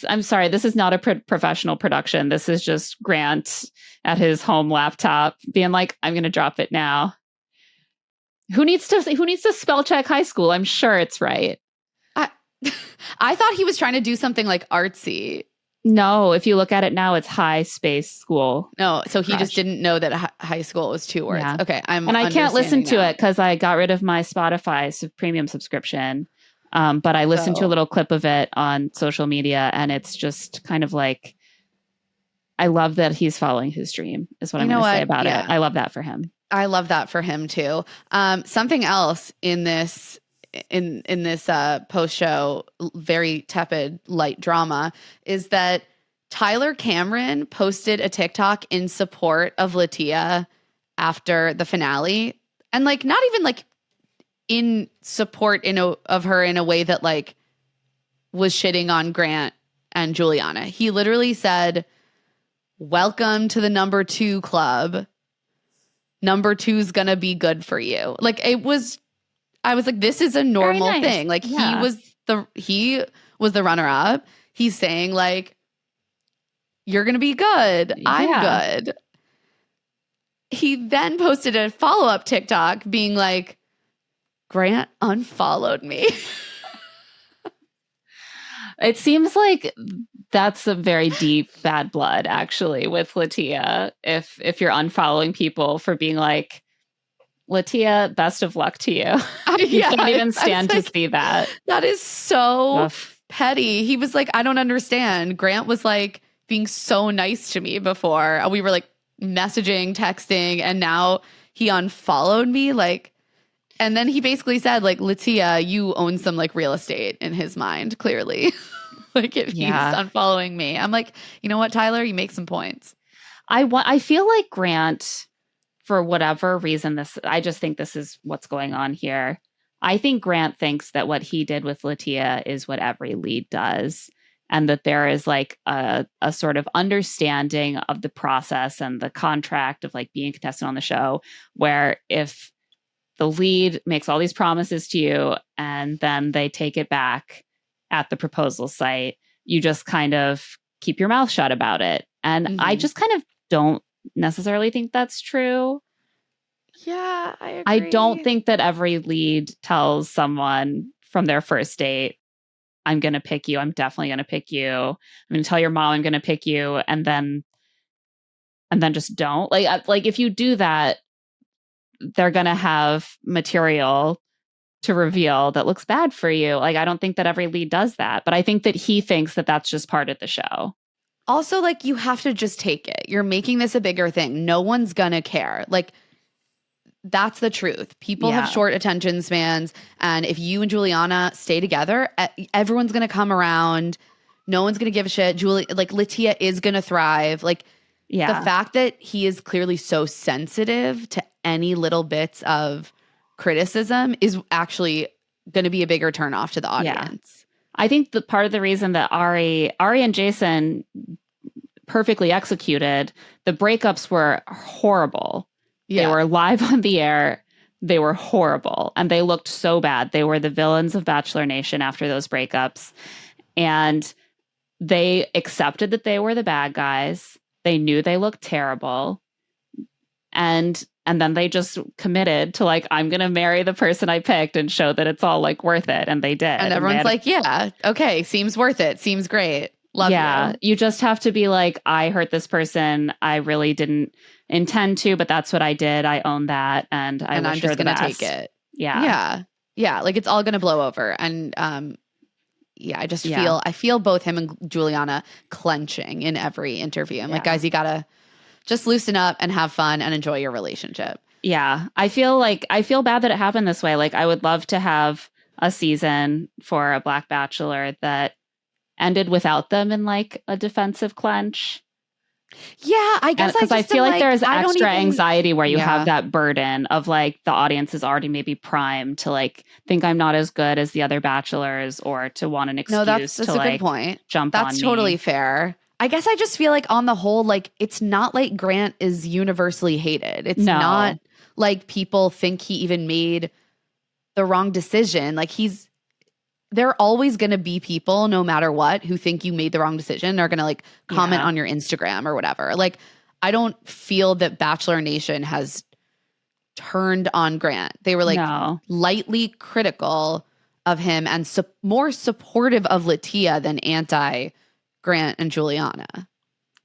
Speaker 1: I'm sorry, this is not a professional production. This is just Grant at his home laptop being like, I'm going to drop it now. Who needs to spell check high school? I'm sure it's right.
Speaker 2: I thought he was trying to do something like artsy.
Speaker 1: No, if you look at it now, it's high space school.
Speaker 2: No, so he just didn't know that high school was 2 words. Yeah. Okay,
Speaker 1: I can't listen to it because I got rid of my Spotify premium subscription. But I listened to a little clip of it on social media, and it's just kind of like, I love that he's following his dream, is what I'm going to say about it. I love that for him.
Speaker 2: I love that for him too. Something else in this post show, very tepid light drama, is that Tyler Cameron posted a TikTok in support of Latia after the finale, and like not even like in support of her in a way that like was shitting on Grant and Juliana. He literally said, "Welcome to the number 2 club. Number 2's gonna be good for you." Like I was like, this is a normal thing. Like he was the runner up. He's saying like, you're gonna be good. I'm good. He then posted a follow-up TikTok being like, Grant unfollowed me.
Speaker 1: It seems like that's a very deep bad blood, actually, with Latia. If you're unfollowing people for being like, Latia, best of luck to you. You can't even stand to see that.
Speaker 2: That is so petty. He was like, I don't understand. Grant was like being so nice to me before. We were like messaging, texting, and now he unfollowed me. Like, and then he basically said, like, Latia, you own some like real estate in his mind, clearly. Like if he's unfollowing me. I'm like, you know what, Tyler, you make some points.
Speaker 1: I feel like Grant, for whatever reason, I just think this is what's going on here. I think Grant thinks that what he did with Latia is what every lead does, and that there is like a sort of understanding of the process and the contract of like being a contestant on the show, where if the lead makes all these promises to you and then they take it back at the proposal site, you just kind of keep your mouth shut about it. And I just kind of don't necessarily think that's true.
Speaker 2: Yeah, I agree.
Speaker 1: I don't think that every lead tells someone from their first date, I'm going to pick you. I'm definitely going to pick you. I'm going to tell your mom I'm going to pick you. And then just don't. Like if you do that, they're going to have material to reveal that looks bad for you. Like, I don't think that every lead does that, but I think that he thinks that that's just part of the show.
Speaker 2: Also, like, you have to just take it. You're making this a bigger thing. No one's gonna care. Like, that's the truth. People have short attention spans. And if you and Juliana stay together, everyone's gonna come around. No one's gonna give a shit. Latia is gonna thrive. Like, the fact that he is clearly so sensitive to any little bits of criticism is actually going to be a bigger turnoff to the audience.
Speaker 1: I think the part of the reason that Ari and Jason perfectly executed, the breakups were horrible. They were live on the air. They were horrible. And they looked so bad. They were the villains of Bachelor Nation after those breakups. And they accepted that they were the bad guys. They knew they looked terrible. And then they just committed to like, I'm going to marry the person I picked and show that it's all like worth it. And they did.
Speaker 2: And everyone's like, yeah, okay. Seems worth it. Seems great. Love you.
Speaker 1: You just have to be like, I hurt this person. I really didn't intend to, but that's what I did. I own that. And I'm just going to take it. Yeah.
Speaker 2: Like it's all going to blow over. And, I just feel both him and Juliana clenching in every interview. I'm like, guys, you got to just loosen up and have fun and enjoy your relationship.
Speaker 1: Yeah. I feel bad that it happened this way. Like, I would love to have a season for a Black Bachelor that ended without them in like a defensive clench.
Speaker 2: Yeah, I guess
Speaker 1: because I feel like there's extra anxiety where you have that burden of like the audience is already maybe primed to like think I'm not as good as the other bachelors or to want an excuse.
Speaker 2: No, that's
Speaker 1: to
Speaker 2: a
Speaker 1: like
Speaker 2: good point.
Speaker 1: Jump on me.
Speaker 2: That's totally fair. I guess I just feel like on the whole, like it's not like Grant is universally hated. It's not like people think he even made the wrong decision. Like there are always going to be people, no matter what, who think you made the wrong decision. Are going to like comment on your Instagram or whatever. Like, I don't feel that Bachelor Nation has turned on Grant. They were like lightly critical of him and more supportive of Latia than anti Grant and Juliana.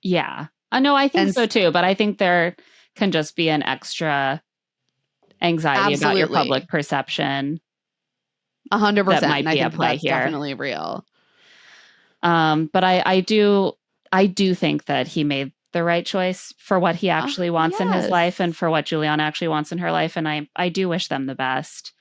Speaker 1: Yeah. No, I think so too. But I think there can just be an extra anxiety about your public perception.
Speaker 2: 100%.
Speaker 1: That might be at play here.
Speaker 2: Definitely real.
Speaker 1: But I do think that he made the right choice for what he actually wants in his life and for what Juliana actually wants in her life. And I do wish them the best.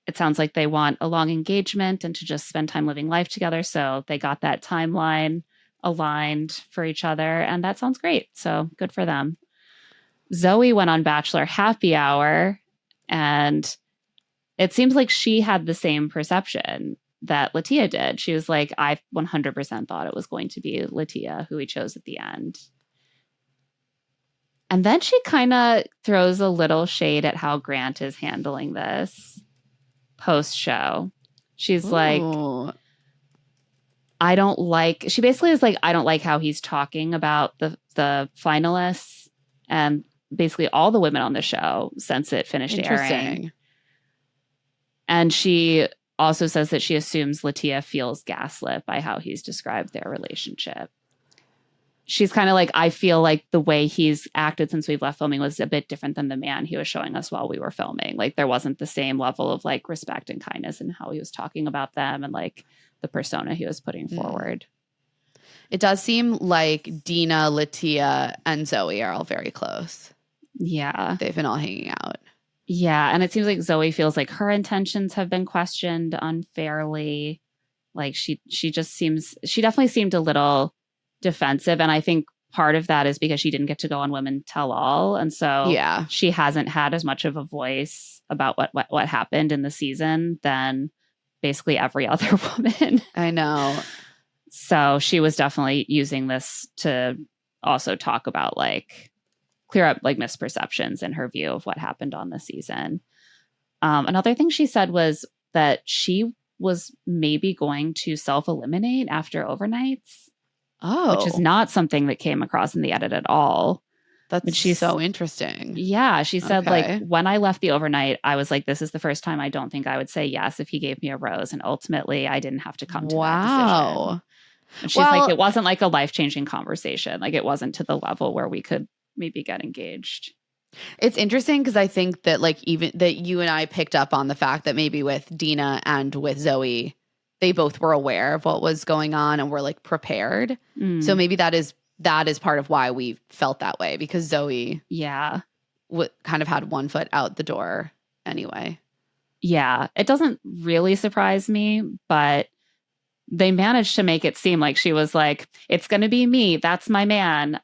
Speaker 1: it sounds like they want a long engagement and to just spend time living life together. So they got that timeline aligned for each other. And that sounds great. So good for them. Zoe went on Bachelor Happy Hour, and it seems like she had the same perception that Latia did. She was like, I 100% thought it was going to be Latia who he chose at the end. And then she kind of throws a little shade at how Grant is handling this post-show. She's like, she basically is like, I don't like how he's talking about the finalists and basically all the women on the show since it finished airing. And she also says that she assumes Latia feels gaslit by how he's described their relationship. She's kind of like, I feel like the way he's acted since we've left filming was a bit different than the man he was showing us while we were filming. Like there wasn't the same level of like respect and kindness in how he was talking about them and like the persona he was putting forward.
Speaker 2: It does seem like Dina, Latia, and Zoe are all very close.
Speaker 1: Yeah.
Speaker 2: They've been all hanging out.
Speaker 1: Yeah. And it seems like Zoe feels like her intentions have been questioned unfairly. Like she definitely seemed a little defensive. And I think part of that is because she didn't get to go on Women Tell All. And so she hasn't had as much of a voice about what happened in the season than basically every other woman.
Speaker 2: I know.
Speaker 1: So she was definitely using this to also talk about like clear up like misperceptions in her view of what happened on the season. Another thing she said was that she was maybe going to self-eliminate after overnights.
Speaker 2: Oh.
Speaker 1: Which is not something that came across in the edit at all.
Speaker 2: That's so interesting.
Speaker 1: Yeah. She said, like, when I left the overnight, I was like, this is the first time I don't think I would say yes if he gave me a rose. And ultimately, I didn't have to come to that decision. And she's like, it wasn't like a life-changing conversation. Like, it wasn't to the level where we could maybe get engaged.
Speaker 2: It's interesting because I think that, like, even that you and I picked up on the fact that maybe with Dina and with Zoe, they both were aware of what was going on and were like prepared. So maybe that is part of why we felt that way, because Zoe kind of had one foot out the door anyway.
Speaker 1: Yeah, it doesn't really surprise me, but they managed to make it seem like she was like, it's going to be me. That's my man.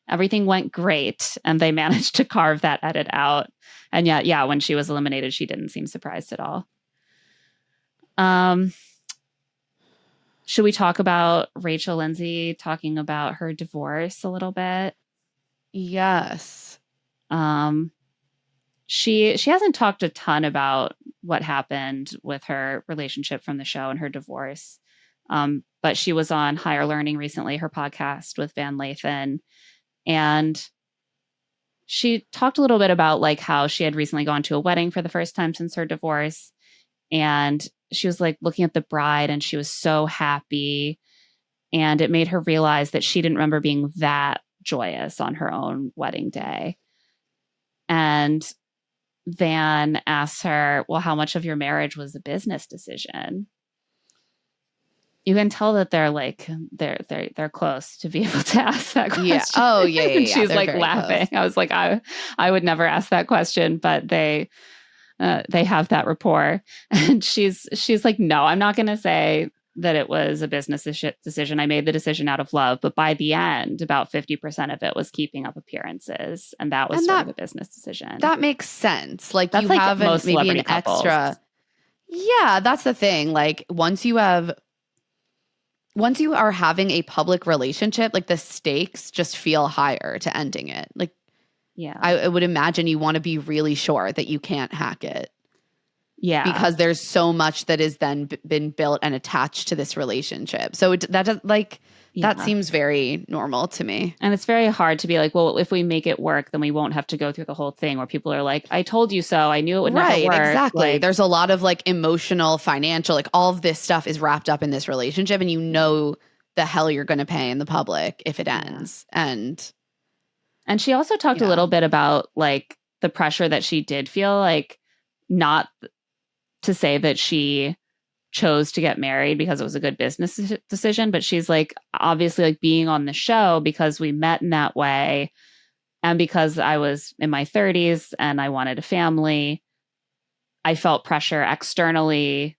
Speaker 1: Everything went great. And they managed to carve that edit out. And yet, yeah, when she was eliminated, she didn't seem surprised at all. Should we talk about Rachel Lindsay talking about her divorce a little bit?
Speaker 2: Yes.
Speaker 1: She hasn't talked a ton about what happened with her relationship from the show and her divorce. But she was on Higher Learning recently, her podcast with Van Lathan. And she talked a little bit about like how she had recently gone to a wedding for the first time since her divorce. And she was like looking at the bride and she was so happy. And it made her realize that she didn't remember being that joyous on her own wedding day. And Van asked her, well, how much of your marriage was a business decision? You can tell that they're like, they're close to be able to ask that question.
Speaker 2: Yeah. Oh, yeah.
Speaker 1: And she's like laughing. Close. I was like, I would never ask that question, but they have that rapport. And she's like, no, I'm not going to say that it was a business decision. I made the decision out of love, but by the end, about 50% of it was keeping up appearances. And that was sort of a business decision.
Speaker 2: That makes sense. Like
Speaker 1: that's
Speaker 2: you
Speaker 1: like
Speaker 2: have maybe an
Speaker 1: couples.
Speaker 2: Extra. Yeah, that's the thing. Like once you are having a public relationship, like the stakes just feel higher to ending it. Like, yeah, I would imagine you want to be really sure that you can't hack it.
Speaker 1: Yeah.
Speaker 2: Because there's so much that has then been built and attached to this relationship. So that seems very normal to me.
Speaker 1: And it's very hard to be like, well, if we make it work, then we won't have to go through the whole thing where people are like, I told you so. I knew it would never work.
Speaker 2: Right, exactly.
Speaker 1: Like,
Speaker 2: there's a lot of like emotional, financial, like all of this stuff is wrapped up in this relationship, and you know the hell you're going to pay in the public if it ends. And
Speaker 1: she also talked a little bit about like the pressure that she did feel, like not to say that she chose to get married because it was a good business decision, but she's like, obviously like being on the show because we met in that way. And because I was in my 30s and I wanted a family, I felt pressure externally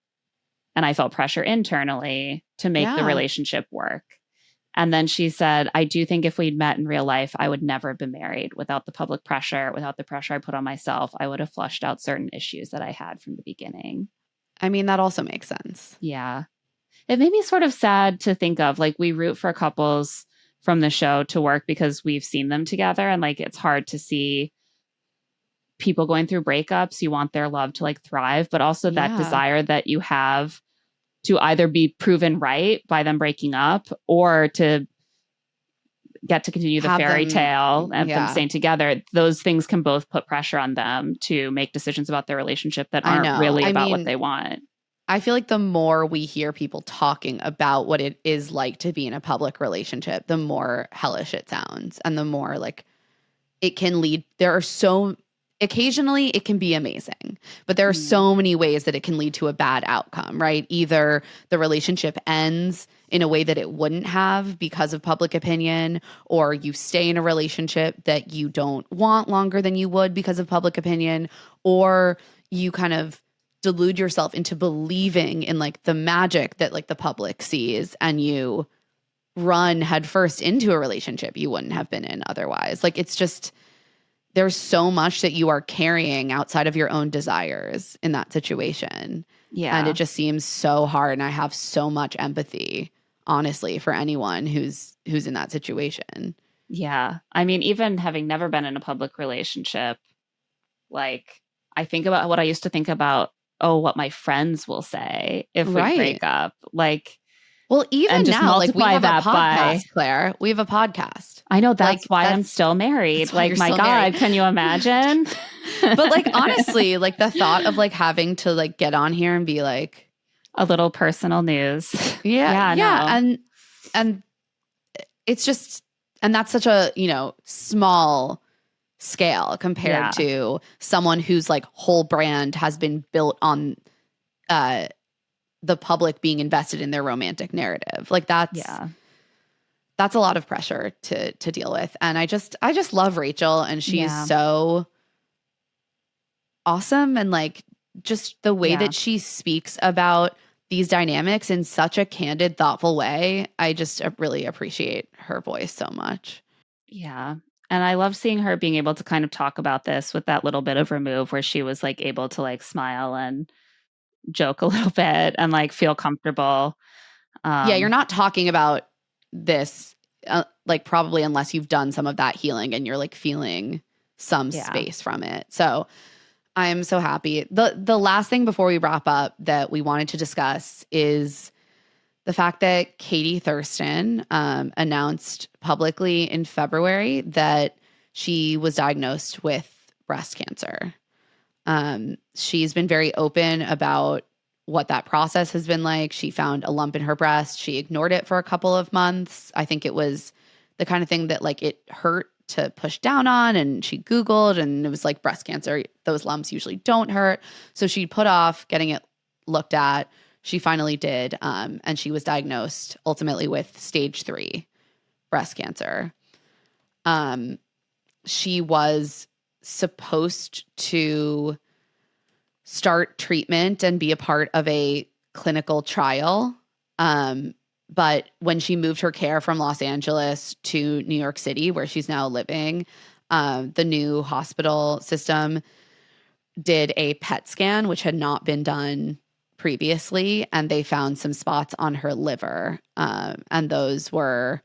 Speaker 1: and I felt pressure internally to make the relationship work. And then she said, I do think if we'd met in real life, I would never have been married without the public pressure, without the pressure I put on myself. I would have flushed out certain issues that I had from the beginning.
Speaker 2: I mean, that also makes sense.
Speaker 1: Yeah. It made me sort of sad to think of, like, we root for couples from the show to work because we've seen them together. And like, it's hard to see people going through breakups. You want their love to like thrive, but also that desire that you have to either be proven right by them breaking up or to get to continue the fairy tale of them staying together. Those things can both put pressure on them to make decisions about their relationship that aren't really about what they want.
Speaker 2: I feel like the more we hear people talking about what it is like to be in a public relationship, the more hellish it sounds and the more like it can lead. Occasionally it can be amazing, but there are so many ways that it can lead to a bad outcome, right? Either the relationship ends in a way that it wouldn't have because of public opinion, or you stay in a relationship that you don't want longer than you would because of public opinion, or you kind of delude yourself into believing in like the magic that like the public sees and you run headfirst into a relationship you wouldn't have been in otherwise. Like it's just, there's so much that you are carrying outside of your own desires in that situation. Yeah. And it just seems so hard. And I have so much empathy, honestly, for anyone who's in that situation.
Speaker 1: Yeah. I mean, even having never been in a public relationship, like I think about what I used to think about, what my friends will say if we break up. Like,
Speaker 2: well, even now, like we have a podcast, Claire. We have a podcast.
Speaker 1: I know that's like, why I'm still married. Like, my God, married. Can you imagine?
Speaker 2: But like, honestly, like the thought of like having to like get on here and be like
Speaker 1: a little personal news.
Speaker 2: Yeah. And it's just, and that's such a, small scale compared to someone whose like whole brand has been built on the public being invested in their romantic narrative. Like that's a lot of pressure to deal with. And I just love Rachel, and she's so awesome. And like just the way that she speaks about these dynamics in such a candid, thoughtful way. I just really appreciate her voice so much.
Speaker 1: Yeah. And I love seeing her being able to kind of talk about this with that little bit of remove where she was like able to like smile and joke a little bit and like feel comfortable.
Speaker 2: You're not talking about this like probably unless you've done some of that healing and you're like feeling some space from it. So I am so happy. The last thing before we wrap up that we wanted to discuss is the fact that Katie Thurston announced publicly in February that she was diagnosed with breast cancer. She's been very open about what that process has been like. She found a lump in her breast. She ignored it for a couple of months. I think it was the kind of thing that like it hurt to push down on, and she Googled and it was like breast cancer. Those lumps usually don't hurt. So she put off getting it looked at. She finally did, and she was diagnosed ultimately with stage 3 breast cancer. She was supposed to start treatment and be a part of a clinical trial, but when she moved her care from Los Angeles to New York City, where she's now living, the new hospital system did a PET scan, which had not been done previously, and they found some spots on her liver, and those were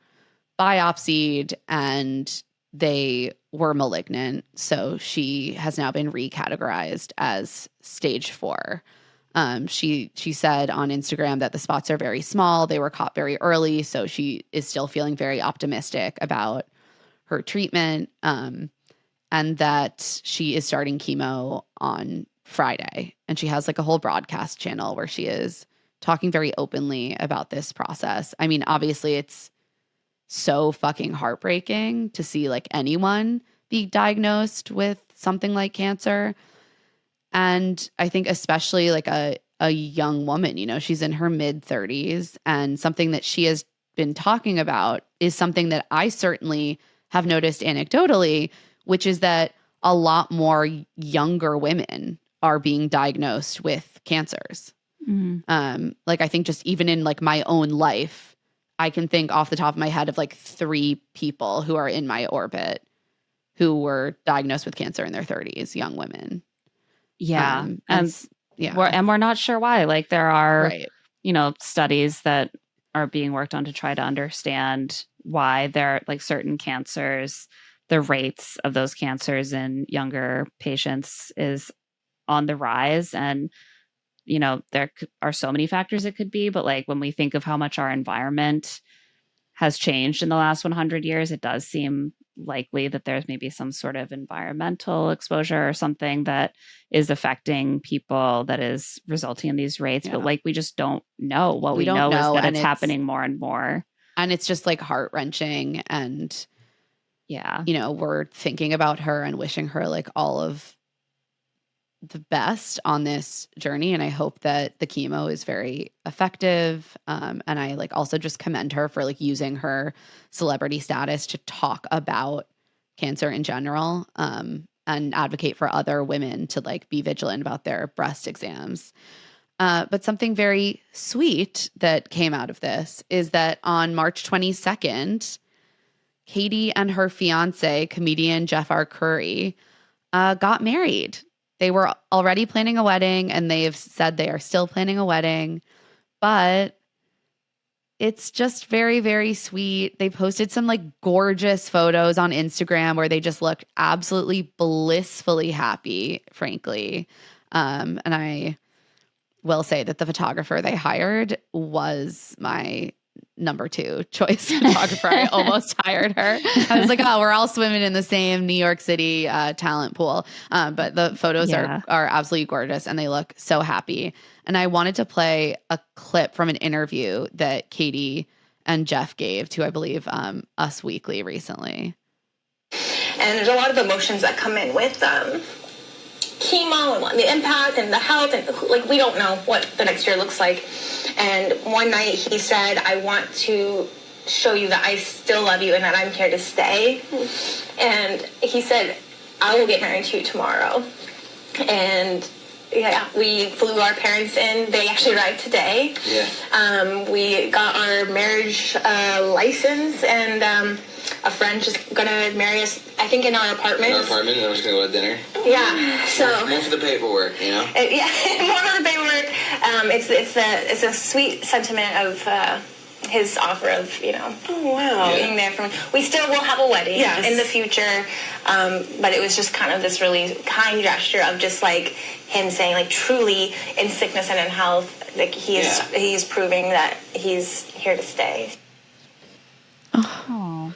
Speaker 2: biopsied and they were malignant. So she has now been recategorized as stage 4. She said on Instagram that the spots are very small. They were caught very early. So she is still feeling very optimistic about her treatment, and that she is starting chemo on Friday. And she has like a whole broadcast channel where she is talking very openly about this process. I mean, obviously it's so fucking heartbreaking to see like anyone be diagnosed with something like cancer. And I think especially like a young woman, she's in her mid-30s, and something that she has been talking about is something that I certainly have noticed anecdotally, which is that a lot more younger women are being diagnosed with cancers. Like I think just even in like my own life, I can think off the top of my head of like 3 people who are in my orbit who were diagnosed with cancer in their 30s, young women.
Speaker 1: Yeah. And we're not sure why. Like there are, studies that are being worked on to try to understand why there are like certain cancers, the rates of those cancers in younger patients is on the rise. And, there are so many factors it could be, but like when we think of how much our environment has changed in the last 100 years, it does seem likely that there's maybe some sort of environmental exposure or something that is affecting people that is resulting in these rates. But like, we just don't know. What we know is that it's happening more and more.
Speaker 2: And it's just like heart-wrenching. And, we're thinking about her and wishing her like all of the best on this journey. And I hope that the chemo is very effective. And I like also just commend her for like using her celebrity status to talk about cancer in general, and advocate for other women to like be vigilant about their breast exams. But something very sweet that came out of this is that on March 22nd, Katie and her fiance, comedian Jeff R. Curry, got married. They were already planning a wedding, and they've said they are still planning a wedding, but it's just very, very sweet. They posted some like gorgeous photos on Instagram where they just looked absolutely blissfully happy, frankly. And I will say that the photographer they hired was my number 2 choice photographer. I almost hired her. I was like, oh, we're all swimming in the same New York City talent pool. But the photos are absolutely gorgeous, and they look so happy. And I wanted to play a clip from an interview that Katie and Jeff gave to, I believe, Us Weekly recently.
Speaker 7: And there's a lot of emotions that come in with chemo and the impact and the health, and like we don't know what the next year looks like. And one night he said, I want to show you that I still love you and that I'm here to stay. And he said, I will get married to you tomorrow. And we flew our parents in. They actually arrived today. We got our marriage license, and a friend just gonna marry us, I think, in our apartment.
Speaker 8: In our apartment, and I'm just gonna go to dinner.
Speaker 7: Yeah, so
Speaker 8: more for the paperwork, you know.
Speaker 7: More for the paperwork. It's a sweet sentiment of his offer of being there for me. We still will have a wedding in the future, but it was just kind of this really kind gesture of just like him saying, like, truly in sickness and in health, like he's proving that he's here to stay.
Speaker 2: Oh.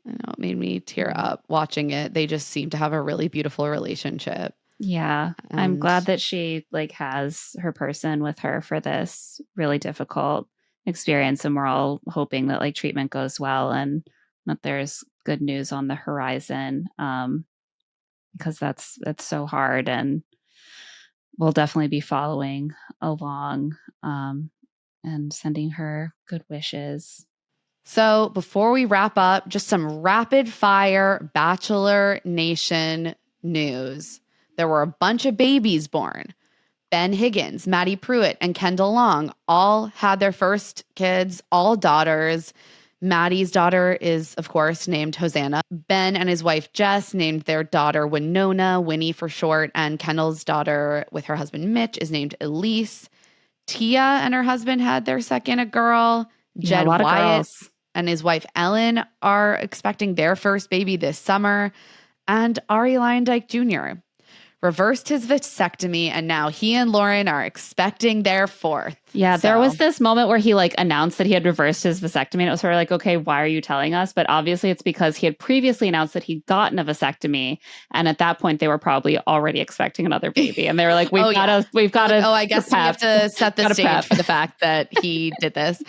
Speaker 2: I know, it made me tear up watching it. They just seem to have a really beautiful relationship.
Speaker 1: Yeah. And I'm glad that she like has her person with her for this really difficult experience. And we're all hoping that like treatment goes well and that there's good news on the horizon. Because that's so hard, and we'll definitely be following along, and sending her good wishes.
Speaker 2: So before we wrap up, just some rapid fire Bachelor Nation news. There were a bunch of babies born. Ben Higgins, Maddie Pruitt, and Kendall Long all had their first kids, all daughters. Maddie's daughter is, of course, named Hosanna. Ben and his wife, Jess, named their daughter Winona, Winnie for short, and Kendall's daughter with her husband, Mitch, is named Elise. Tia and her husband had their second, a girl. Jed Wyatt and his wife Ellen are expecting their first baby this summer. And Ari Lyondike Jr. reversed his vasectomy, and now he and Lauren are expecting their fourth.
Speaker 1: Yeah, there was this moment where he like announced that he had reversed his vasectomy, and it was sort of like, okay, why are you telling us? But obviously it's because he had previously announced that he'd gotten a vasectomy, and at that point they were probably already expecting another baby, and they were like, we've got to.
Speaker 2: Oh, I guess we have to set the stage for the fact that he did this.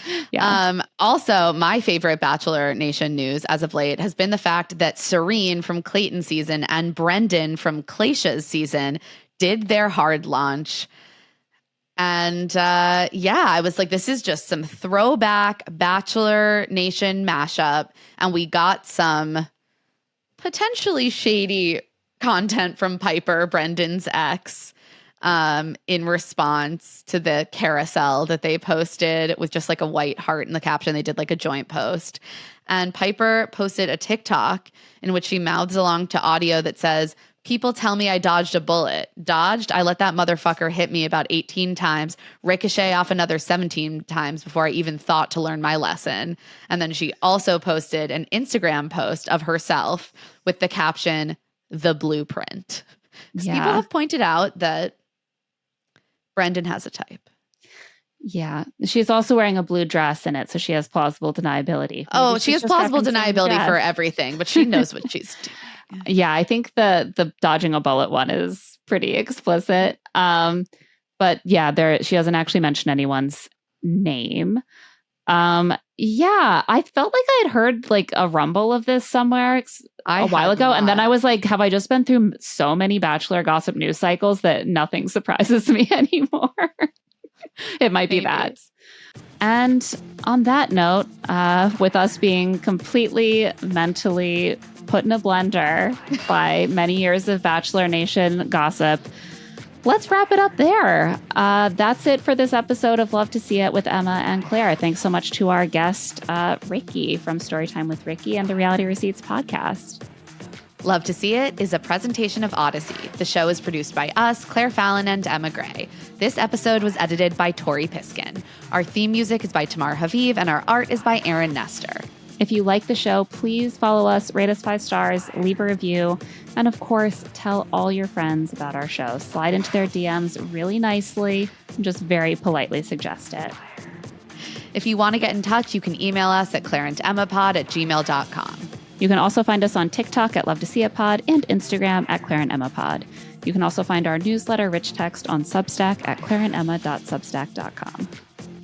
Speaker 2: Also, my favorite Bachelor Nation news as of late has been the fact that Serene from Clayton season and Brendan from Glacia's season did their hard launch. And I was like, this is just some throwback Bachelor Nation mashup. And we got some potentially shady content from Piper, Brendan's ex. in response to the carousel that they posted with just like a white heart in the caption. They did like a joint post. And Piper posted a TikTok in which she mouths along to audio that says, "People tell me I dodged a bullet. Dodged? I let that motherfucker hit me about 18 times, ricochet off another 17 times before I even thought to learn my lesson." And then she also posted an Instagram post of herself with the caption, "The Blueprint." People have pointed out that Brendan has a type.
Speaker 1: Yeah. She's also wearing a blue dress in it, so she has plausible deniability.
Speaker 2: Maybe she has plausible deniability for everything, but she knows what she's doing.
Speaker 1: Yeah, I think the dodging a bullet one is pretty explicit. But yeah, she doesn't actually mention anyone's name. Yeah, I felt like I had heard like a rumble of this somewhere a while ago. And then I was like, have I just been through so many Bachelor gossip news cycles that nothing surprises me anymore? It might be that. And on that note, with us being completely mentally put in a blender by many years of Bachelor Nation gossip, let's wrap it up there. That's it for this episode of Love to See It with Emma and Claire. Thanks so much to our guest, Rikkii from Storytime with Rikkii and the Reality Receipts podcast.
Speaker 2: Love to See It is a presentation of Odyssey. The show is produced by us, Claire Fallon and Emma Gray. This episode was edited by Tori Piskin. Our theme music is by Tamar Haviv, and our art is by Aaron Nestor.
Speaker 1: If you like the show, please follow us, rate us 5 stars, leave a review, and of course, tell all your friends about our show. Slide into their DMs really nicely, and just very politely suggest it.
Speaker 2: If you want to get in touch, you can email us at claireandemmapod@gmail.com.
Speaker 1: You can also find us on TikTok at Love to See It Pod and Instagram at Claire and Emma Pod. You can also find our newsletter, Rich Text, on Substack at claireandemma.substack.com.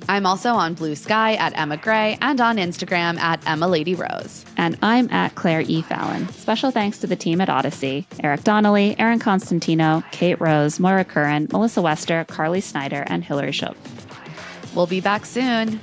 Speaker 2: I'm also on Blue Sky at Emma Gray and on Instagram at Emma Lady Rose.
Speaker 1: And I'm at Claire E. Fallon. Special thanks to the team at Odyssey: Eric Donnelly, Aaron Constantino, Kate Rose, Moira Curran, Melissa Wester, Carly Snyder, and Hillary Shoup.
Speaker 2: We'll be back soon.